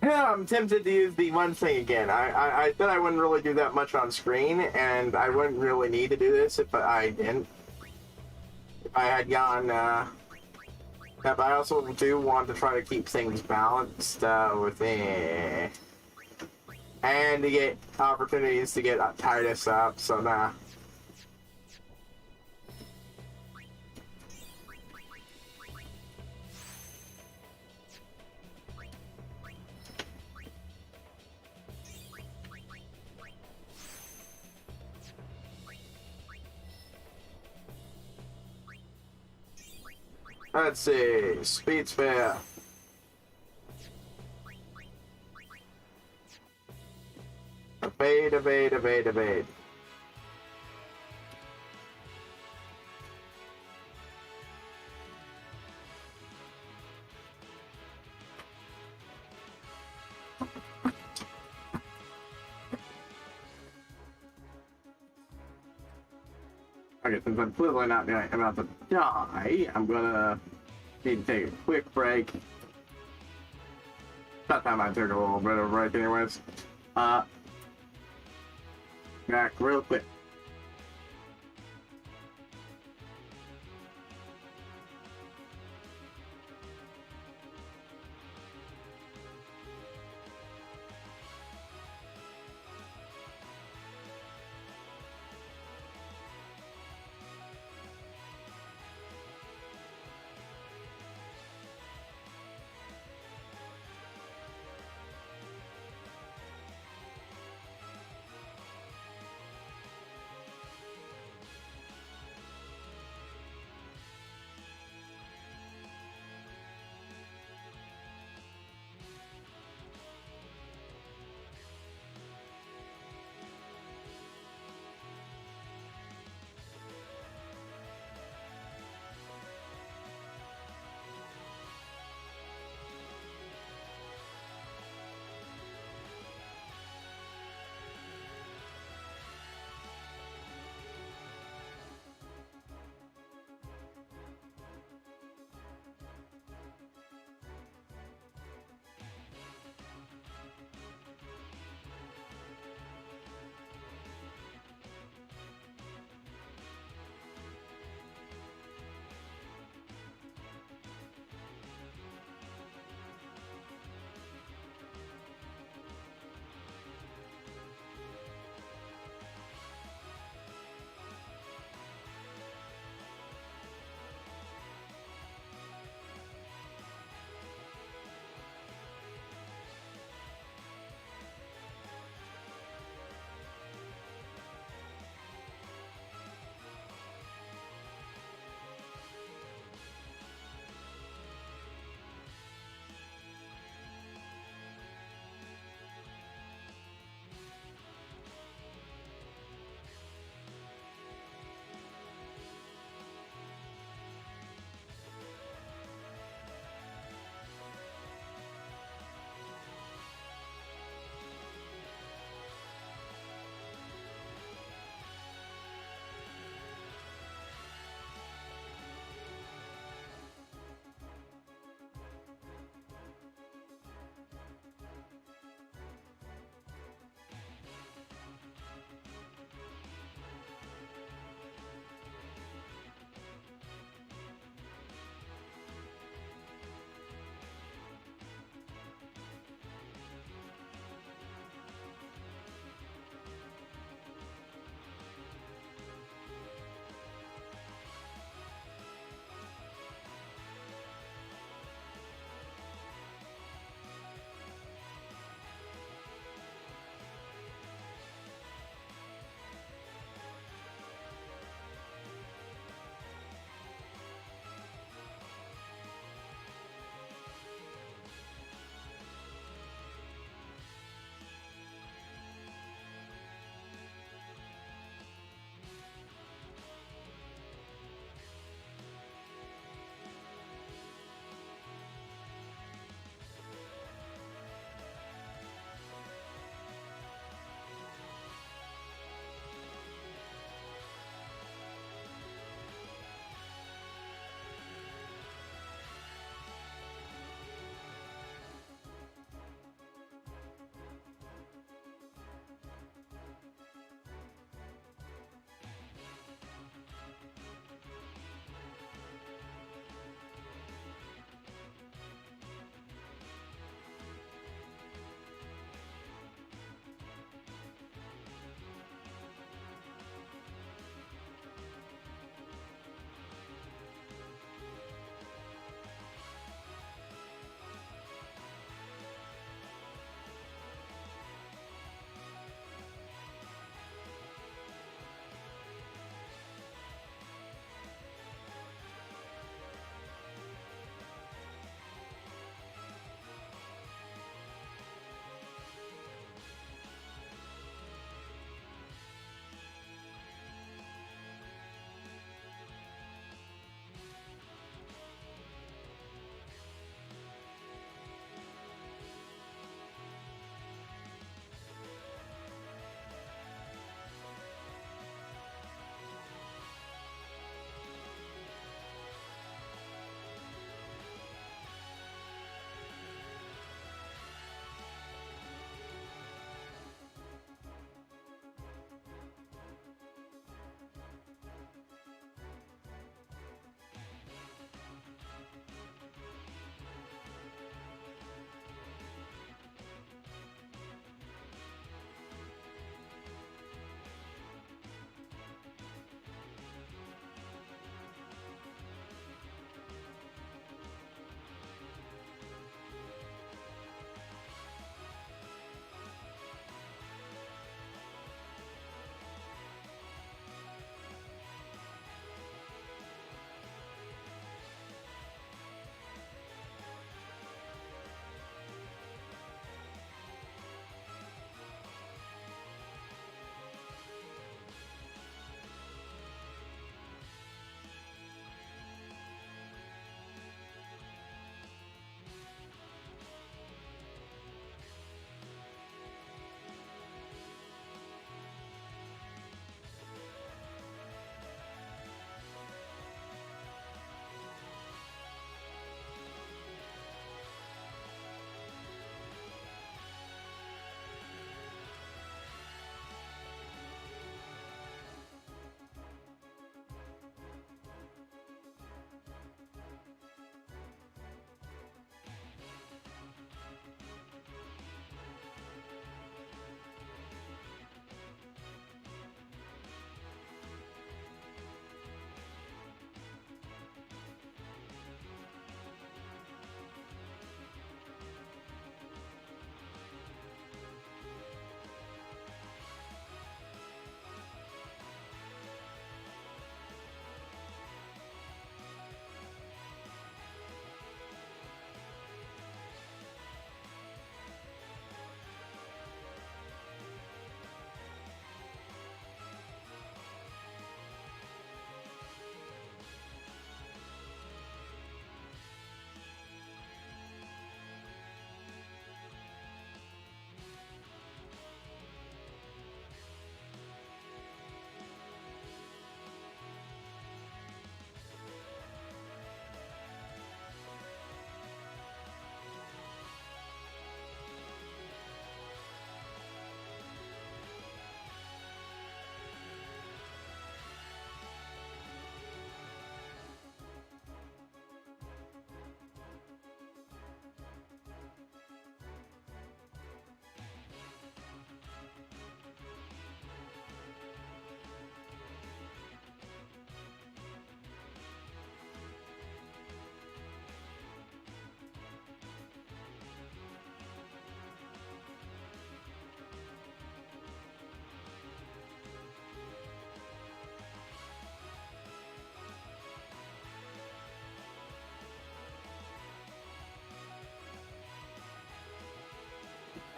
Yeah, I'm tempted to use the one thing again. I said I wouldn't really do that much on screen, and I wouldn't really need to do this if I didn't. If I had gone, but I also do want to try to keep things balanced within, and to get opportunities to get Titus up. So nah. Let's see, speed spare. Evade, evade, evade, evade. Okay, since I'm clearly not about to die, I'm gonna need to take a quick break. That time I took a little bit of a break anyways. Back real quick.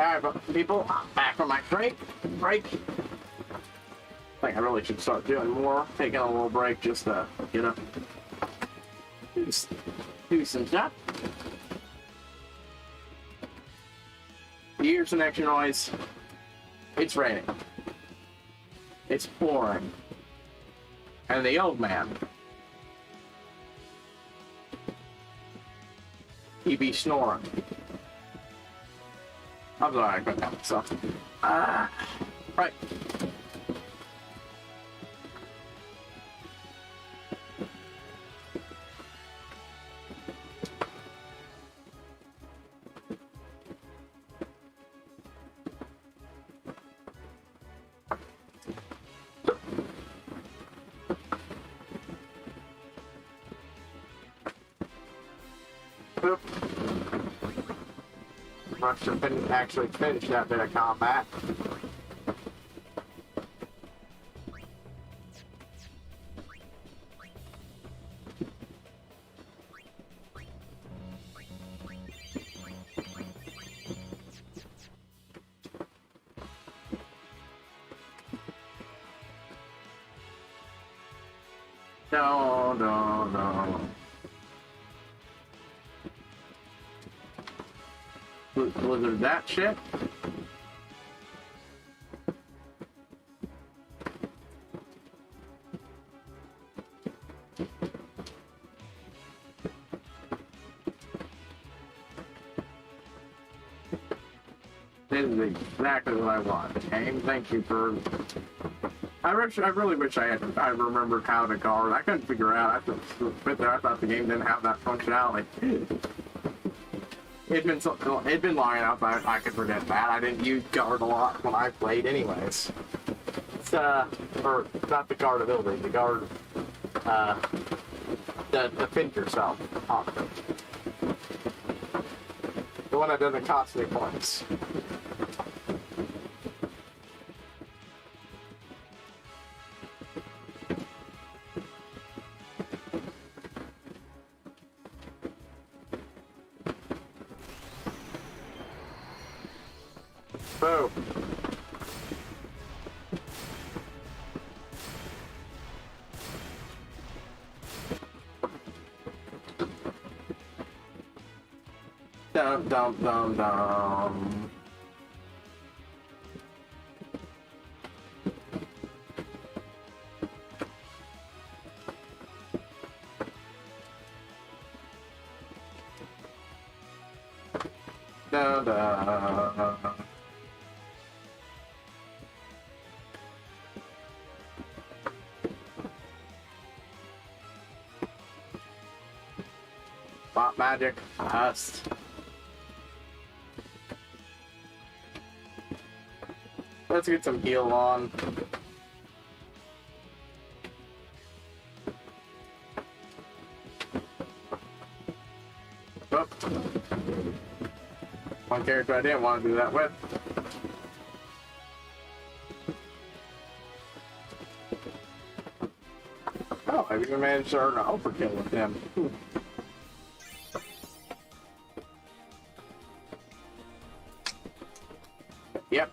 Alright, people, I'm back from my break. I think I really should start doing more. Taking a little break just to, you know, do some stuff. Here's some extra noise. It's raining. It's pouring. And the old man, he be snoring. I'm sorry, I couldn't help myself. Right. Rushed to actually finish that bit of combat. No. Was it that shit? This is exactly what I want. Game, thank you for... I really wish I remembered how to guard. I couldn't figure out. I thought the game didn't have that functionality. It'd been long enough I could forget that. I didn't use guard a lot when I played anyways. It's, or not the guard ability, the guard, defend yourself option. The one that doesn't cost any points. Boom. Dum dum dum dum. Dum dum. Spot magic, dust. Let's get some heal on. Oh. One character I didn't want to do that with. Oh, I've even managed to earn an overkill with him. Yep.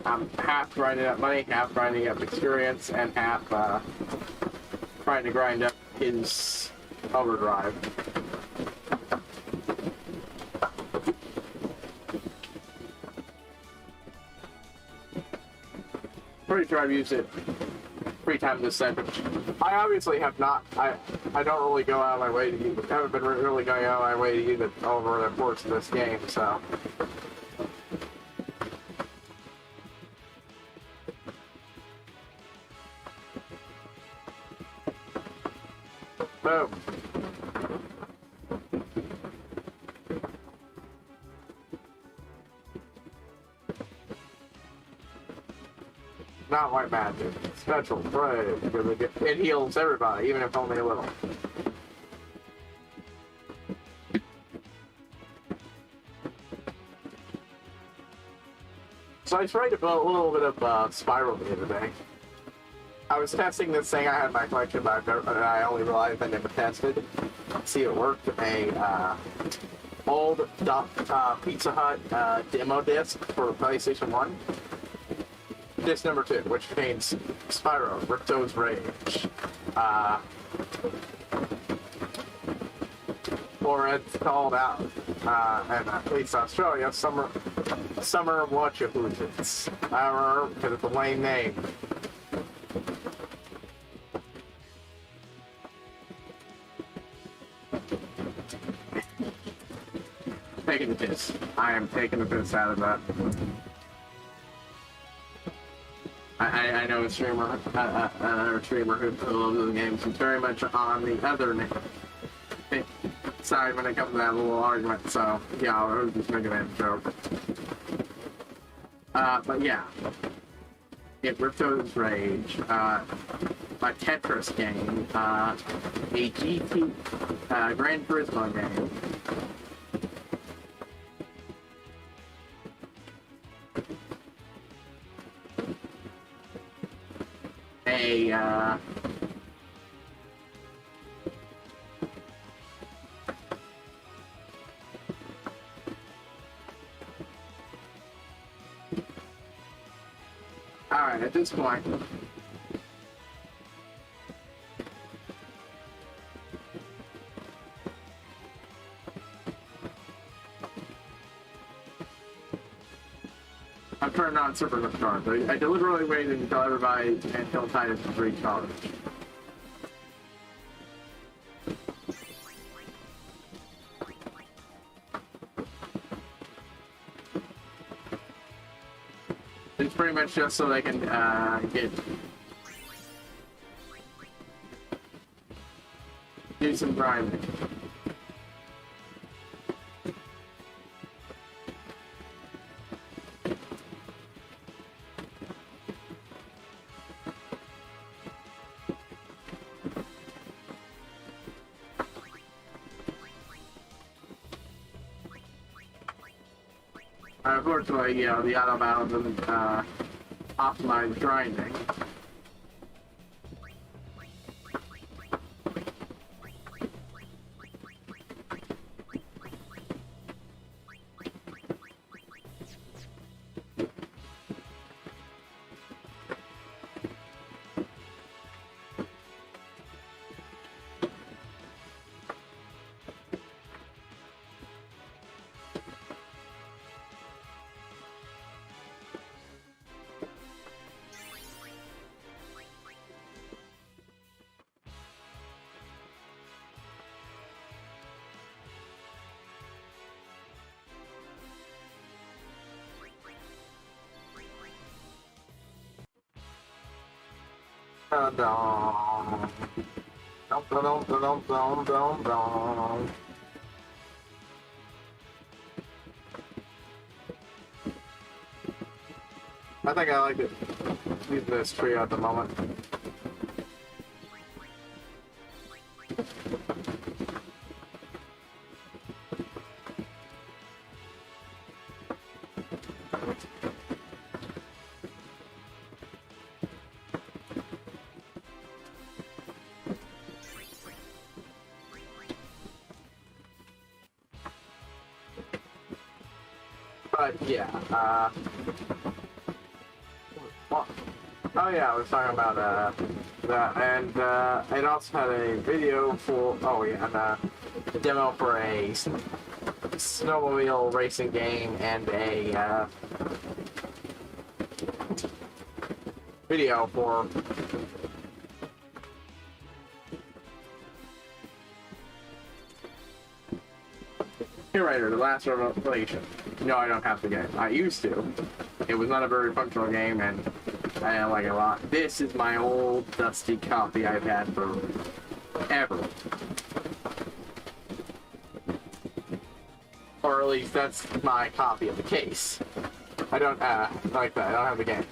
I'm half grinding up money, half grinding up experience, and half trying to grind up his overdrive. Pretty sure I've used it 3 times this session. I obviously have not. I don't really go out of my way to use it. I haven't been really going out of my way to use it over the course of this game, so. Boom. Not white magic. Special spray. It heals everybody, even if only a little. So I tried to put a little bit of spiral the other day. I was testing this thing I had in my collection, but I only realized I never tested. See, it worked. A old Pizza Hut demo disc for PlayStation 1. Disc number 2, which contains Spyro, Ripto's Rage. Or it's called out, and at least Australia, Summer Watchahoozits. I remember because it's a lame name. Taking the piss. I am taking the piss out of that. I know a streamer, another streamer who loves the games. He's very much on the other side when it comes to that little argument. So yeah, I was just making that joke. But yeah, Ripto's Rage, a Tetris game, a GT Gran Turismo game. Alright, at this point, I'm turning on Super Recharge. I deliberately waited until Titus was recharged. It's pretty much just so they can do some grinding. Unfortunately, you know, the auto battle doesn't optimize grinding. I think I like it. Using this tree at the moment. But yeah, well, oh yeah, I was talking about that, and it also had a video for, oh yeah, and a demo for a snowmobile racing game and a video for Curator, The Last Revelation. No, I don't have the game. I used to. It was not a very functional game, and I didn't like it a lot. This is my old dusty copy I've had for ever. Or at least that's my copy of the case. I don't like that. I don't have the game.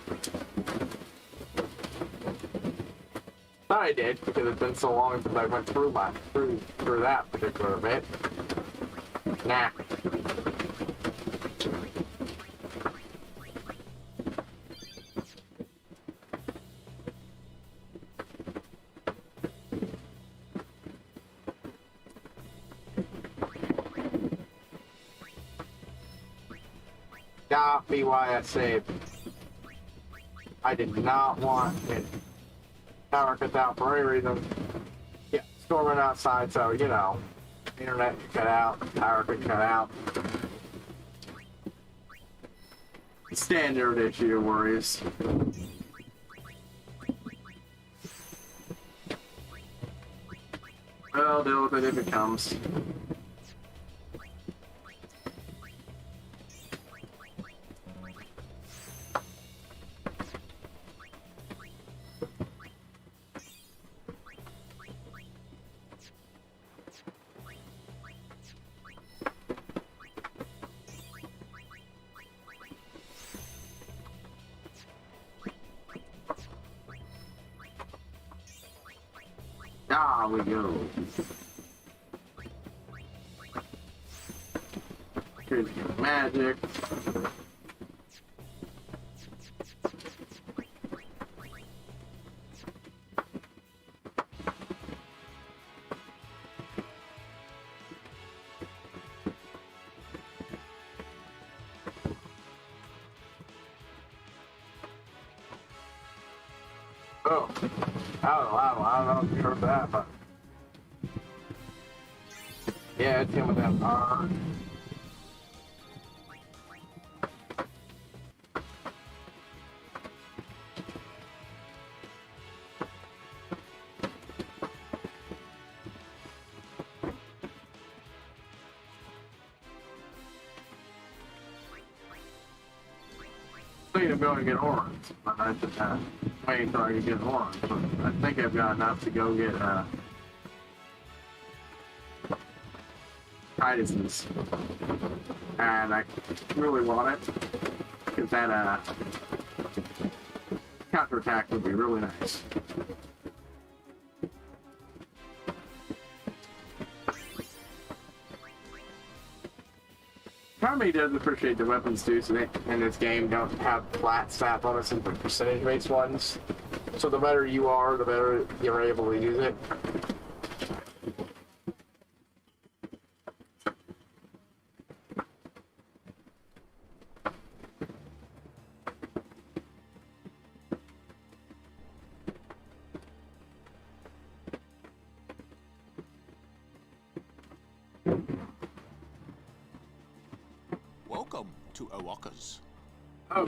Thought I did because it's been so long since I went through through that particular bit. Nah. Got me why I saved. I did not want it. Power cut out for any reason. Yeah, storming outside, so you know, internet could cut out, power could cut out. Standard issue worries. Well, deal with it if it comes. Ah, we go. Here's the magic. Oh, I don't know if you heard that, but yeah, it's him with that R. Thinking of going to get horns, but I just waiting until I can get horns. But I think I've got enough to go get Titus's, and I really want it because that counterattack would be really nice. Part of me does appreciate the weapons too, so they, in this game don't have flat stat bonuses but percentage-based ones. So the better you are, the better you're able to use it. Welcome to Oakas. Oh.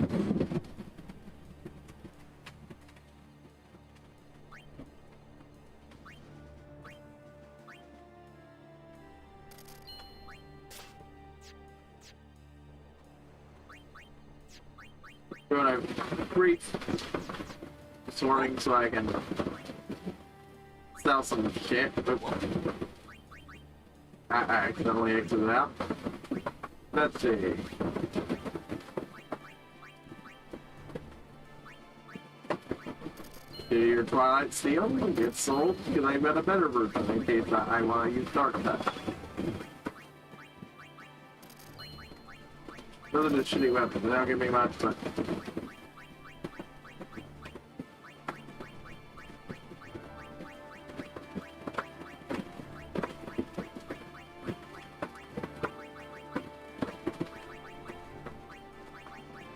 Doing a brief sorting so I can sell some shit. Oops. I accidentally exited out. Let's see. Do your Twilight Steel and get sold because I've got a better version in case I want to use Dark Touch. Those are just shitty weapons. They don't give me much, but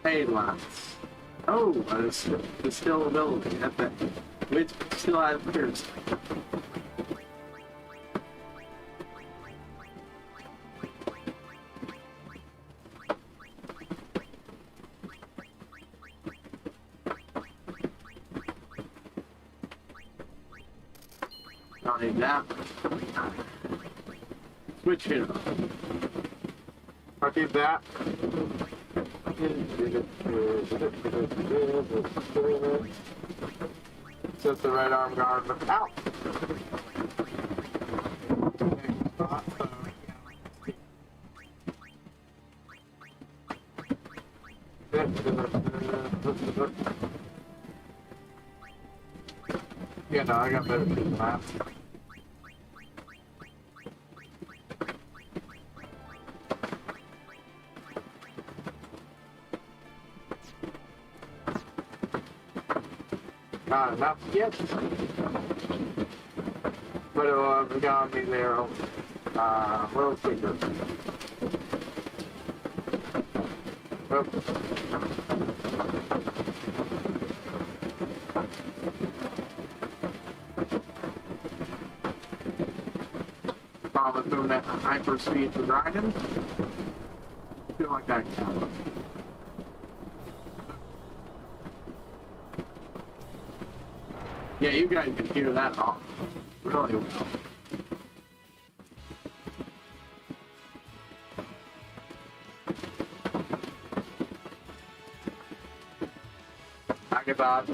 paid lots. Oh, the still ability. That's that. Which still has pierced. Don't need that. Switch hero. I'll keep that. Set the right arm guard. Ow! Yeah, no, I got better than that. Not enough yet. But it'll have got me there. Real quicker. Probably doing that hyperspeed for dragons. I feel like that counts. Yeah, you guys can hear that off really well. I get that.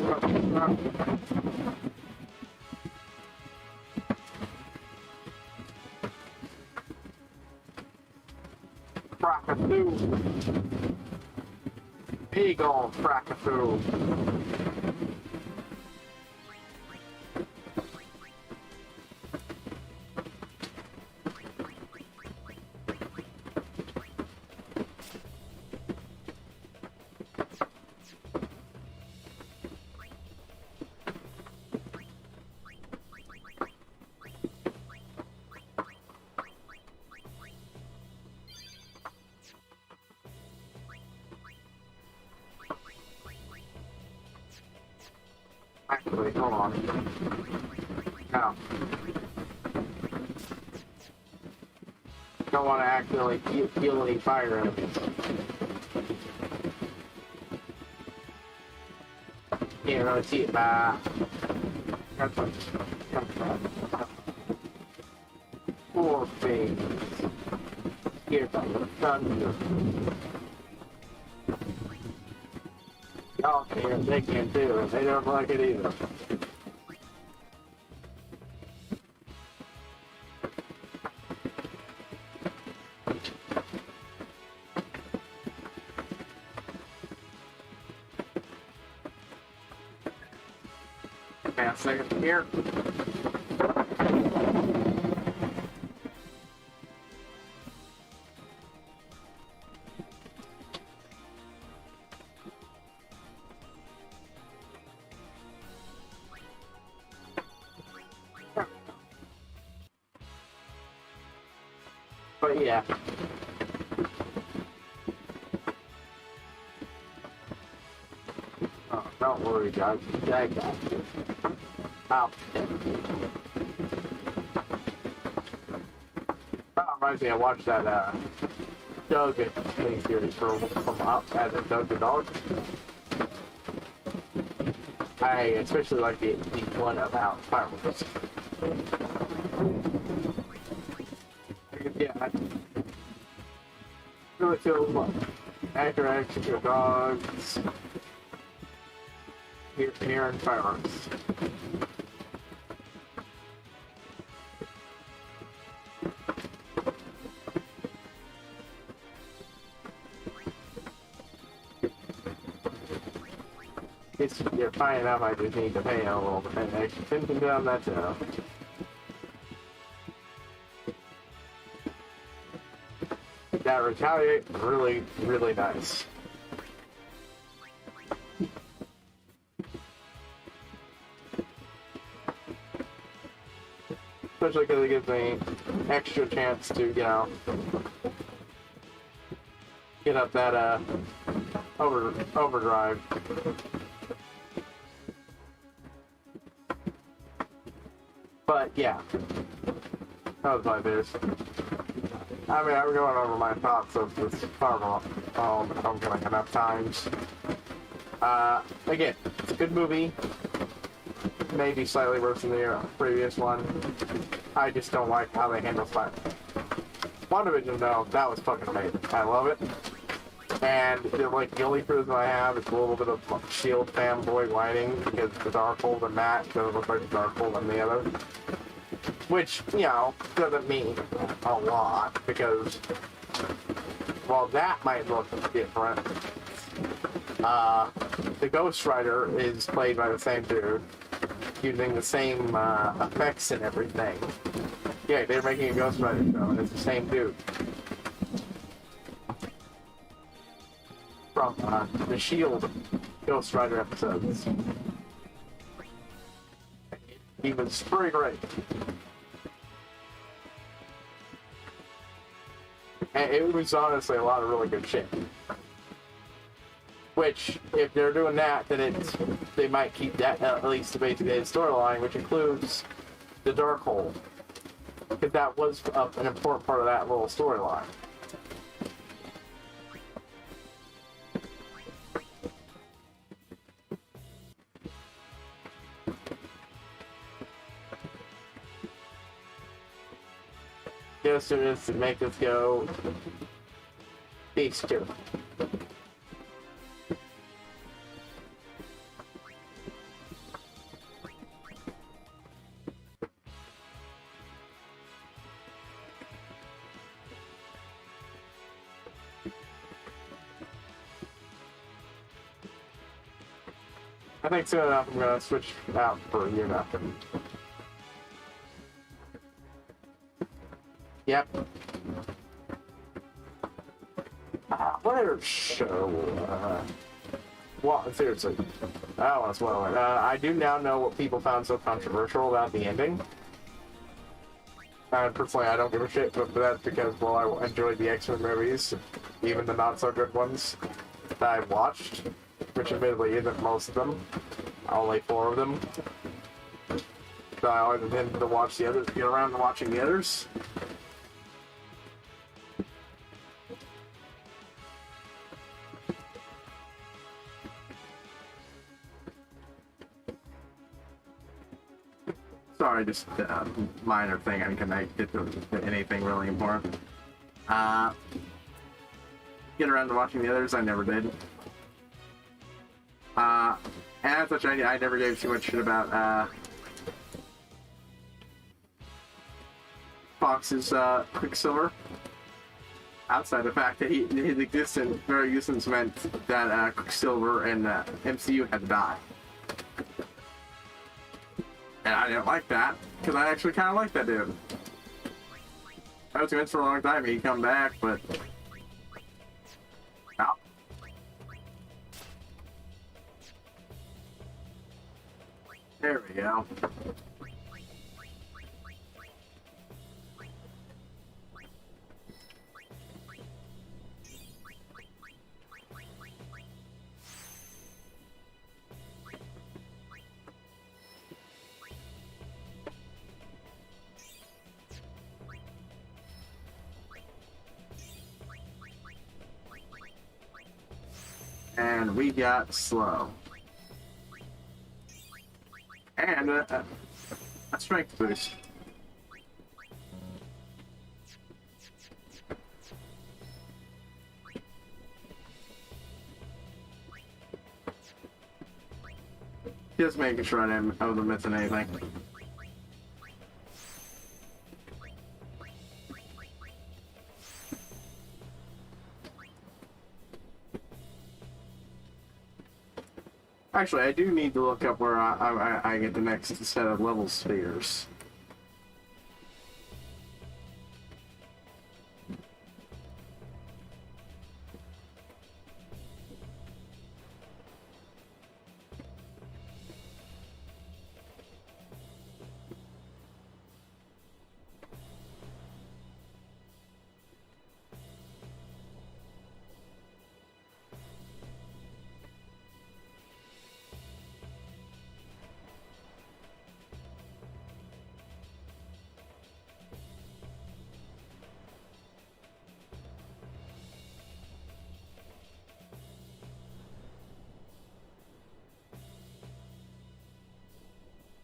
Frackathoo. Eagle Frackathoo. Actually, hold on. Now. Don't want to accidentally feel any fire enemies. Can't really see it by... Poor things. Scared by the thunder. Y'all can't, they can't do it. They don't like it either. Okay, a second here. But yeah. Oh, don't worry, guys. I got you. I'll reminds me, I watched that Doug miniseries from Up as a Doug the Dog. I especially like the one about fireworks. Yeah, really feel actor extra dogs here in fireworks. You're finding out I just need to pay a little bit extra attention to them, that's enough. That retaliate, really, really nice. Especially because it gives me extra chance to, you know, get up that overdrive. But yeah, that was my biz. I mean, I'm going over my thoughts of this Farm Homecoming enough times. Again, it's a good movie. Maybe slightly worse than the previous one. I just don't like how they handle fire. WandaVision, though, that was fucking amazing. I love it. And like the only criticism I have is a little bit of S.H.I.E.L.D. fanboy whining because the Darkhold and Matt doesn't look like the Darkhold and the other. Which, you know, doesn't mean a lot because, well, that might look different. The Ghost Rider is played by the same dude, using the same effects and everything. Yeah, they're making a Ghost Rider show, and it's the same dude. From the S.H.I.E.L.D. Ghost Rider episodes. He was pretty great. And it was honestly a lot of really good shit. Which, if they're doing that, then they might keep that at least the basic storyline, which includes the dark hole, because that was an important part of that little storyline. Just to make this go Beast 2. I think soon enough I'm gonna switch out for you nothing. Yep. What other show? Well, seriously, I don't want to spoil it. I do now know what people found so controversial about the ending. Personally, I don't give a shit, but that's because, well, I enjoyed the X-Men movies, even the not-so-good ones that I've watched, which admittedly isn't most of them, only 4 of them. So I always intended to watch the others, get around to watching the others. Sorry, just a minor thing unconnected to anything really important. Get around to watching the others, I never did. And as such, I never gave too much shit about Fox's Quicksilver. Outside the fact that his very existence meant that Quicksilver and MCU had to die. And I didn't like that, because I actually kind of like that dude. I was convinced for a long time he'd come back, but... No. There we go. And we got slow. And a strength boost. Just making sure I wasn't missing anything. Actually, I do need to look up where I get the next set of level spheres.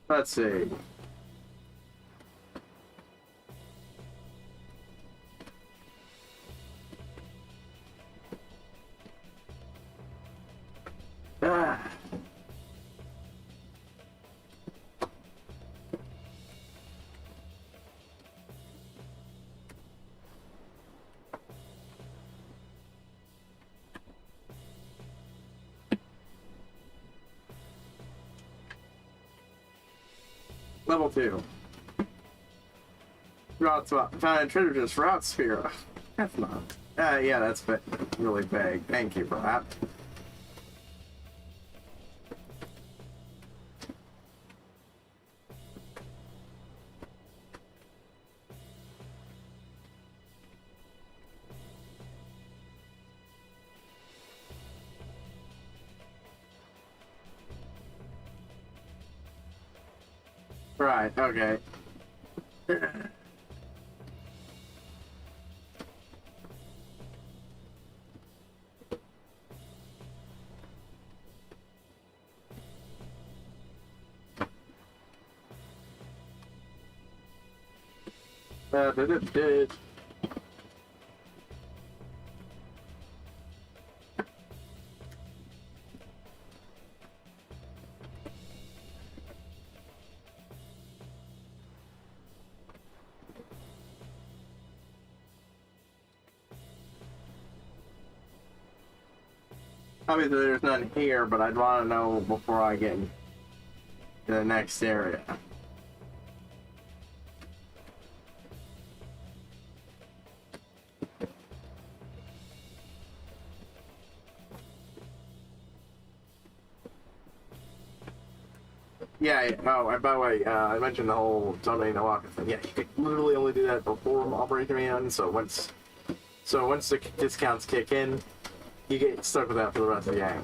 Let's see. Level 2. Route swap. Found treasures route sphere. That's not. Yeah, that's really vague. Thank you for that. Right, okay. Did. Obviously there's none here, but I'd want to know before I get in the next area. Yeah, oh, and by the way, I mentioned the whole dominating the walker thing. Yeah, you could literally only do that before Operation Command, so once the discounts kick in, you get stuck with that for the rest of the game.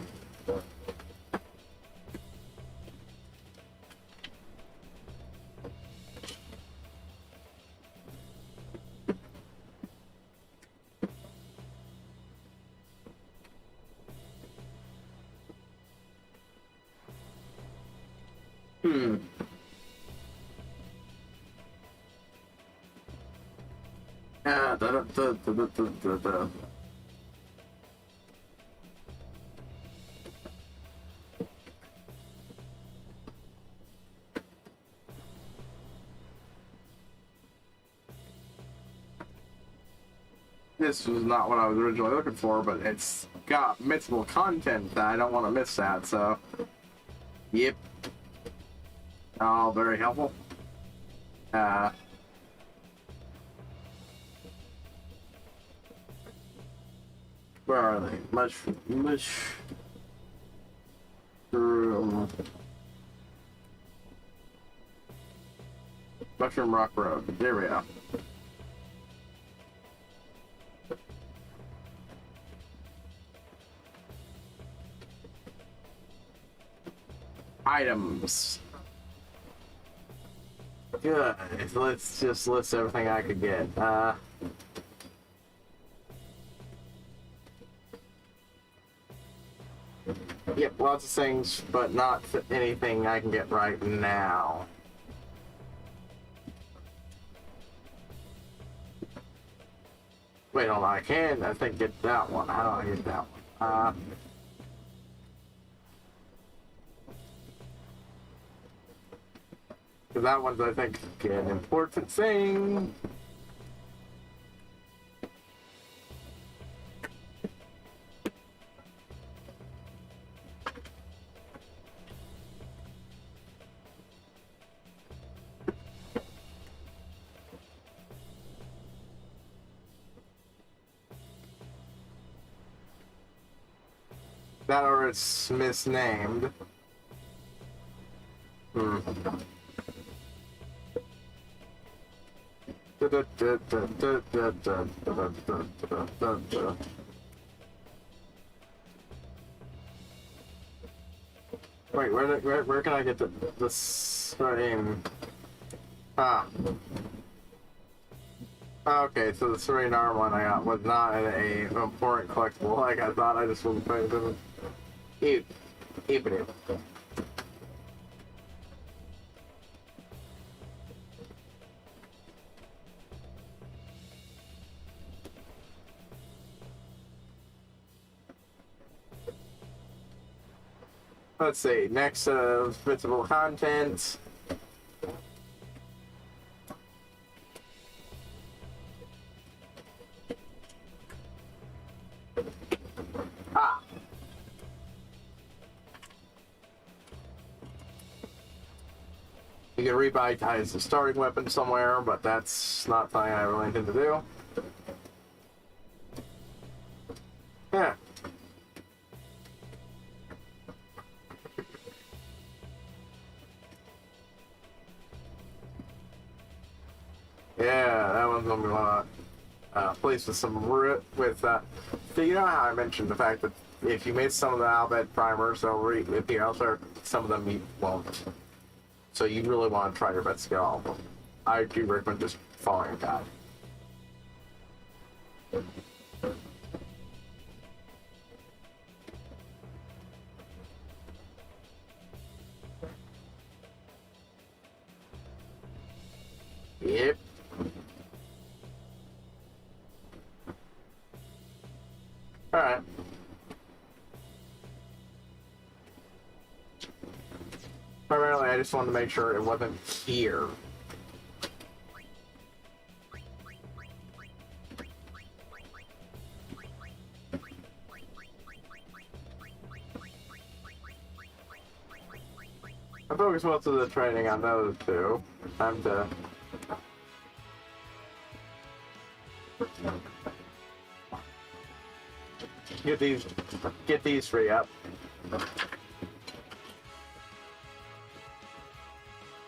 This was not what I was originally looking for, but it's got missable content that I don't want to miss that, so... Yep. Oh, very helpful. Where are they? Mushroom Rock Road. There we go. Items. Good. Let's just list everything I could get. Yep, lots of things, but not anything I can get right now. Wait, hold on, I think, get that one. How do I get that one? That one's, I think, an important thing. That or it's misnamed. Wait, where can I get the same? Okay, so the serene arm one I got was not a important collectible like I thought. I just wasn't paying attention. Keep it. Let's see, next set of visible content. You can revitalize the starting weapon somewhere, but that's not something I really intend to do. Yeah. Yeah, that one's gonna be one place with some with so you know how I mentioned the fact that if you made some of the Albed primers, they'll reappear elsewhere. Some of them you won't. So you really want to try your best to get all of them. I do recommend just following a guide. Yep. Alright. Primarily, I just wanted to make sure it wasn't here. I focus most of the training on those two. Time to get these free up.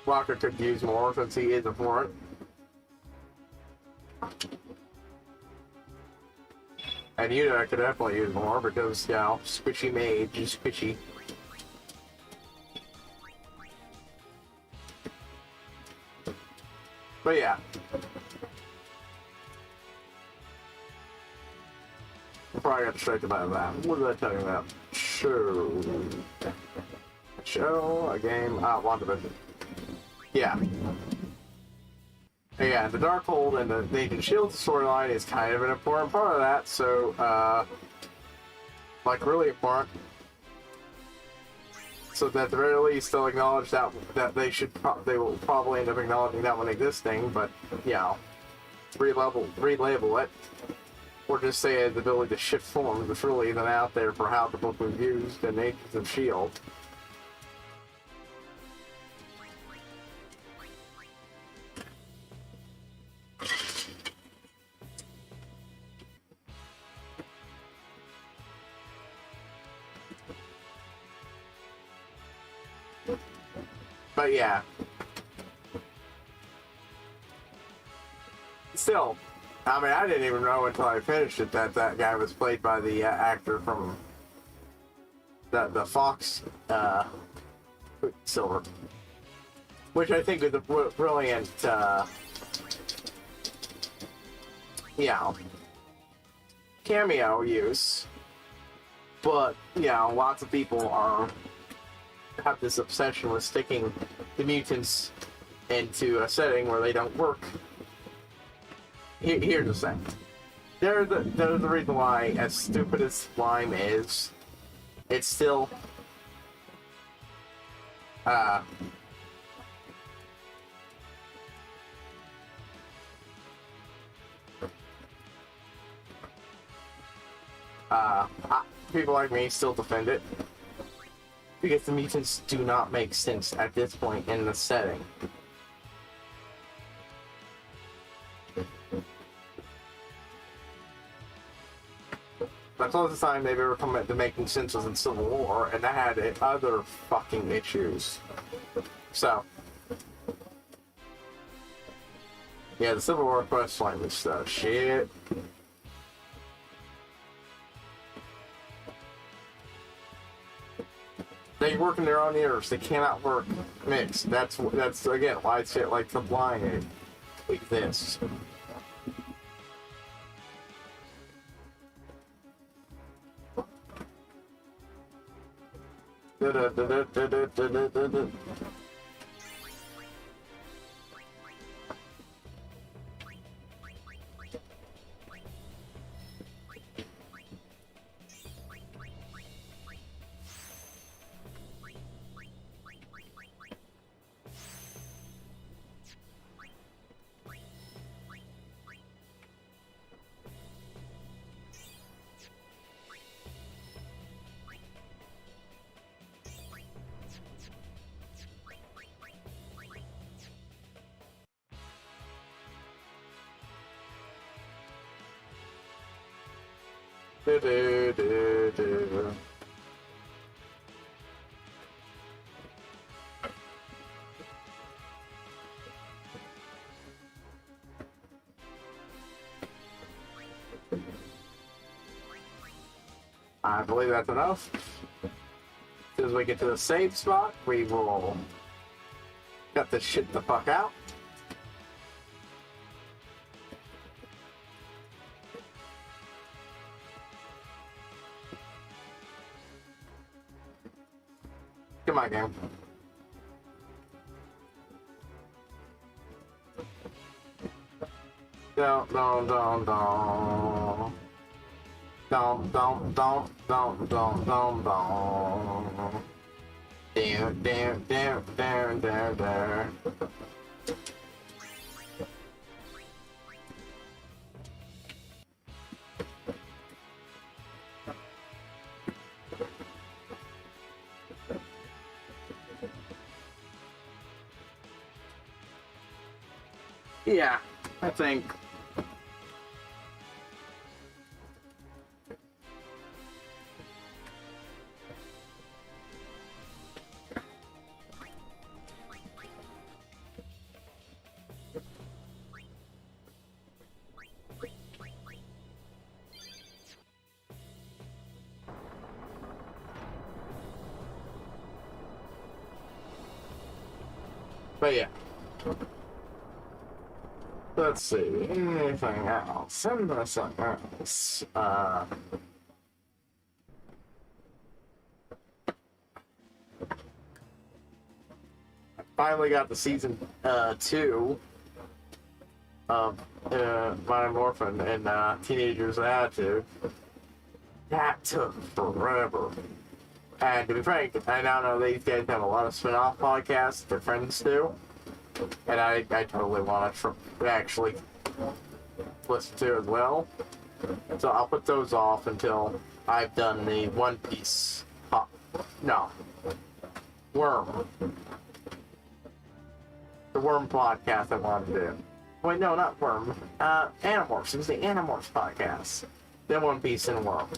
Walker could use more since he is a warrant. And I could definitely use more because, you know, squishy mage is squishy. But yeah. I probably got distracted by that. What was I talking about? Show. A game. WandaVision. Yeah. Yeah, the Darkhold and the Agent Shield storyline is kind of an important part of that, so, like, really important. So that at the very least, they'll acknowledge that they will probably end up acknowledging that one existing, but, you know, relabel it, or just say the ability to shift forms is really even out there for how the book was used in Agents of S.H.I.E.L.D. But yeah. Still, I mean, I didn't even know until I finished it that that guy was played by the actor from the Fox Silver, which I think is a brilliant, cameo use. But lots of people have this obsession with sticking the mutants into a setting where they don't work. Here's the thing. There's the reason why, as stupid as slime is, it's still people like me still defend it. Because the mutants do not make sense at this point in the setting. The closest time they've ever come to making sense was in Civil War, and that had other fucking issues. So, yeah, the Civil War quest line was shit. They work in their own universe. They cannot work mixed. That's again why shit like the blind exists. I believe that's enough. As soon as we get to the save spot, we will Got this shit the fuck out. Come on, game. Don't. Don't. Damn. Yeah, I think. But yeah. Let's see. Anything else? Something else. I finally got the season 2 of Modern Orphan and Teenager's Attitude. That took forever. And to be frank, I now know these guys have a lot of spin-off podcasts their friends do. And I totally want to actually listen to as well. So I'll put those off until I've done the One Piece Worm. The Worm podcast I want to do. Wait, no, not Worm. Animorphs. It was the Animorphs podcast. Then One Piece and Worm.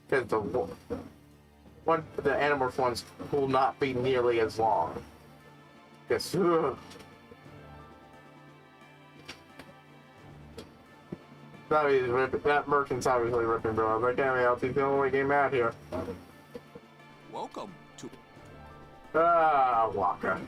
Because the Animorphs ones will not be nearly as long. Because, that merchant's obviously ripping, bro. I was like, damn it, LT's the only game out here. Welcome to... Waka.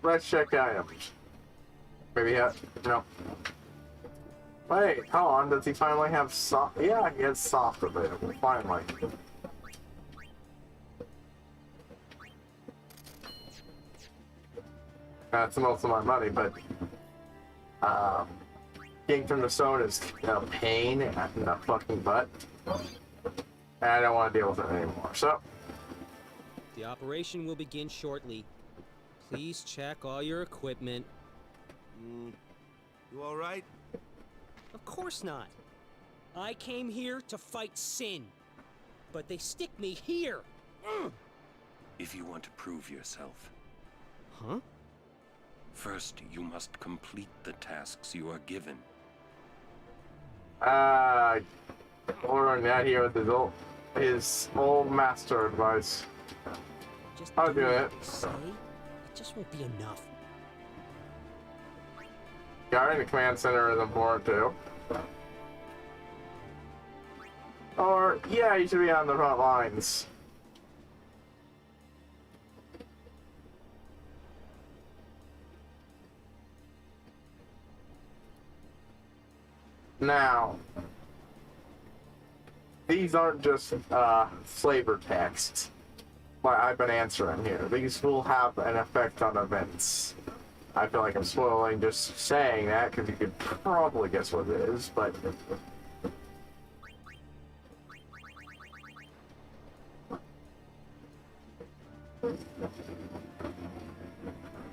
Let's check items. Maybe no. Wait, hold on. Does he finally have soft? Yeah, he has soft available. Finally. That's most of my money, but getting from the stone is a pain in the fucking butt. And I don't want to deal with it anymore. So. The operation will begin shortly. Please check all your equipment. You all right? Of course not. I came here to fight sin. But they stick me here. If you want to prove yourself. Huh? First, you must complete the tasks you are given. Ordering that here with his old master advice. I'll do it. It just won't be enough. Guarding the command center is important too. Or, yeah, you should be on the front lines. Now, these aren't just flavor texts. Like I've been answering here. These will have an effect on events. I feel like I'm spoiling just saying that because you could probably guess what it is, but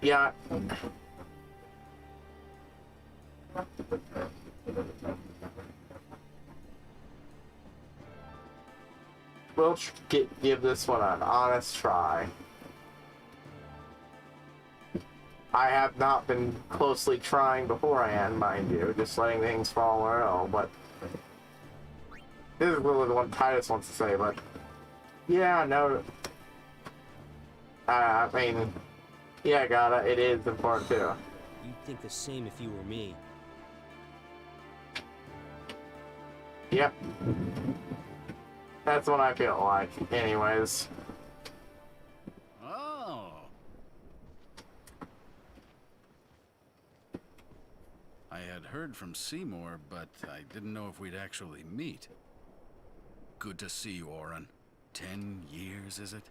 yeah. we'll give this one an honest try. I have not been closely trying beforehand, mind you, just letting things fall where oh, but this is really the one Titus wants to say, but yeah, no. I mean, yeah, gotta, it is important too. You'd think the same if you were me. Yep. That's what I feel like, anyways. Oh. I had heard from Seymour, but I didn't know if we'd actually meet. Good to see you, Oren. 10 years, is it?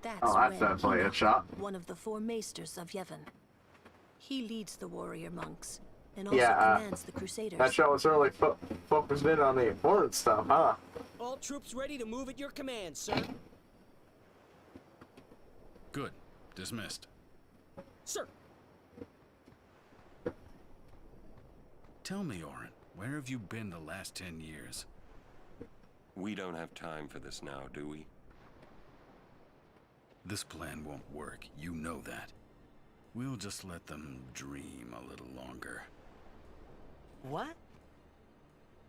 That's definitely a shot. One of the four maesters of Yevon. He leads the warrior monks and also Yeah, commands the crusaders. that shot was really focused in on the important stuff, huh? All troops ready to move at your command, sir. Good. Dismissed. Sir. Tell me, Oren, where have you been the last 10 years? We don't have time for this now, do we? This plan won't work, you know that. We'll just let them dream a little longer. What?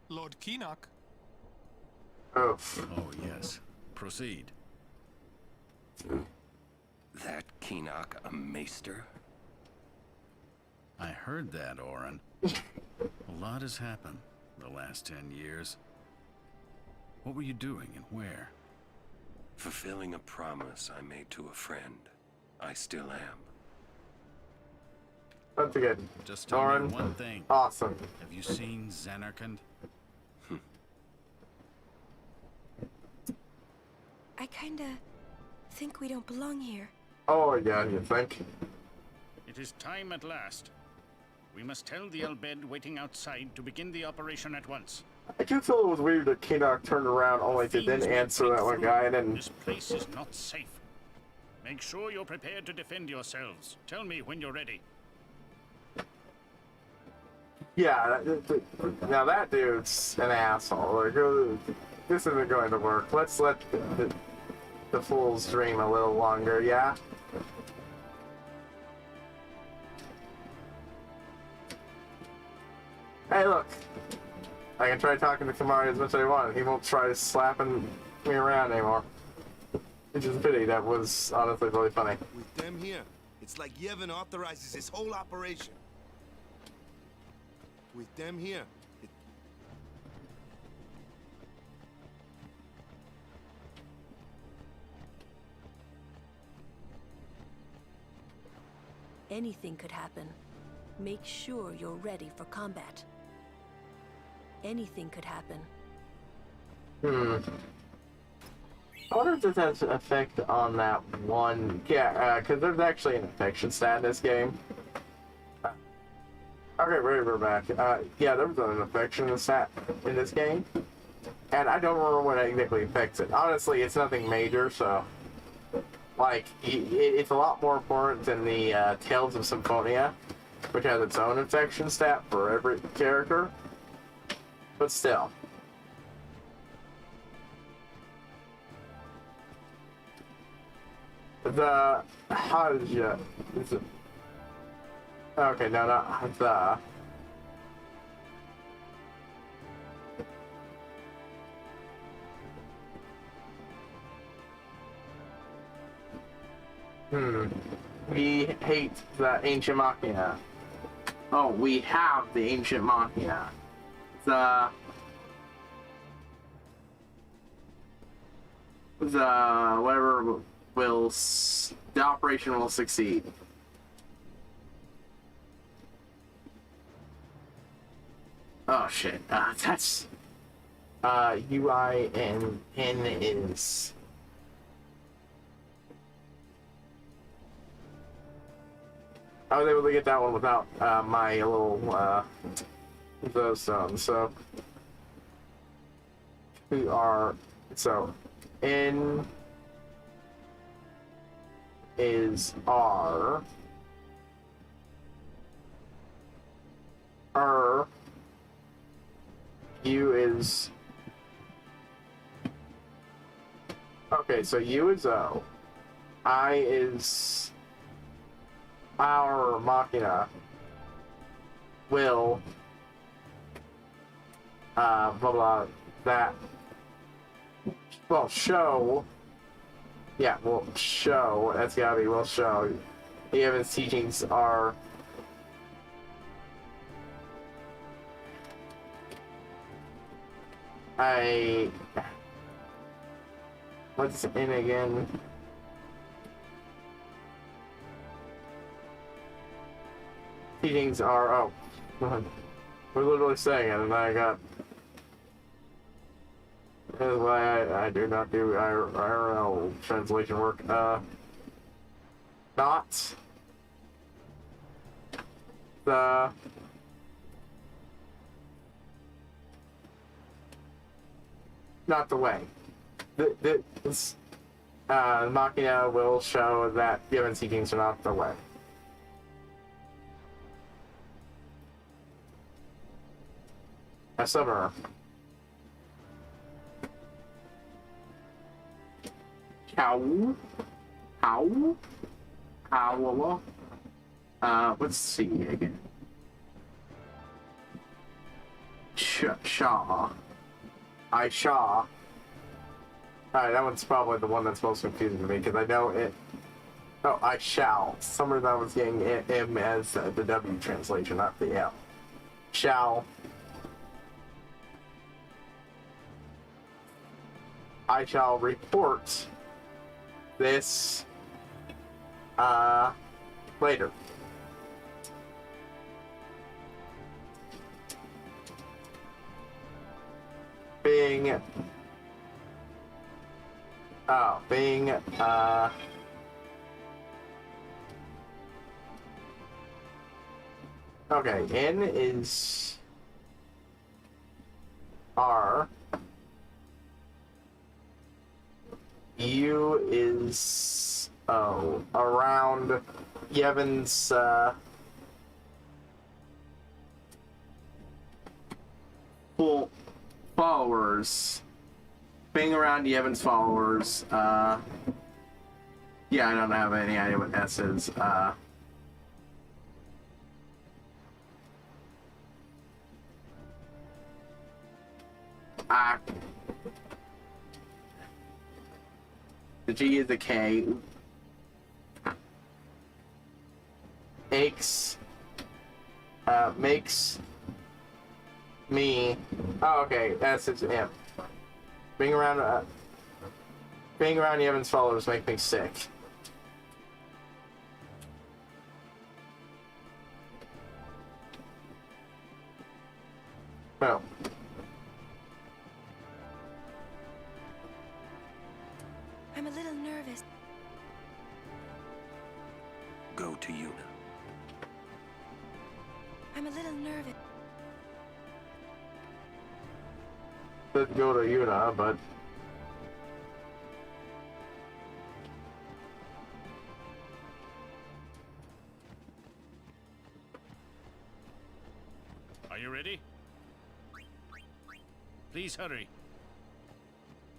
Lord Keenock. Oh. Oh, yes. Proceed. That Keenock a maester? I heard that, Oren. A lot has happened the last 10 years. What were you doing and where? Fulfilling a promise I made to a friend. I still am. That's good. Just tell Oren, me one thing. Awesome. Have you seen Zanarkand? I kinda think we don't belong here. Oh yeah, you think? It is time at last. We must tell the Albed waiting outside to begin the operation at once. I do feel it was weird that Keenock turned around only to then answer that one guy and then... This place is not safe. Make sure you're prepared to defend yourselves. Tell me when you're ready. Yeah, now that dude's an asshole. Like, this isn't going to work. Let's let the fools dream a little longer, yeah? Hey, look. I can try talking to Kamari as much as I want. He won't try slapping me around anymore. Which is a pity. That was honestly really funny. With them here, it's like Yevon authorizes this whole operation. With them here, Anything could happen. Make sure you're ready for combat. Anything could happen. I wonder if this has an effect on that one. Yeah, because there's actually an infection stat in this game. Okay, we're back. Yeah, there was an infection stat in this game. And I don't remember what exactly affects it. Honestly, it's nothing major, so... Like, it's a lot more important than the Tales of Symphonia, which has its own infection stat for every character. But still. How did you... Is it, okay, no, not We hate the Ancient Machina. Oh, we have the Ancient Machina. Whatever will... The operation will succeed. Oh shit, that's... UI and N is... I was able to get that one without my little those stones, so we are N is R U is... Okay, so U is O. I is... Our Machina. Will... blah blah, that... Well, show... Yeah, well, show, that's gotta be, will show. Yevon's teachings are... What's in again? Teachings are... Oh. We're literally saying it, and I got... This is why I do not do IRL translation work. Not... The... Not the way. This Machina will show that Yevon's teachings are not the way. A summoner. How? Let's see again. Shaw. I Shaw. Alright, that one's probably the one that's most confusing to me, because I know it... Oh, I shall. Somewhere I was getting M as the W translation, not the L. Shall. I shall report this, later. Being, okay, N is R. U is around Yevon's full followers. Being around Yevon's followers. Yeah, I don't have any idea what S is. The G is the K. Makes me. Oh, okay. S is M. Being around Yevon's followers make me sick. Well. I'm a little nervous. Go to Yuna. I'm a little nervous. Let's go to Yuna, but... Are you ready? Please hurry.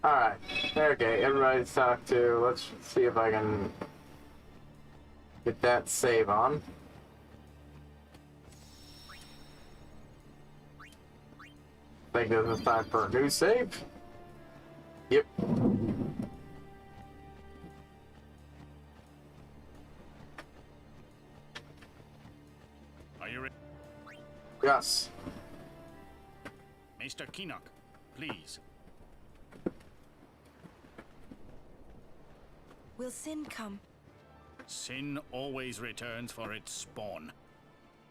Alright, okay, everybody's talked to. Let's see if I can get that save on. I think this is time for a new save. Yep. Are you ready? Yes. Maester Keenock, please. Will Sin come? Sin always returns for its spawn.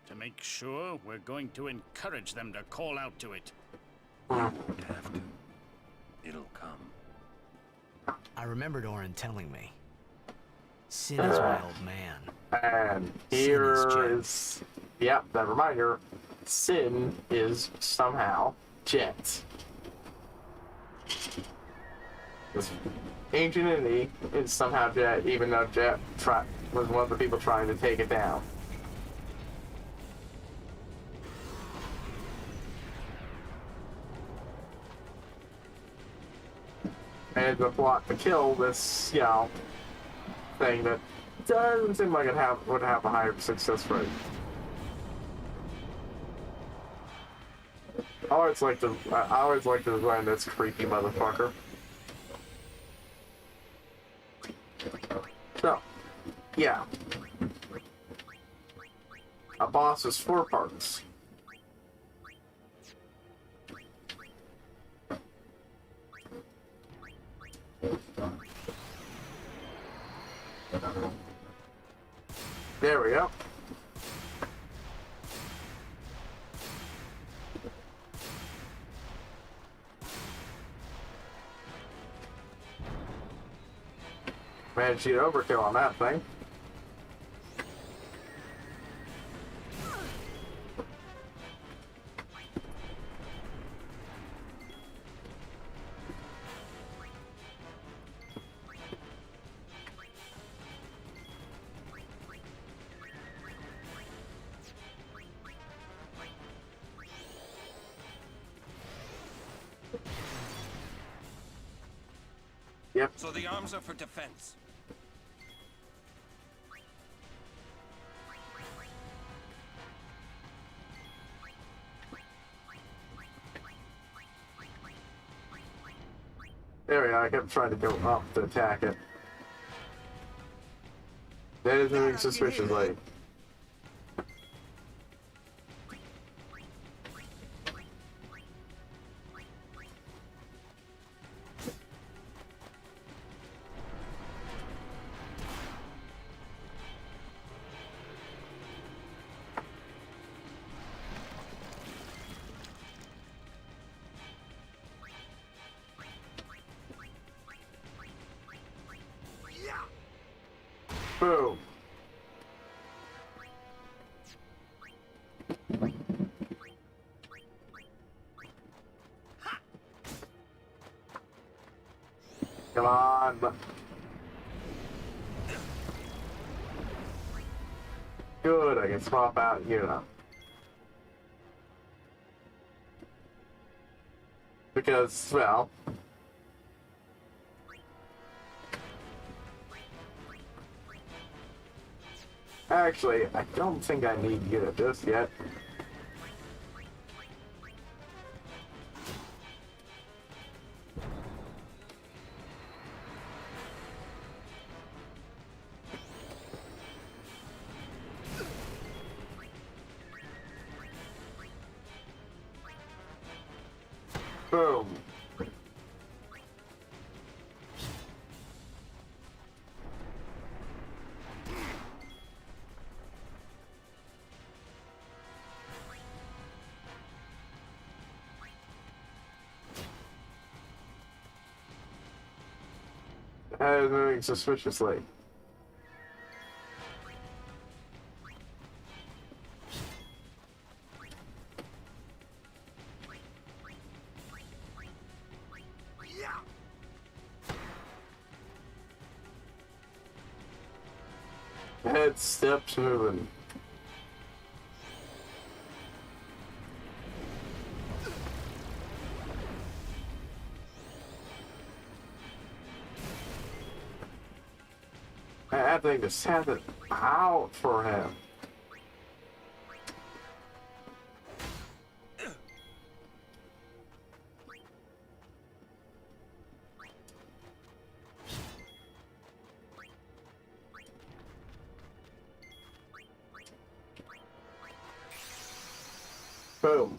To make sure, we're going to encourage them to call out to it. You have to. It'll come. I remembered Orin telling me. Sin is my old man. And here is... Yep, that reminder. Sin is somehow Jet. This ancient entity is somehow Jet, even though Jet was one of the people trying to take it down. and the plot to kill this, you know, thing that doesn't seem like it would have a higher success rate. I always like to design this creepy motherfucker. So, yeah. A boss is 4 parts. There we go. Managed to get overkill on that thing. Yep. So the arms are for defense. There we go. I kept trying to go up to attack it. That is moving suspiciously. Boom. Come on. Good, I can swap out you now. Because, well... Actually, I don't think I need to get at this yet. Boom. That is moving suspiciously. Head steps moving. That thing just had it out for him. Boom.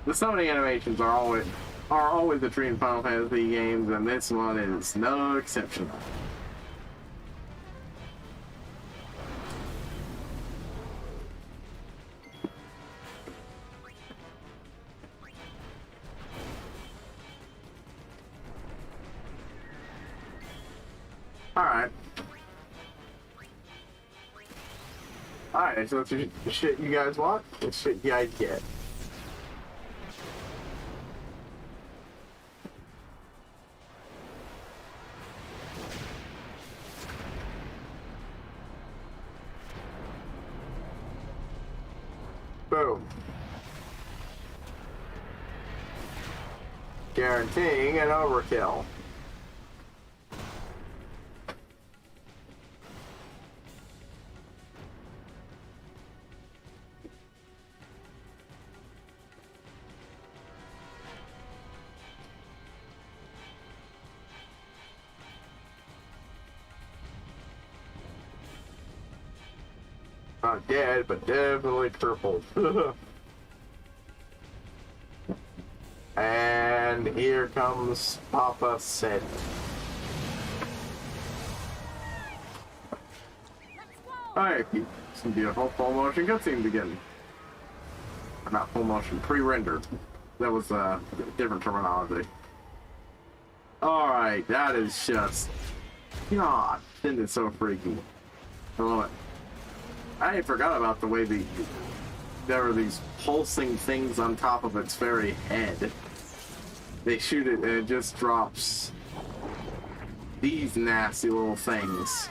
The summoning animations are always the true in Final Fantasy games, and this one is no exception. Alright. Alright, so that's the shit you guys want. It's shit you guys get. Boom. Guaranteeing an overkill. Not dead, but definitely crippled. And here comes Papa Sid. Alright, some beautiful full motion cutscene begin. Not full motion, pre-rendered. That was different terminology. Alright, that is just... God, this is so freaky. I love it. I forgot about the way there are these pulsing things on top of its very head. They shoot it and it just drops these nasty little things.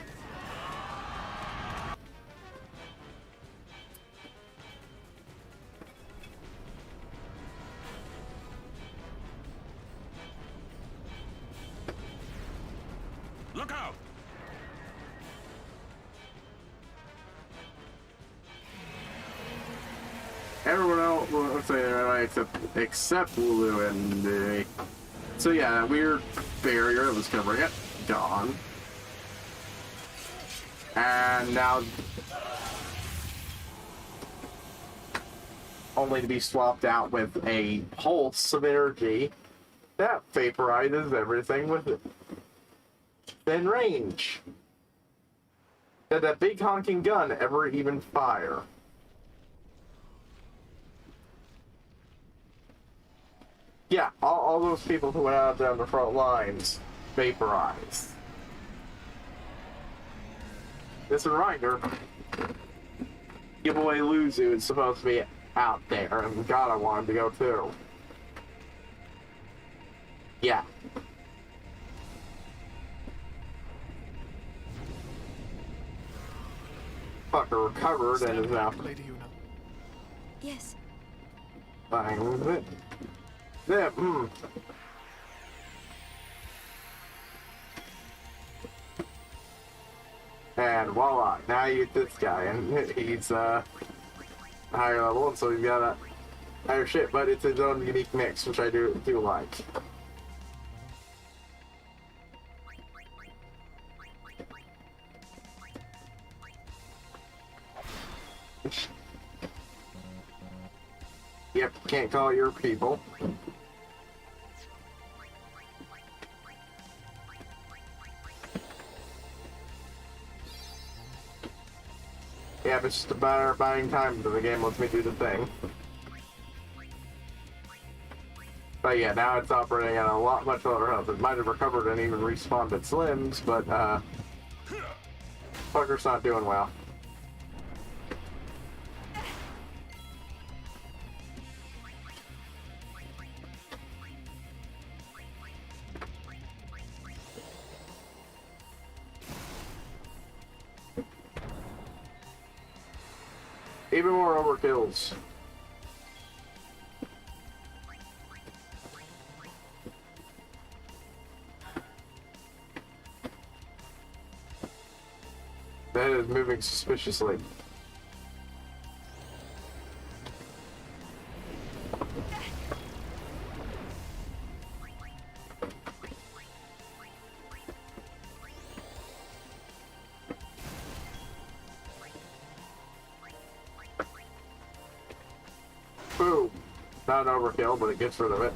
Look out! Everyone else, well, let's say except Lulu and the... So yeah, that weird barrier that was covering it, gone. And now... only to be swapped out with a pulse of energy that vaporizes everything with it. Then range. Did that big honking gun ever even fire? Yeah, all those people who went out there on the front lines vaporized. Just a reminder, giveaway Luzu is supposed to be out there, and God, I want him to go too. Yeah. Fucker recovered and is now... Yes. Fine with it. Yeah, And voila, now you get this guy, and he's higher level, and so he's got a higher shit, but it's his own unique mix, which I do like. Yep, can't call your people. Yeah, but it's just a matter of buying time until the game lets me do the thing. But yeah, now it's operating at a much lower health. It might have recovered and even respawned its limbs, but fucker's not doing well. Even more overkills. That is moving suspiciously. Boom. Not an overkill, but it gets rid of it.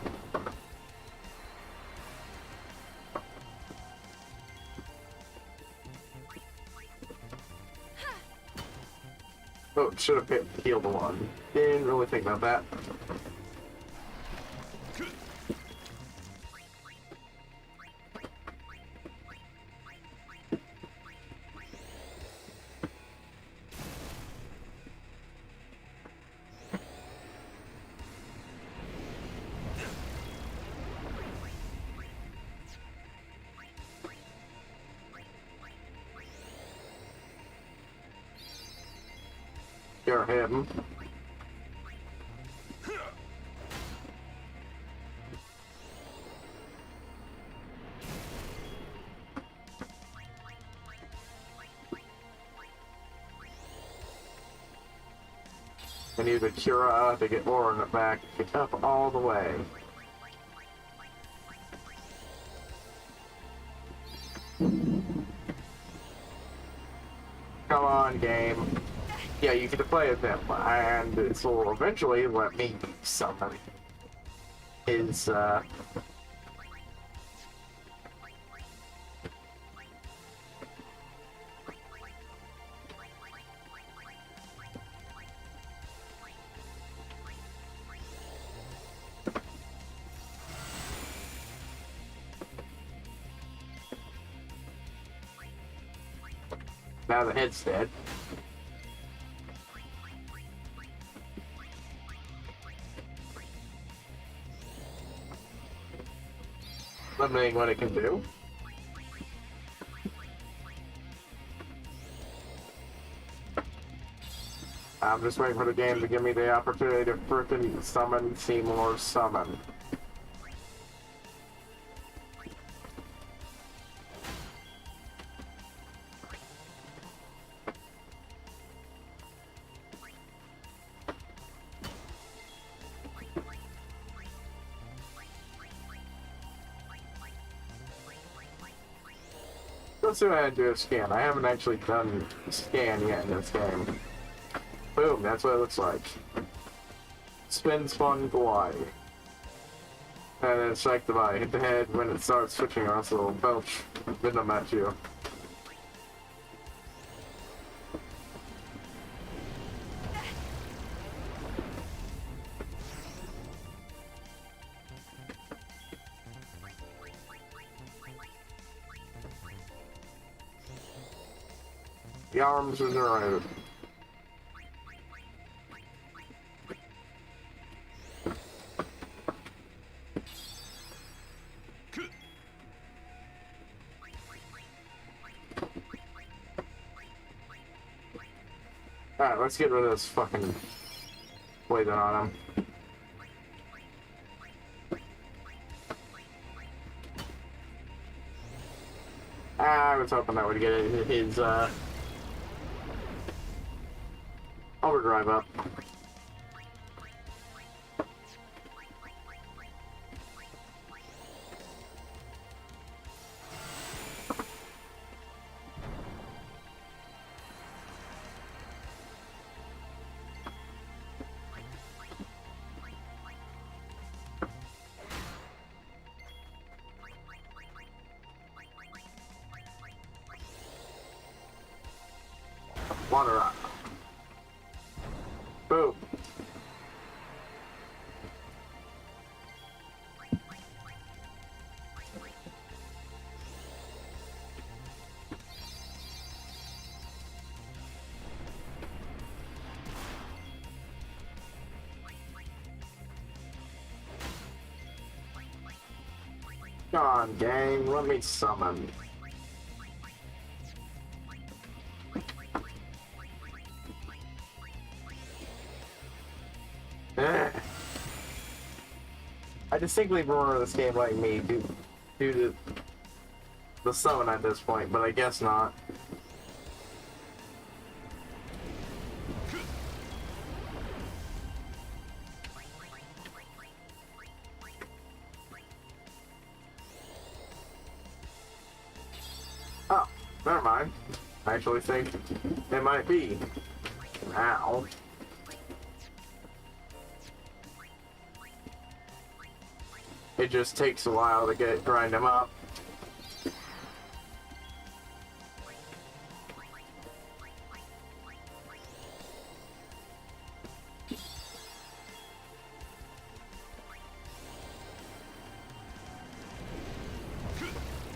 Oh, should have healed the one. Didn't really think about that. Scare him. I need the Cura to get Orin back up all the way. Come on, game. Yeah, you get to play with him, and this will eventually let me summon his, now the head's dead. Limiting what it can do. I'm just waiting for the game to give me the opportunity to frickin' summon Seymour's summon. Let's see if I do a scan. I haven't actually done a scan yet in this game. Boom, that's what it looks like. Spin, spun, glide. And then strike the body. Hit the head when it starts switching, or else it'll belch venom at you. The arms are generated. Alright, let's get rid of this fucking poison on him. I was hoping that would get his, overdrive up. Water up. Boom. Come on, gang, let me summon. I distinctly remember this game like me due to the summon at this point, but I guess not. Oh, never mind. I actually think it might be. Ow. It just takes a while to grind them up.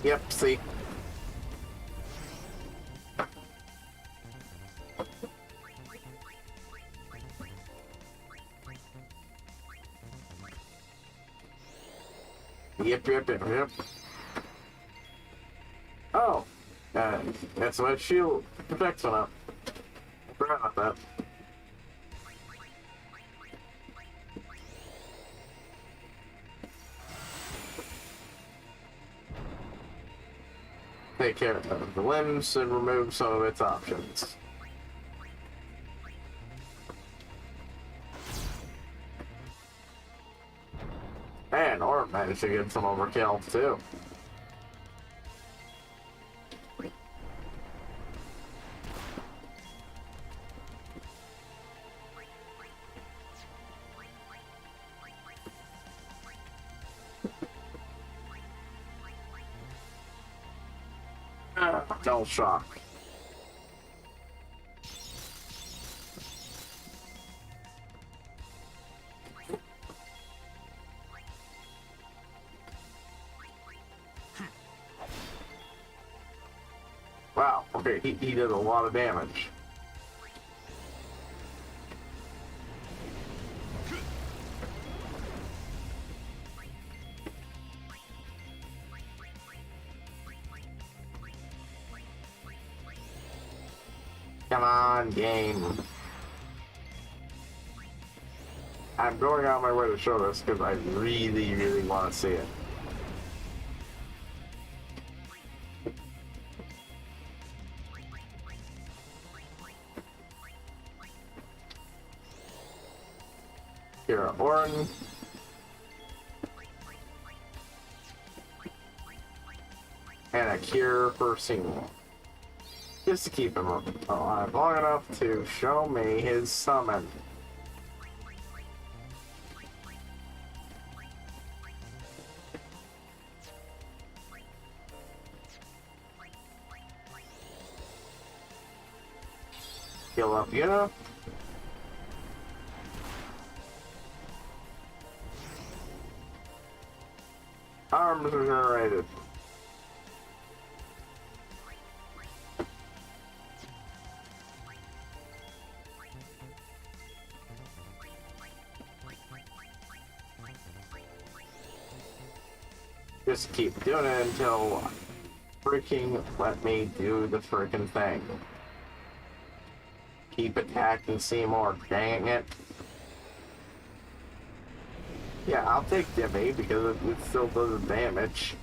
Yep, see. Yep. Oh, that's my shield protects one up. I forgot about that. Take care of the limbs and remove some of its options. managed to get some overkill too. Don't shock. Wow, okay, he did a lot of damage. Come on, game. I'm going out my way to show this because I really, really want to see it. Here, Orin. And a cure for Seymour. Just to keep him alive long enough to show me his summon. Heal up Yuna. Arms regenerated. Just keep doing it until freaking let me do the freaking thing. Keep attacking Seymour, dang it. Yeah, I'll take Dimmy because it still does damage.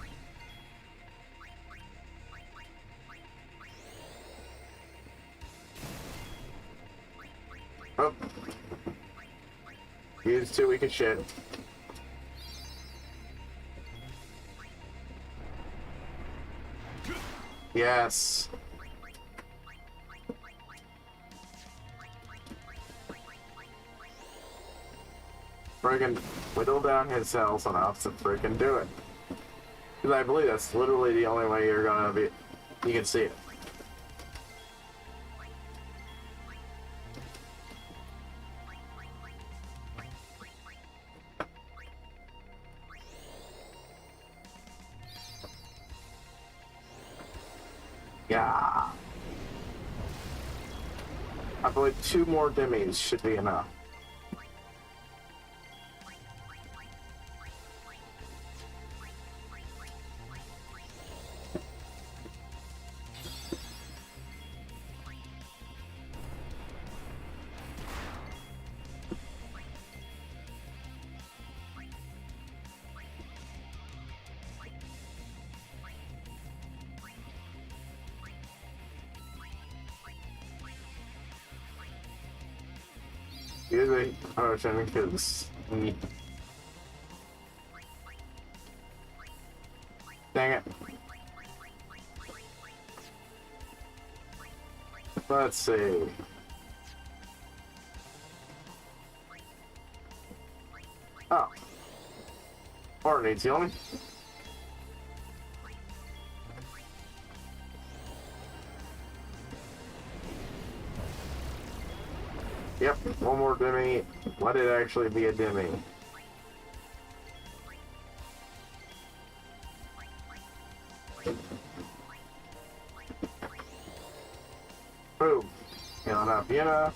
Oh. He's too weak as shit. Yes. Friggin' whittle down his cells enough to friggin' do it. Because I believe that's literally the only way you're gonna be. You can see it. Yeah. I believe 2 more dimmies should be enough. Use a potion because dang it. Let's see. Oh. Or needs healing. Yep, one more Demi. Let it actually be a Demi. Boom. Healing up Yuna.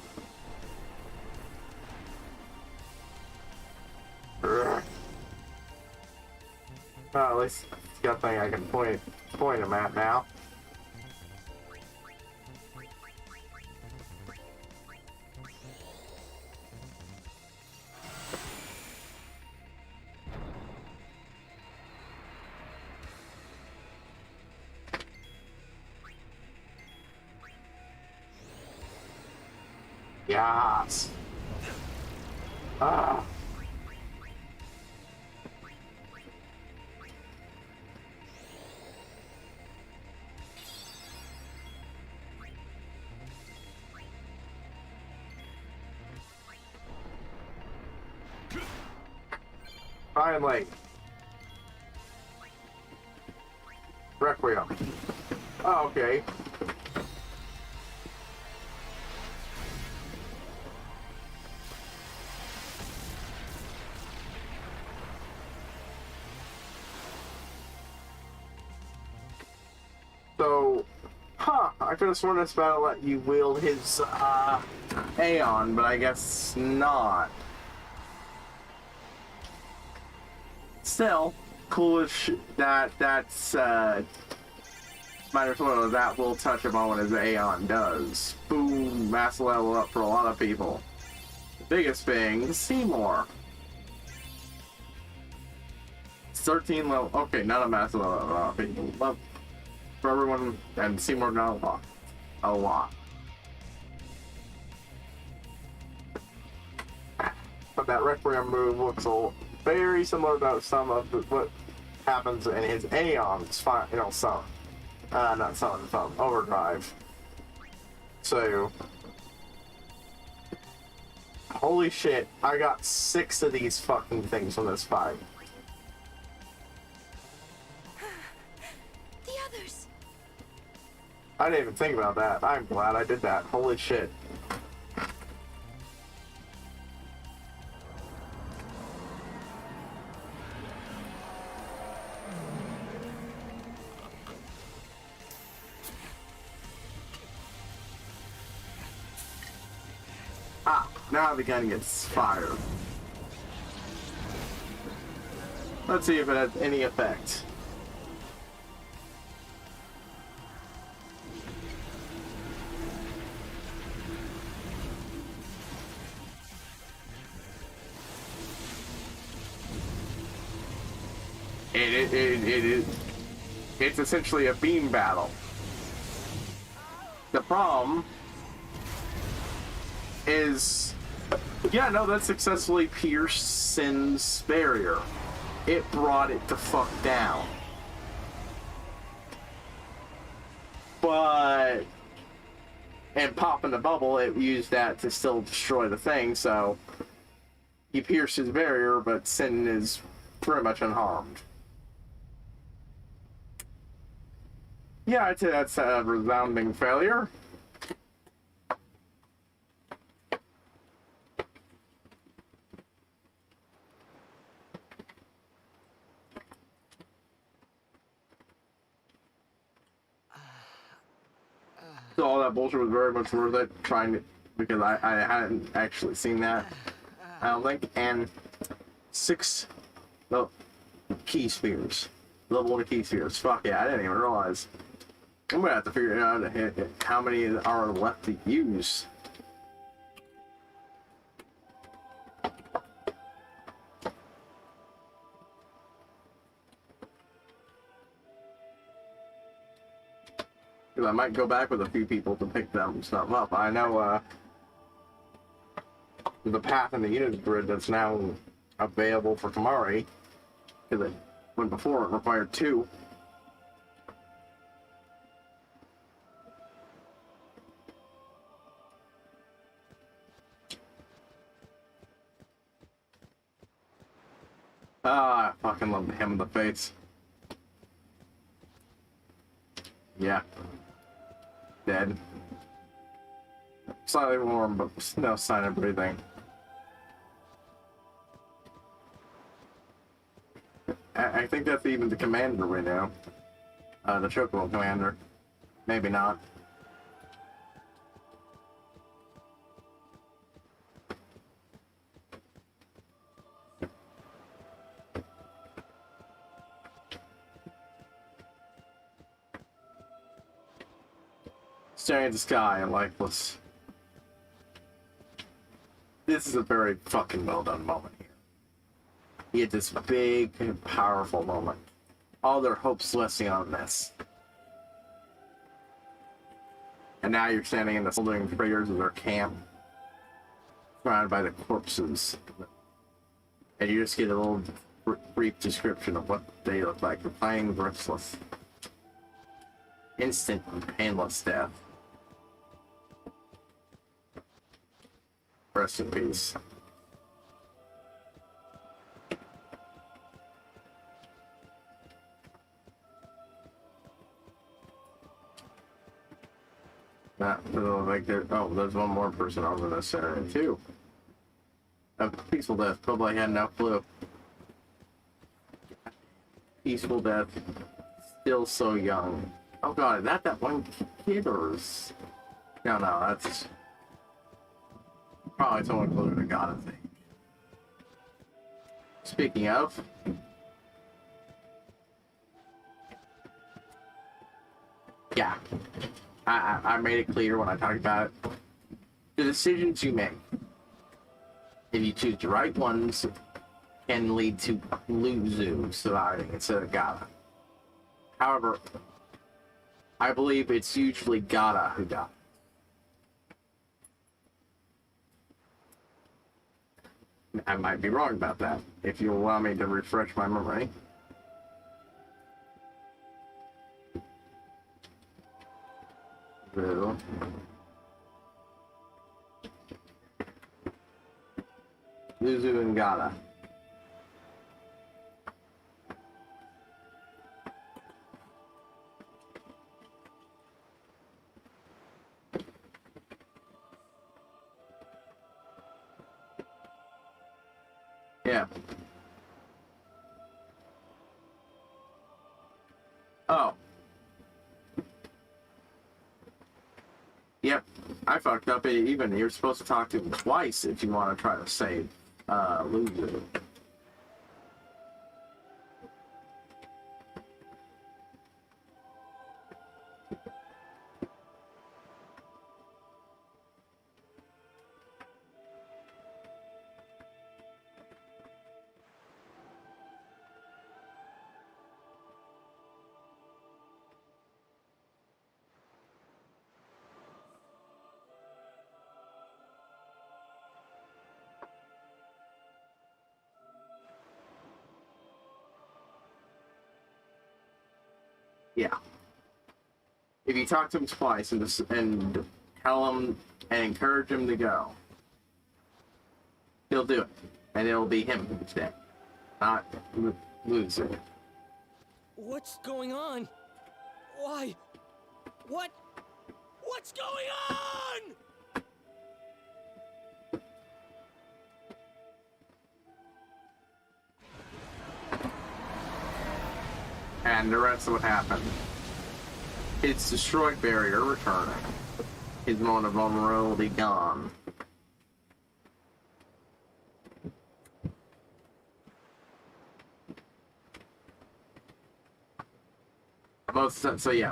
Well, at least it's got a thing I can point him at now. Yes. Ah. Finally. Requiem. Oh, okay. So, I could have sworn this battle let you wield his, Aeon, but I guess not. Still, coolish that's, minor photo, that will touch upon what his Aeon does. Boom, mass level up for a lot of people. The biggest being Seymour. 13 level, okay, not a massive level, people. Love for everyone, and Seymour not a lot. A lot. But that Requiem move looks very similar to some of what happens in his Aeon's, summon. Not summon, overdrive. So, holy shit, I got 6 of these fucking things from this fight. The others. I didn't even think about that. I'm glad I did that. Holy shit. Now the gun gets fired. Let's see if it has any effect. It's essentially a beam battle. The problem is, yeah, no, that successfully pierced Sin's barrier. It brought it the fuck down. But, and popping the bubble, it used that to still destroy the thing, so he pierced his barrier, but Sin is pretty much unharmed. Yeah, I'd say that's a resounding failure. So all that bullshit was very much worth it, trying to, because I hadn't actually seen that, I don't think, and 6 key spheres. Level 1 key spheres. Fuck yeah, I didn't even realize. I'm gonna have to figure out how many are left to use. Because I might go back with a few people to pick them stuff up. I know the path in the unit grid that's now available for Kamari, because when before it required 2. I fucking love the hem of the face. Yeah. Dead. Slightly warm, but no sign of breathing. I think that's even the commander right now. The Chocobo commander. Maybe not. Staring at the sky and lifeless. This is a very fucking well done moment here. You get this big and powerful moment. All their hopes resting on this. And now you're standing in the smoldering craters of their camp, surrounded by the corpses. And you just get a little brief description of what they look like. Defying breathless. Instant and painless death. Rest in peace. like oh, there's one more person over this area too. A peaceful death. Probably had no clue. Peaceful death. Still so young. Oh god, is that one kid or is... No, that's probably someone closer to God, I think. Speaking of, yeah, I made it clear when I talked about it. The decisions you make, if you choose the right ones, can lead to Luzu surviving instead of Gata. However, I believe it's usually Gata who dies. I might be wrong about that, if you'll allow me to refresh my memory. Luzu and Gata. Yeah. Oh. Yep. I fucked up. Even you're supposed to talk to him twice if you want to try to save Luzu. Yeah. If you talk to him twice and tell him and encourage him to go, he'll do it. And it'll be him who's dead, not Luzu. What's going on? Why? What's going on? And the rest of what happened. Its destroyed barrier returning. His moment of vulnerability gone. Most of the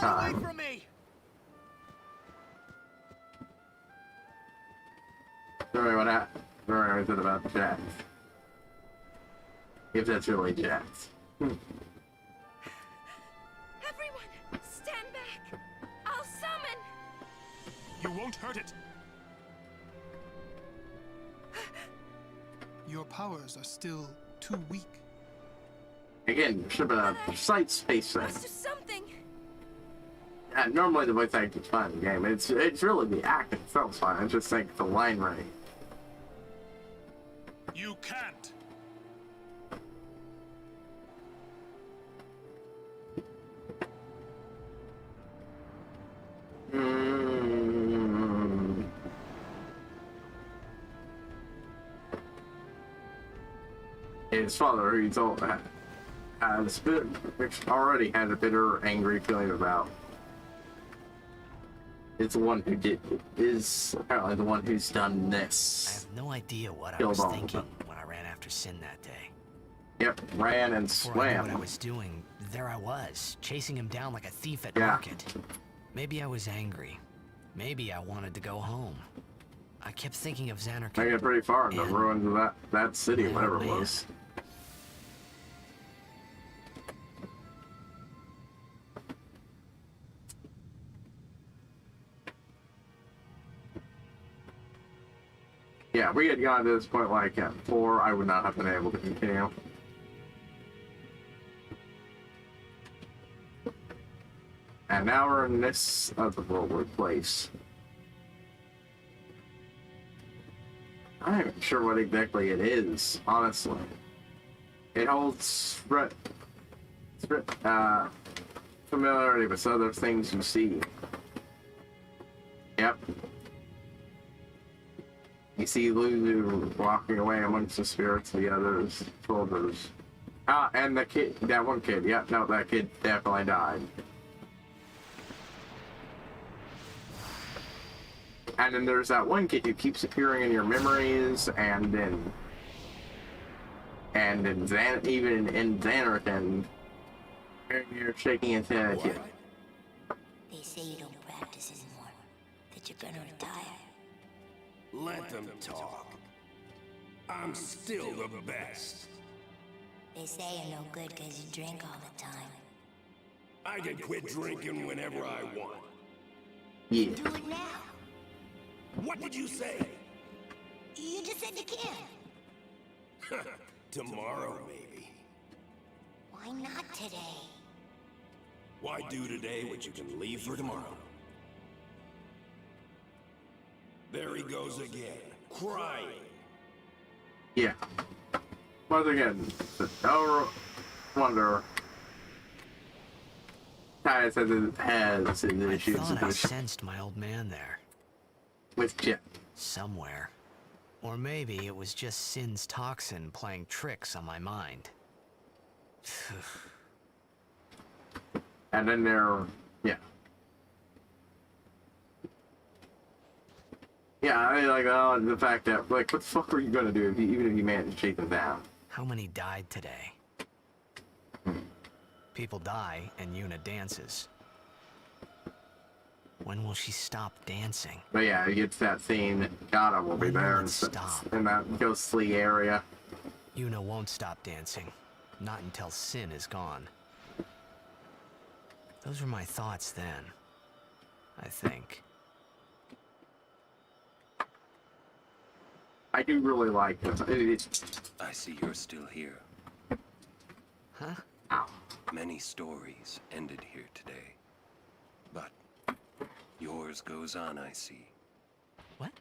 time. Sorry, what happened? Sorry, I said about Jax. If that's really Jax. Everyone, stand back! I'll summon! You won't hurt it. Your powers are still too weak. Again, should have been a precise space thing. Let's do something! Normally the voice acting's fine in the game. It's really the acting itself's fine. I just think the line reading. You can't. His father, who he told, which already had a bitter, angry feeling about. Is the one who is apparently the one who's done this. I have no idea what I was thinking when I ran after Sin that day. Yep, ran and Before I knew swam. what I was doing, there I was, chasing him down like a thief at market. Maybe I was angry. Maybe I wanted to go home. I kept thinking of Xanarkand. I got pretty far in the ruins of that city, whatever it was. Yeah, we had gotten to this point like at 4, I would not have been able to continue. And now we're in this otherworldly place. I'm not even sure what exactly it is, honestly. It holds familiarity with other things you see. Yep. You see Lulu walking away amongst the spirits of the others, soldiers. Ah, and the kid, that one kid. Yep, no, that kid definitely died. And then there's that one kid who keeps appearing in your memories, and in even in Xanarkand, you're shaking his head at you. They say you don't practice anymore, that you're gonna retire. Let them talk. I'm still the best. They say you're no good because you drink all the time. I can quit drinking whenever I want. Yeah. Do it now. What did you say? You just said you can. Tomorrow, maybe. Why not today? Why do today what you can leave for tomorrow? There he goes again, crying. Yeah. Once again, no wonder Titus has his issues I thought I sensed my old man there. With Jim. Somewhere. Or maybe it was just Sin's toxin playing tricks on my mind. And then yeah. Yeah, I mean, like, the fact that, like, what the fuck were you gonna do even if you managed to chase them down? How many died today? People die and Yuna dances. When will she stop dancing? But yeah, it gets that scene. Gata will be there in that ghostly area. Yuna won't stop dancing. Not until Sin is gone. Those were my thoughts then. I think. I do really like this. I see you're still here. Huh? Ow. Many stories ended here today. But yours goes on, I see. What?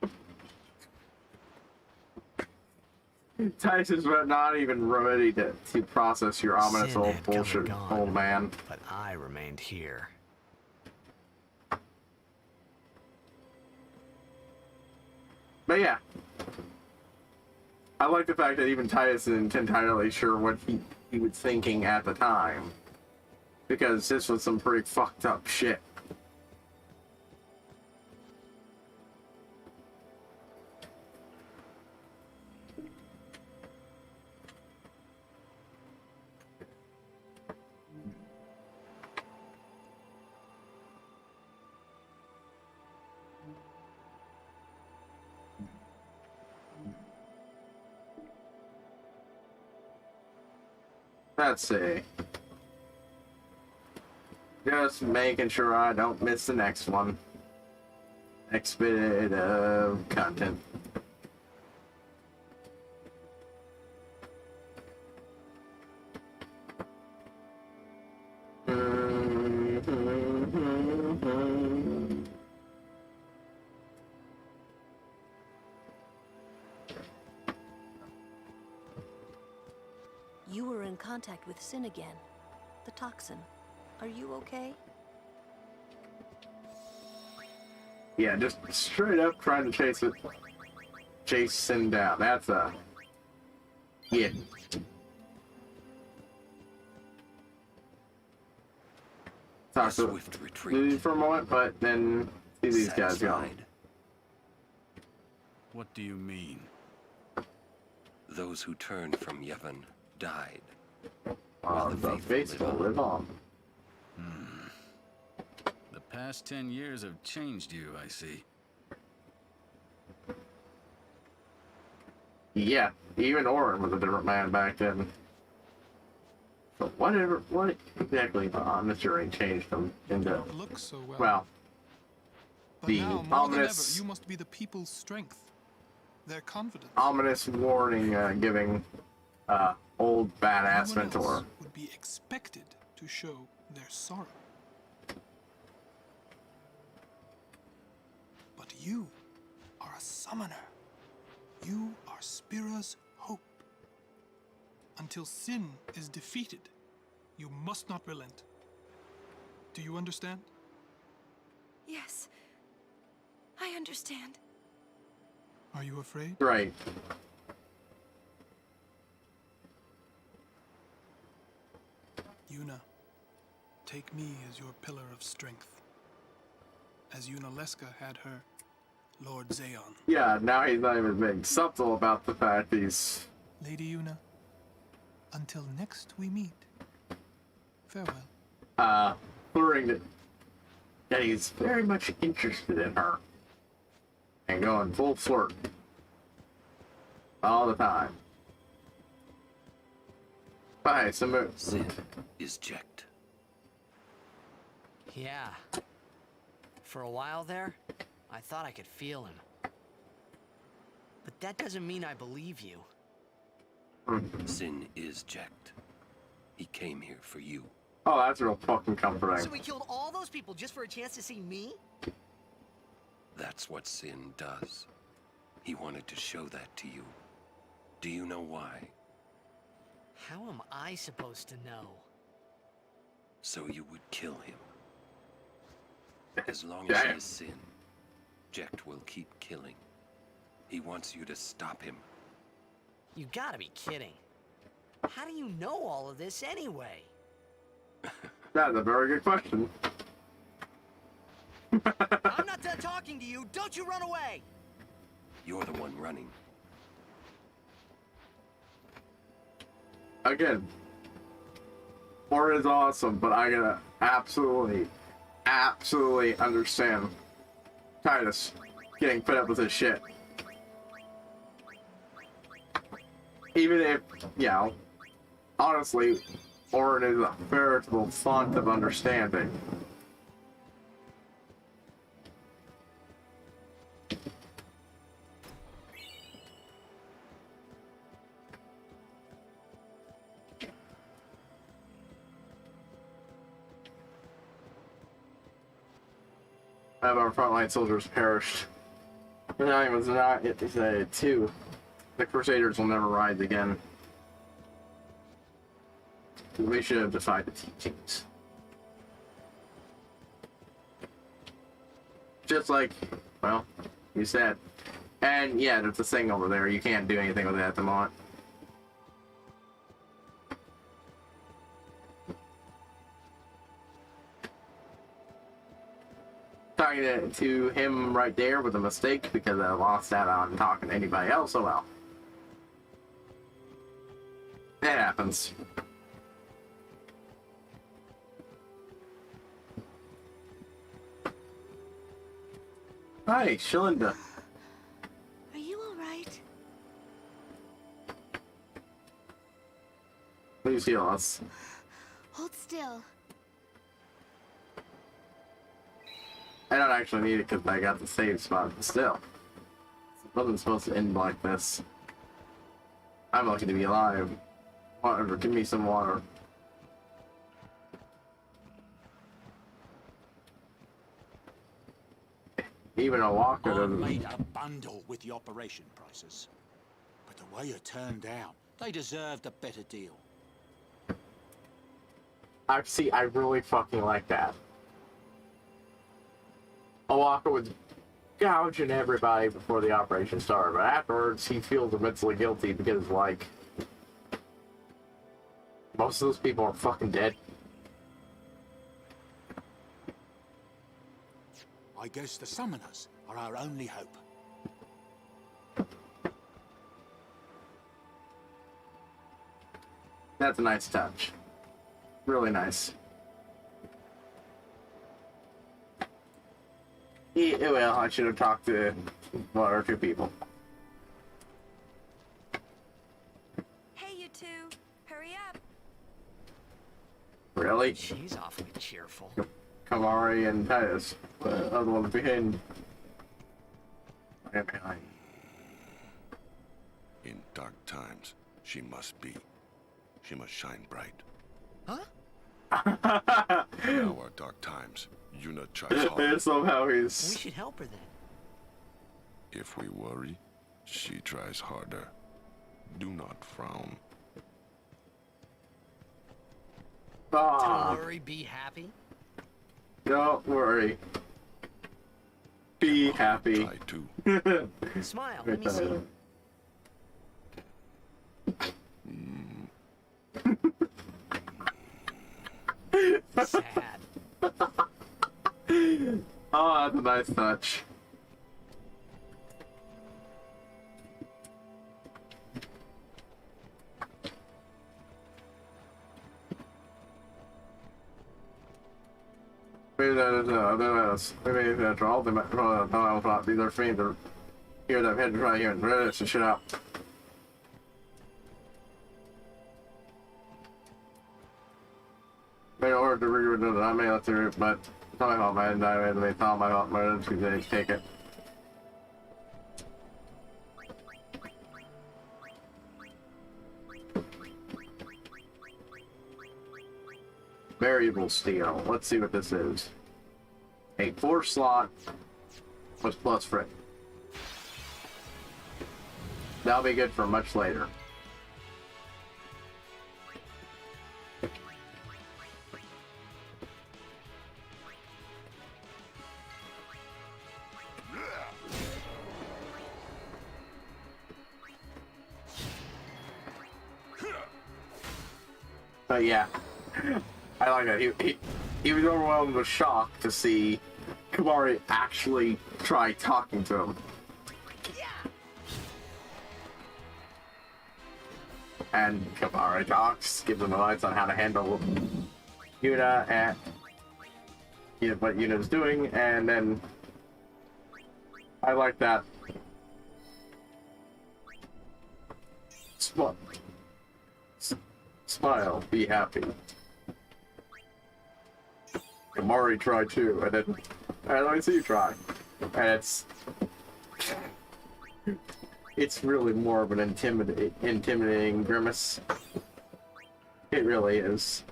Titus is not even ready to process your ominous Sin old had bullshit, come and old gone, man. But I remained here. But yeah. I like the fact that even Titus isn't entirely sure what he was thinking at the time. Because this was some pretty fucked up shit. Let's see. Just making sure I don't miss the next one. Next bit of content. You were in contact with Sin again. The toxin. Are you okay? Yeah, just straight up trying to chase Sin down. That's yeah. Talk to Lily for a moment, but then see these guys go. What do you mean? Those who turned from Yevon died. While the faithful live on. The past 10 years have changed you, I see. Yeah, even Orin was a different man back then. So what exactly on this journey changed him into? Don't look so well. Well, but the now, more than ever, ominous, you must be the people's strength, their confidence. ominous warning giving old badass Everyone mentor. else would be expected to show their sorrow. But you are a summoner. You are Spira's hope. Until sin is defeated, you must not relent. Do you understand? Yes. I understand. Are you afraid? Right. Yuna, take me as your pillar of strength. As Yuna Leska had her, Lord Zayon. Yeah, now he's not even being subtle about the fact he's... Lady Yuna, until next we meet, farewell. Luring that he's very much interested in her. And going full flirt. All the time. Bye, some Sin is checked. Yeah. For a while there, I thought I could feel him. But that doesn't mean I believe you. Sin is checked. He came here for you. Oh, that's real fucking comforting. So we killed all those people just for a chance to see me? That's what Sin does. He wanted to show that to you. Do you know why? How am I supposed to know? So you would kill him. As long as he is Sin, Jecht will keep killing. He wants you to stop him. You gotta be kidding. How do you know all of this anyway? That's a very good question. I'm not done talking to you. Don't you run away! You're the one running. Again, Orin is awesome, but I gotta absolutely understand Titus getting fed up with his shit. Even if, you know, honestly, Orin is a veritable font of understanding. Of our frontline soldiers perished. The nine was not decided too. The Crusaders will never rise again. We should have defied the teachings. Just like, well, you said. And yeah, there's a thing over there. You can't do anything with it at the moment. Talking to him right there was a mistake because I lost that on talking to anybody else. Oh well. That happens. Hi, Shalinda. Are you alright? Please heal us. Hold still. I don't actually need it because I got the save spot, but still. It wasn't supposed to end like this. I'm lucky to be alive. Whatever, give me some water. Even a walker I doesn't... made a bundle with the operation prices. But the way it turned out, they deserved a better deal. I really fucking like that. Walker was gouging everybody before the operation started, but afterwards he feels immensely guilty because, like, most of those people are fucking dead. I guess the summoners are our only hope. That's a nice touch. Really nice. Yeah, well, I should have talked to one or two people. Hey, you two. Hurry up. Really? She's awfully cheerful. Kamari and Titus. The other one behind. Right behind. In dark times, she must be. She must shine bright. Huh? Now are dark times. Yuna tries hard. And somehow he's... We should help her then. If we worry, she tries harder. Do not frown. Ah. Don't worry, be happy. Don't worry. Be happy. Try to. Smile, let me see. Sad. Oh, that's a nice touch. Maybe after all, these are fiends. Here, that head right here and ready to shit out. They ordered to read it. I may let through it, but it's not my fault, man. They thought my fault, but they take it. Variable steel. Let's see what this is. A 4-slot with plus frit. That'll be good for much later. But yeah, I like that. He was overwhelmed with shock to see Kamari actually try talking to him. And Kamari talks, gives him advice on how to handle Yuna and what Yuna's doing, and then I like that. Smile, be happy. Kamari tried too, and then I see you try, and it's really more of an intimidating grimace. It really is.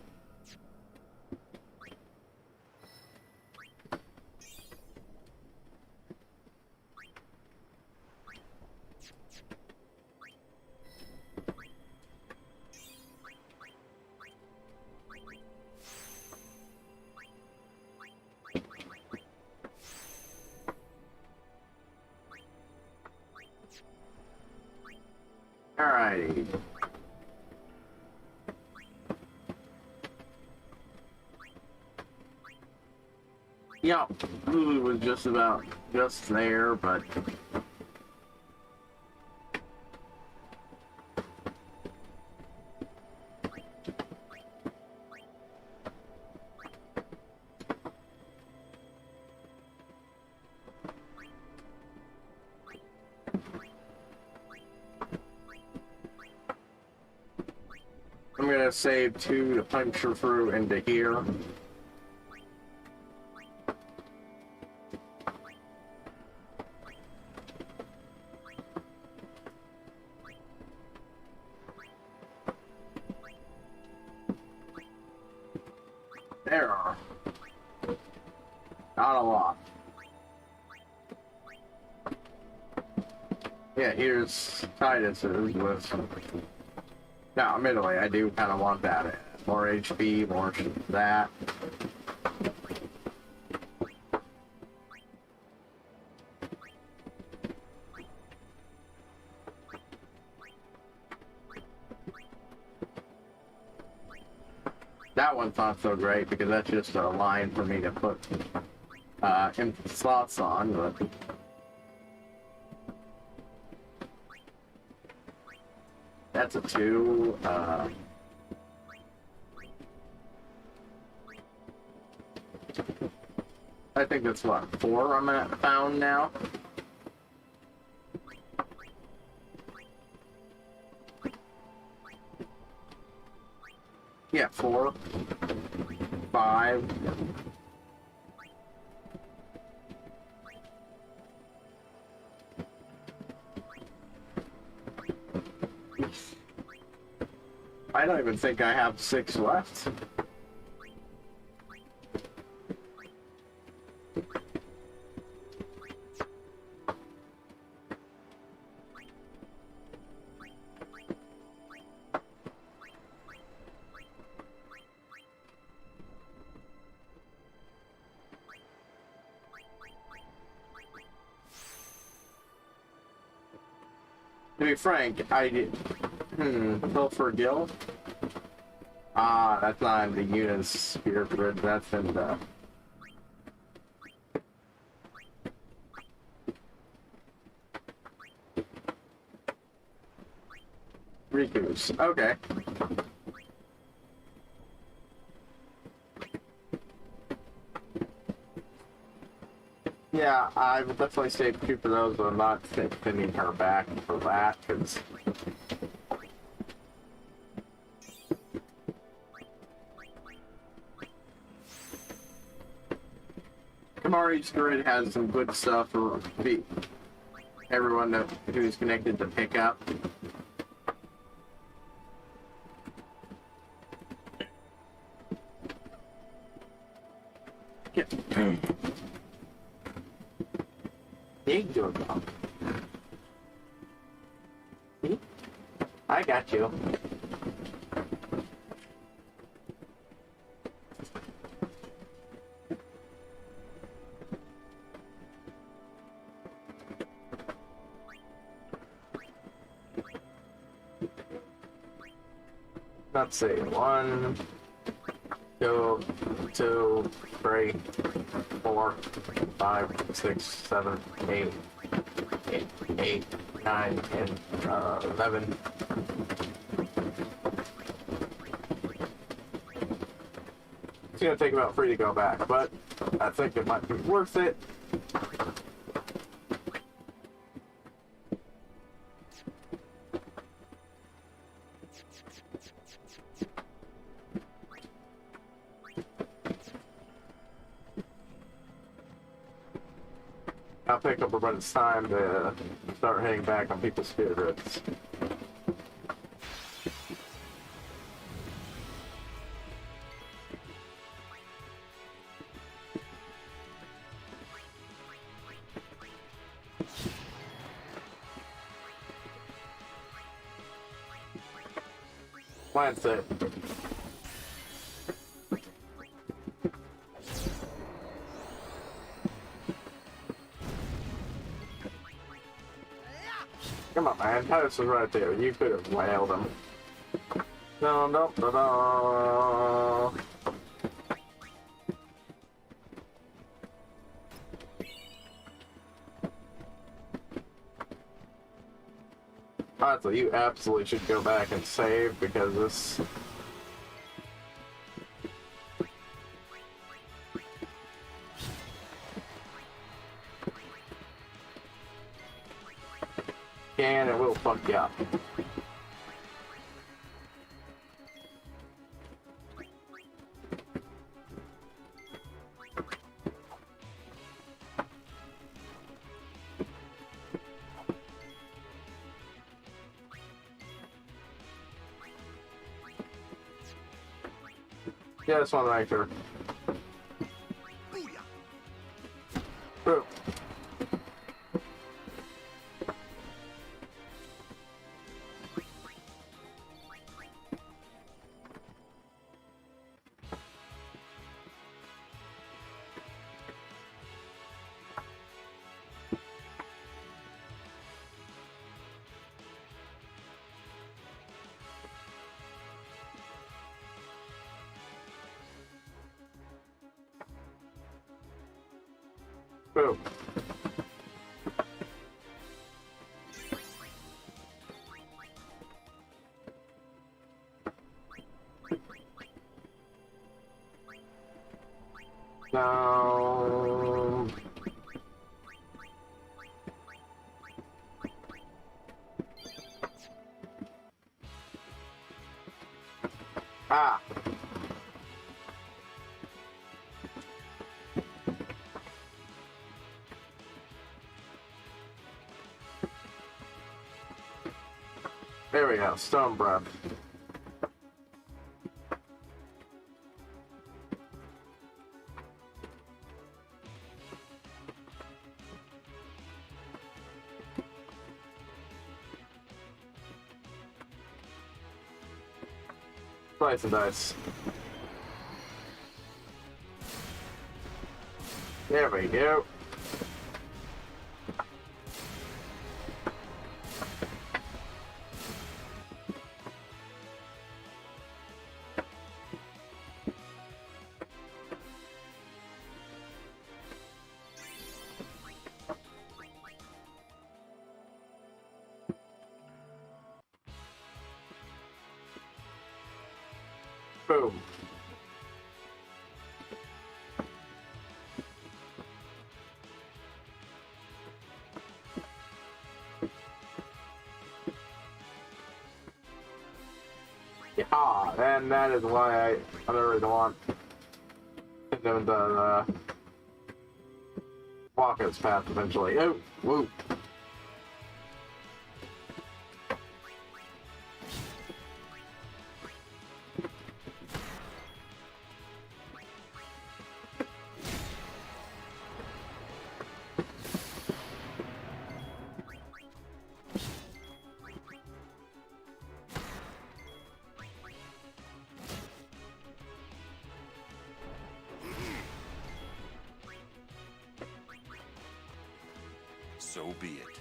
Alrighty. Yeah, Lulu was just there, but I'm gonna save 2 to puncture through into here. There are. Not a lot. Yeah, here's Titus's with some. Now, admittedly, I do kind of want that. More HP, more that. That one's not so great because that's just a line for me to put empty slots on, but that's a 2. I think that's what, 4 I'm at found now. Yeah, 4, 5. I don't even think I have 6 left. To be frank, I did. Pilfer Gill? Ah, that's not in the Una's Spear Grid, that's in the. Riku's. Okay. Yeah, I would definitely say two for those, but I'm not sending her back for that, because... Kamari's grid has some good stuff for everyone who's connected to pick up. Yeah. You can do it, Bob. See? I got you. Let's see. 1, 2, 2, 3, 4, 5, 6, 7, 8, 9, 10, 11. It's gonna take about 3 to go back, but I think it might be worth it. I'll pick up when it's time to start heading back on people's spirits. Lance it. Come on, man. Titus was right there. You could have wailed him. No, no, no, no. Honestly, you absolutely should go back and save because this. And it will fuck you up. Yeah, I just want to make sure. Boom. Boom. Now... Ah! There we go, Stone Breath. Slice and dice. There we go. Boom. Yeah, and that is why I don't really want them to walk its path eventually. Oh, whoop. So be it.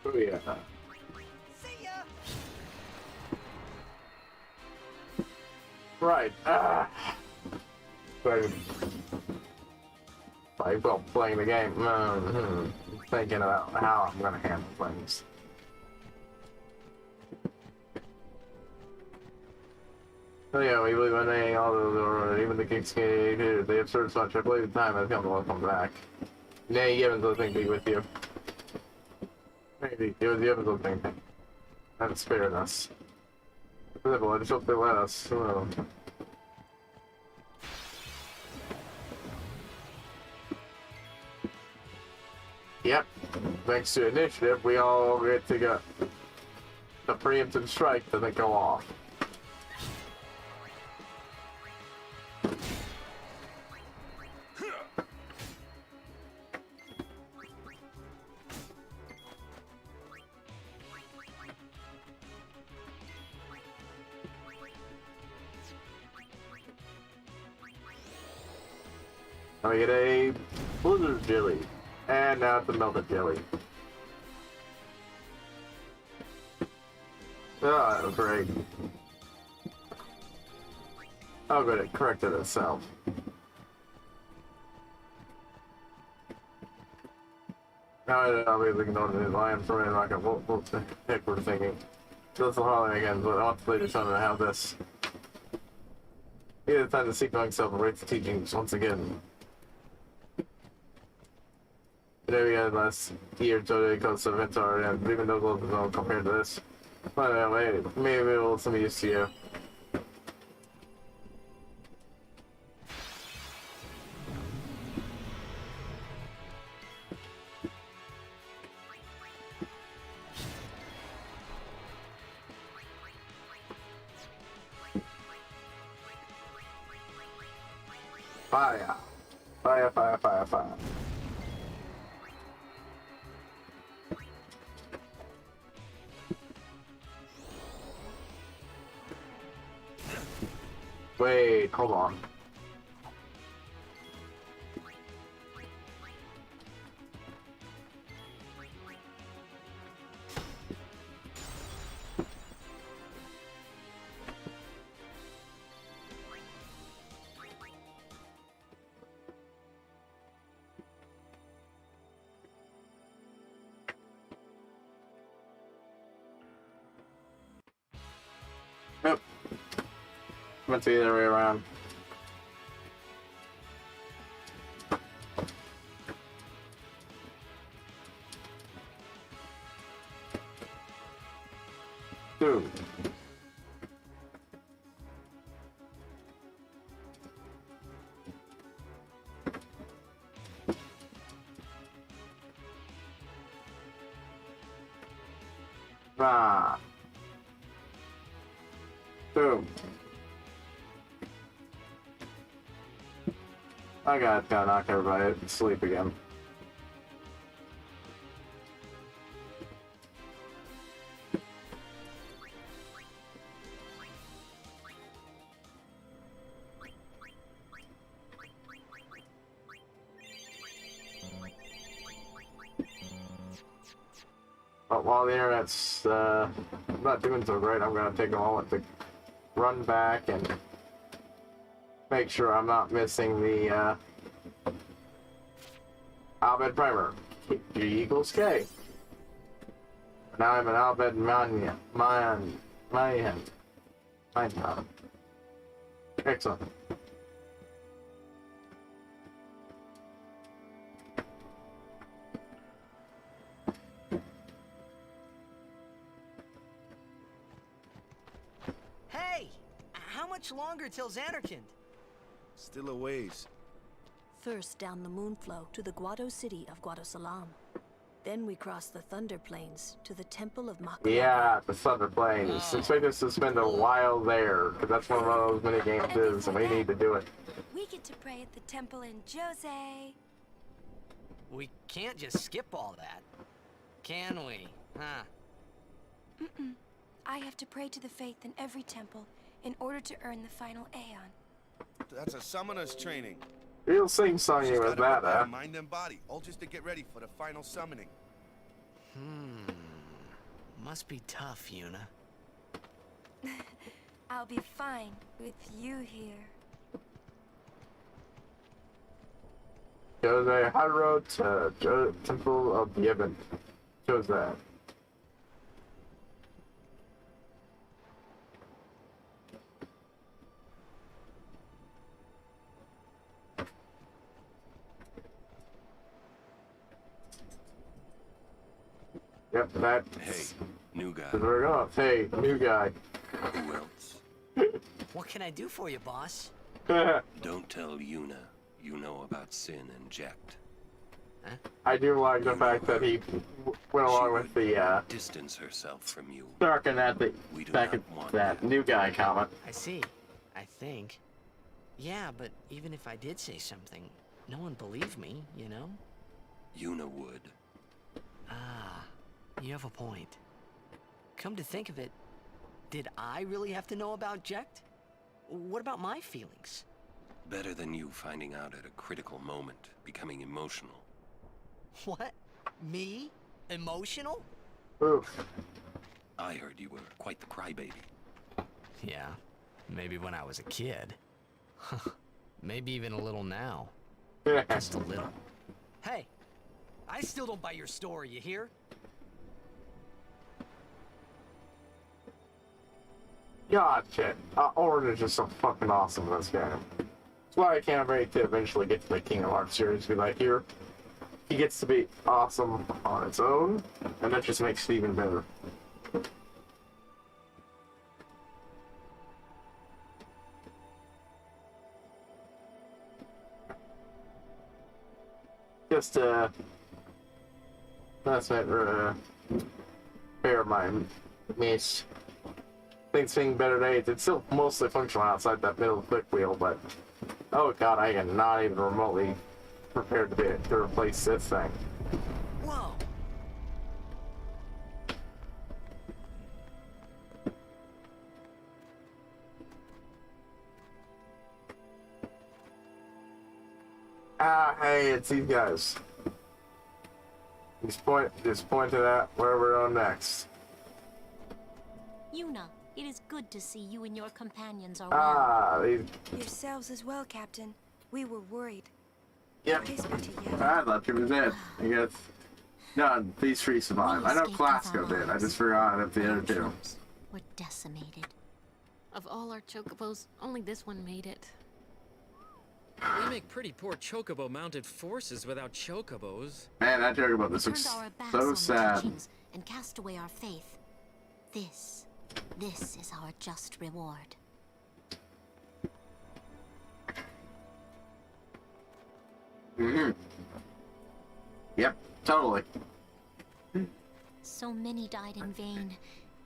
Oh yeah. See ya. Right. Like, well, playing the game. Thinking about how I'm gonna handle things. Oh yeah, we believe in any, all those, even the King's Gate, the absurd such. I believe the time has come to welcome back. Nay, Evans will think be with you. Maybe it was the Evans will think and spared us. I just hope they let us. Yep. Thanks to initiative, we all get to get the preemptive strike doesn't go off. Now we get a blizzard jelly. And now it's a melted jelly. Oh, that was great. Oh, good, it corrected itself. Now I'll be looking on the line for a minute. Like, what the heck we're thinking? So this will holiday again, but I want to play this on to have this. Either time to seek myself and rate the teachings once again. There we had last year to coast of Ventar, and even though global zone compared to this. But anyway, maybe it'll some use to you. Fire. Fire, fire, fire, fire. Wait, hold on. Nope. Meant to be the other way around. Dude. Ah. Boom. I gotta knock everybody to sleep again. But while the internet's not doing so great, I'm gonna take a moment to run back and make sure I'm not missing the Abed primer. G equals K. And I'm an Albed Mayan. Excellent. Hey! How much longer till Xanarkand? Still a ways. First down the Moonflow to the Guado city of Guadosalam. Then we cross the Thunder Plains to the Temple of Makulaba. Yeah, the Thunder Plains. Expect us to spend a while there, because that's what one of those mini games is, and we need to do it. We get to pray at the temple in Jose. We can't just skip all that. Can we? Huh? Mm-mm. I have to pray to the faith in every temple in order to earn the final Aeon. That's a summoner's training. Real sing-songy with that, huh? Mind and body, all just to get ready for the final summoning. Must be tough, Yuna. I'll be fine with you here. Jose, high road to Temple of Yevon. Jose. Yep, that. Hey, new guy. We're going. Hey, new guy. Who else? What can I do for you, boss? Don't tell Yuna you know about Sin and Jekt. Huh? I do like the fact that he went along with the distance herself from you. darken at the back at that new guy comment. I see. I think. Yeah, but even if I did say something, no one believed me, you know? Yuna would. Ah, you have a point. Come to think of it, did I really have to know about Jekt? What about my feelings? Better than you finding out at a critical moment, becoming emotional. What? Me? Emotional? Oof. I heard you were quite the crybaby. Yeah, maybe when I was a kid. Maybe even a little now. Just a little. Hey, I still don't buy your story, you hear? God, shit. Orin is just so fucking awesome in this game. That's why I can't wait to eventually get to the Kingdom Hearts series. Be like, here, he gets to be awesome on its own, and that just makes it even better. Just, that's it, bear my miss. Things being better days. It's still mostly functional outside that middle click wheel, but oh god, I am not even remotely prepared to replace this thing. Whoa! Ah, hey, it's these guys. Just point to that where we're on next. Yuna, it is good to see you and your companions are Ah, these. Yourselves as well, Captain. We were worried. Yep. Peace be to you. I thought you was dead. I guess. No, these three survived. I know Klasko did. I just forgot if the other two. were decimated. Of all our chocobos, only this one made it. We make pretty poor chocobo-mounted forces without chocobos. Man, that chocobo, this looks so sad. And cast away our faith. This is our just reward. Mm-hmm. Yep, totally. So many died in vain.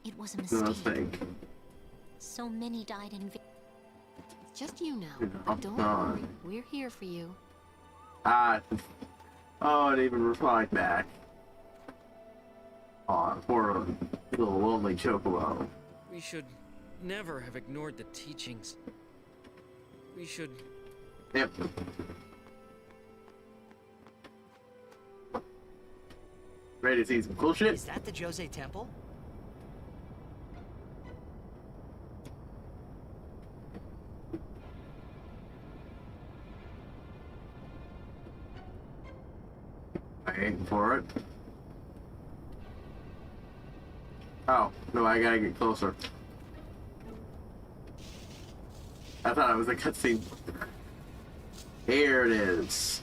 It was a mistake. So many died in vain. It's just you now. Don't worry. We're here for you. Oh, it even replied back. Aw, poor little lonely chocobo. We should never have ignored the teachings. We should... Yep. Ready to see some cool shit? Is that the Jose Temple? I ain't for it. Oh, no, I gotta get closer. I thought it was a cutscene. Here it is.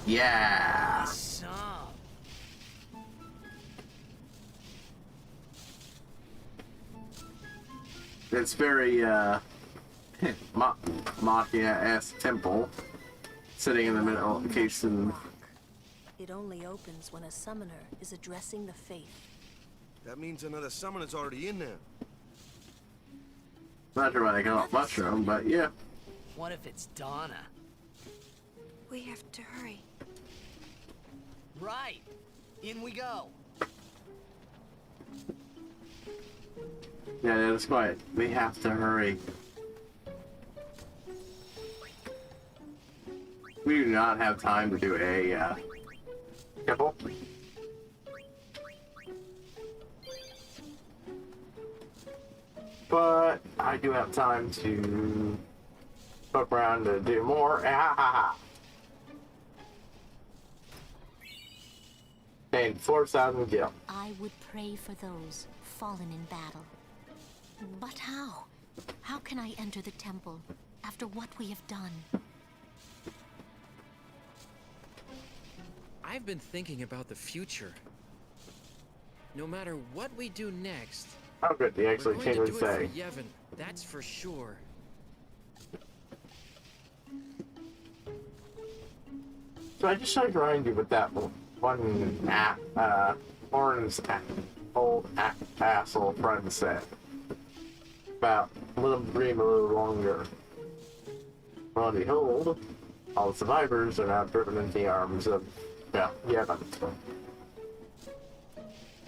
Yeah. It's very, Machina-esque temple. Sitting in the middle, in case in... It only opens when a summoner is addressing the faith. That means another summoner's already in there. Not sure why they call it mushroom, but yeah. What if it's Donna? We have to hurry. Right. In we go. Yeah, that's quiet. We have to hurry. We do not have time to do a, temple. But I do have time to poke around to do more. And 4,000 gil. I would pray for those fallen in battle. But how? How can I enter the temple after what we have done? I've been thinking about the future. No matter what we do next, How good they actually we're came going and to do it say. for Yevon, that's for sure. So I just tried to remind you with that one Orin's old asshole friend said about let them dream a little longer. Well, behold, all the survivors are now driven into the arms of Yevon.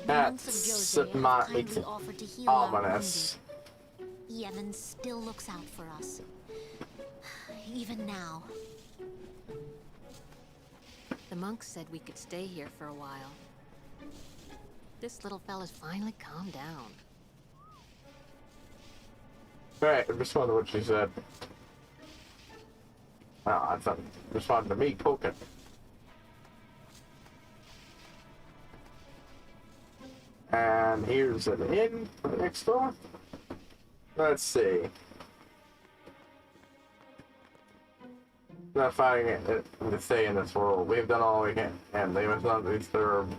That's Kindly offered to heal our ominous. wounded. Yevon still looks out for us. Even now. The monks said we could stay here for a while. This little fella's finally calmed down. Alright, respond to what she said. Oh, I thought responded to me poking. And here's an inn for the next door. Let's see. Not finding it to stay in this world. We've done all we can, and they must not disturb.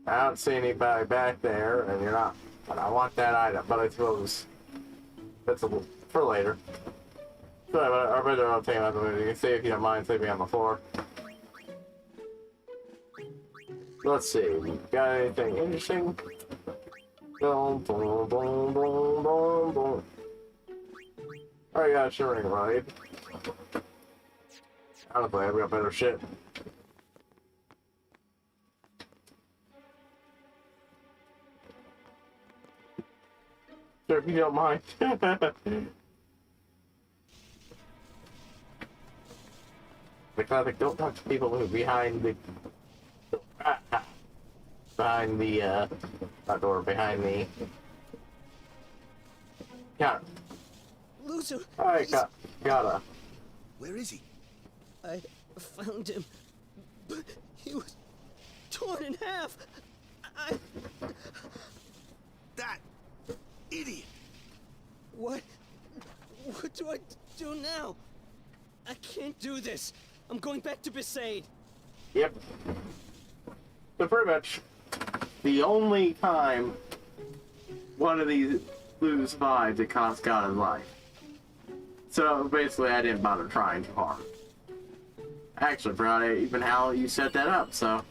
I don't see anybody back there, and you're not. But I want that item, but I suppose that's for later. So I better not take out the movie. You can see if you don't mind sleeping on the floor. Let's see. Got anything interesting? Boom, boom, boom, boom, boom, boom. Alright, got a shimmering ride. Honestly, I've got better shit. Sure, if you don't mind. The classic, don't talk to people who are behind the not door, behind the counter. Loser! Alright, gotta. Where is he? I found him, but he was torn in half. That idiot! What do I do now? I can't do this. I'm going back to Besaid. Yep. So pretty much, the only time one of these lose survives, it costs God his life. So basically, I didn't bother trying too hard. Actually, forgot even how you set that up. So,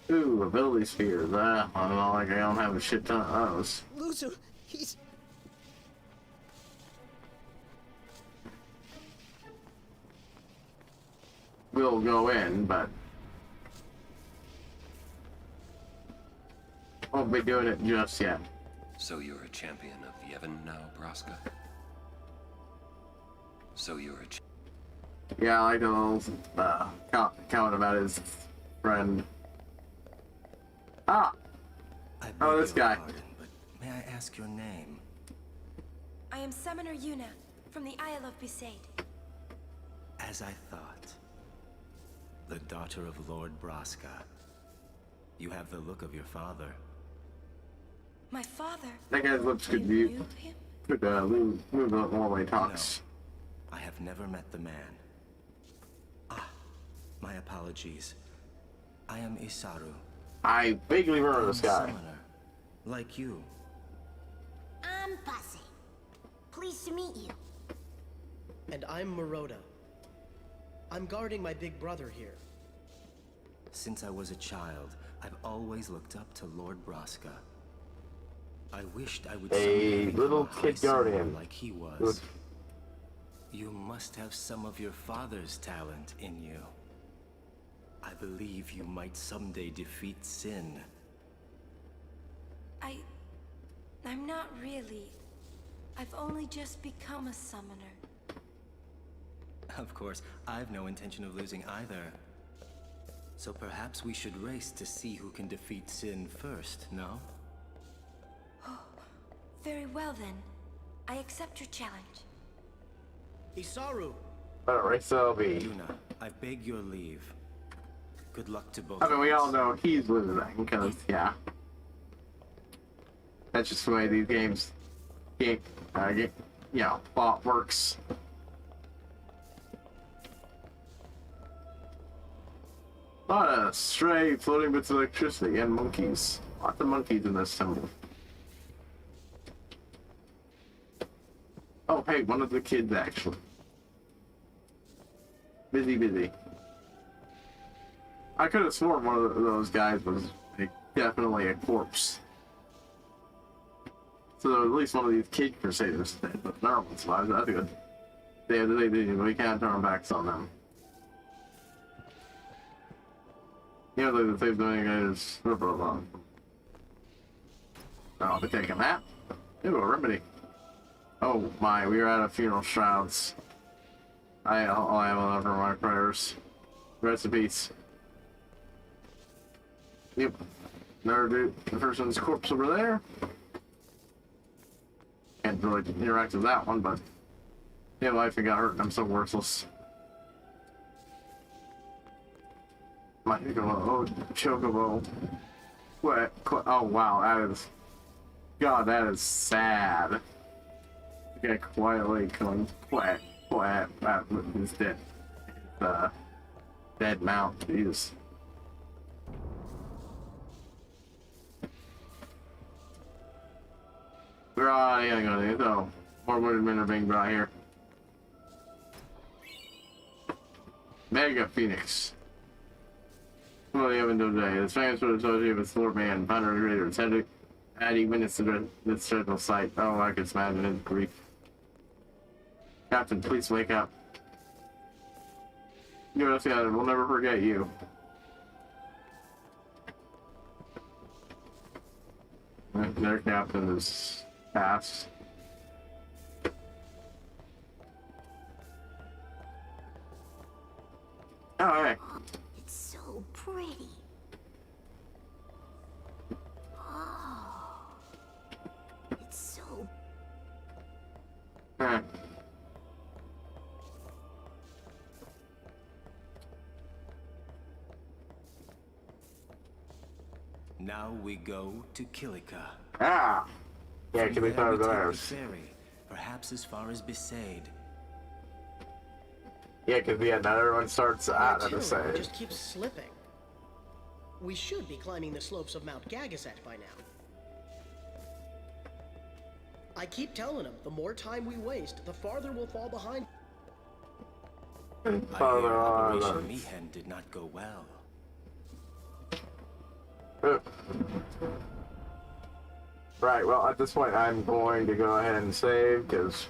ooh, ability spheres. I don't know, like I don't have a shit ton of those. Loser, he's... We'll go in, but won't be doing it just yet. So you're a champion of Yevon now, Braska? So you're a Yeah, I like the little comment about his friend. Ah! I Oh, this guy. Pardon, but may I ask your name? I am Summoner Yuna. from the Isle of Besaid. As I thought. The daughter of Lord Braska. You have the look of your father. My father? That guy's lips could be... Could move a lot more when he talks. No, I have never met the man. Ah, my apologies. I am Isaru. I vaguely remember this guy. Summoner, like you. I'm Bussy. Pleased to meet you. And I'm Maroda. I'm guarding my big brother here. Since I was a child, I've always looked up to Lord Braska. I wished I would a little kid guardian like he was. You must have some of your father's talent in you. I believe you might someday defeat Sin. I'm not really. I've only just become a summoner. Of course, I've no intention of losing either. So perhaps we should race to see who can defeat Sin first, no? Very well then. I accept your challenge. Isaru! Alright, race that'll be. Yuna, I beg your leave. Good luck to both I mean, we of us. all know he's losing, because, yeah. That's just the way these games, plot works. A lot of stray floating bits of electricity and monkeys. Lots of monkeys in this temple. Oh, hey, one of the kids actually. Busy. I could have sworn one of those guys was definitely a corpse. So at least one of these kid crusaders dead, but no one survives. That's good. We can't turn our backs on them. You know, they save doing is blah blah blah. I'll be taking that. Ooh, a remedy. Oh my, we are out of funeral shrouds. I have enough for my prayers. Rest in peace. Yep. Another dude. The person's corpse over there. Can't really interact with that one, but yeah, life got hurt and I'm so worthless. My chocobo. What? Oh wow, that is. God, that is sad. The guy quietly going quack. He's dead. Dead mount. Jesus. Right, yeah, go. So, more wounded men are being brought here. Mega Phoenix. Well, the oven today. The famous was associated with Slorman, founder of the Raiders. Had he witnessed this dreadful sight? Oh, I could imagine his grief. Captain, please wake up. You us got it. We'll never forget you. Their captain is passed. Oh, hey. It's so pretty. Oh. It's so... Huh. Now we go to Kilika. Ah! Yeah, From Kilika there we is take the ours. ferry, perhaps as far as Besaid. Yeah, because another one starts at the Artillery side. just keeps slipping. We should be climbing the slopes of Mount Gagazet by now. I keep telling him, the more time we waste, the farther we'll fall behind. I hear Operation Mihen did not go well. Right, well, at this point, I'm going to go ahead and save, because...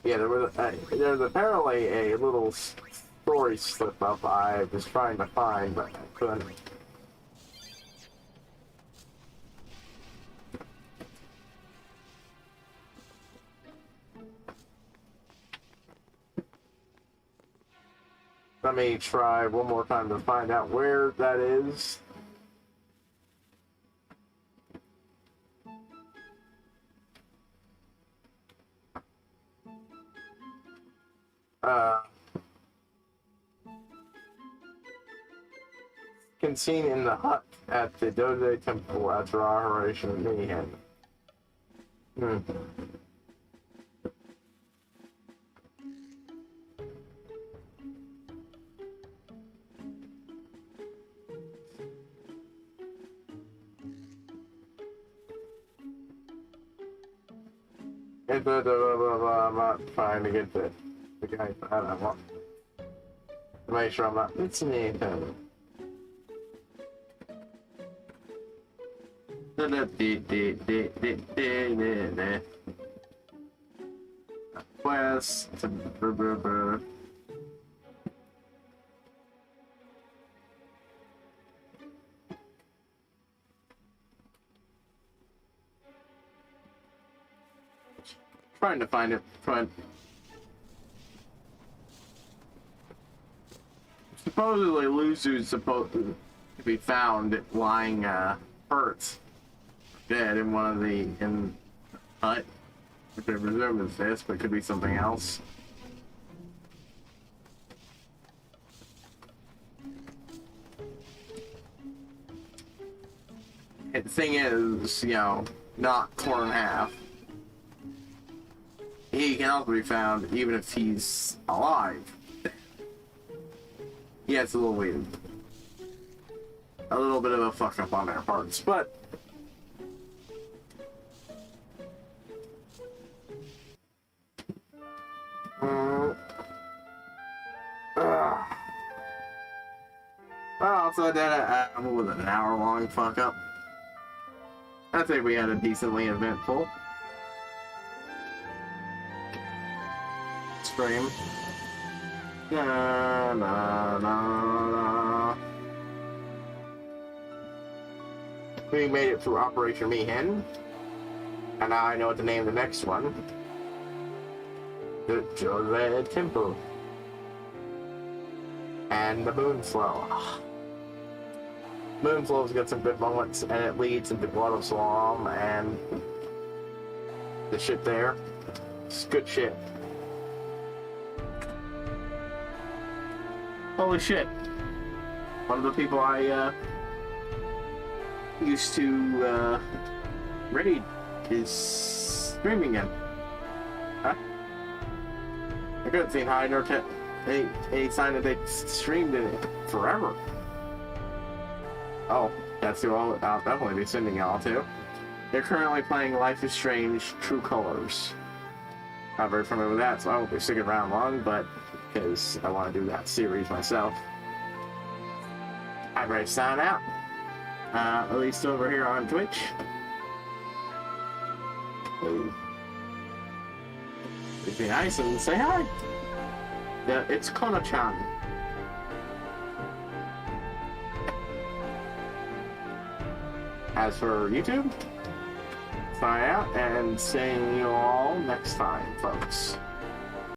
Yeah, there's apparently a little story slip-up I was trying to find, but I couldn't. Let me try one more time to find out where that is. can seen in the hut at the Dode Temple after Operation Mayhem. I'm not trying to get the guy that I want. To make sure I'm not missing anything. Quest. Trying to find it. Supposedly, Luzu's supposed to be found lying hurt, dead in one of the hut, which I presume is this, but could be something else. And the thing is, you know, not torn in half. He can also be found even if he's alive. Yeah, it's a little weird. A little bit of a fuck up on their parts, but well, so that what was it, an hour-long fuck up? I think we had a decently eventful stream. Na, na, na, na. We made it through Operation Mayhem, and now I know what to name the next one. The Dode Temple. And the Moonflow. Moonflow's got some good moments, and it leads into Blood of Salam, and the shit there. It's good shit. Holy shit. One of the people I used to raid is streaming in. Huh? I couldn't see high nor any sign that they streamed in it forever. Oh, that's who I'll definitely be sending y'all to. They're currently playing Life is Strange True Colors. Not very familiar with that, so I won't be sticking around long, but because I want to do that series myself. I'm ready to sign out. At least over here on Twitch. Ooh. It'd be nice and say hi. Yeah, it's Kono-chan. As for YouTube, sign out and seeing you all next time, folks.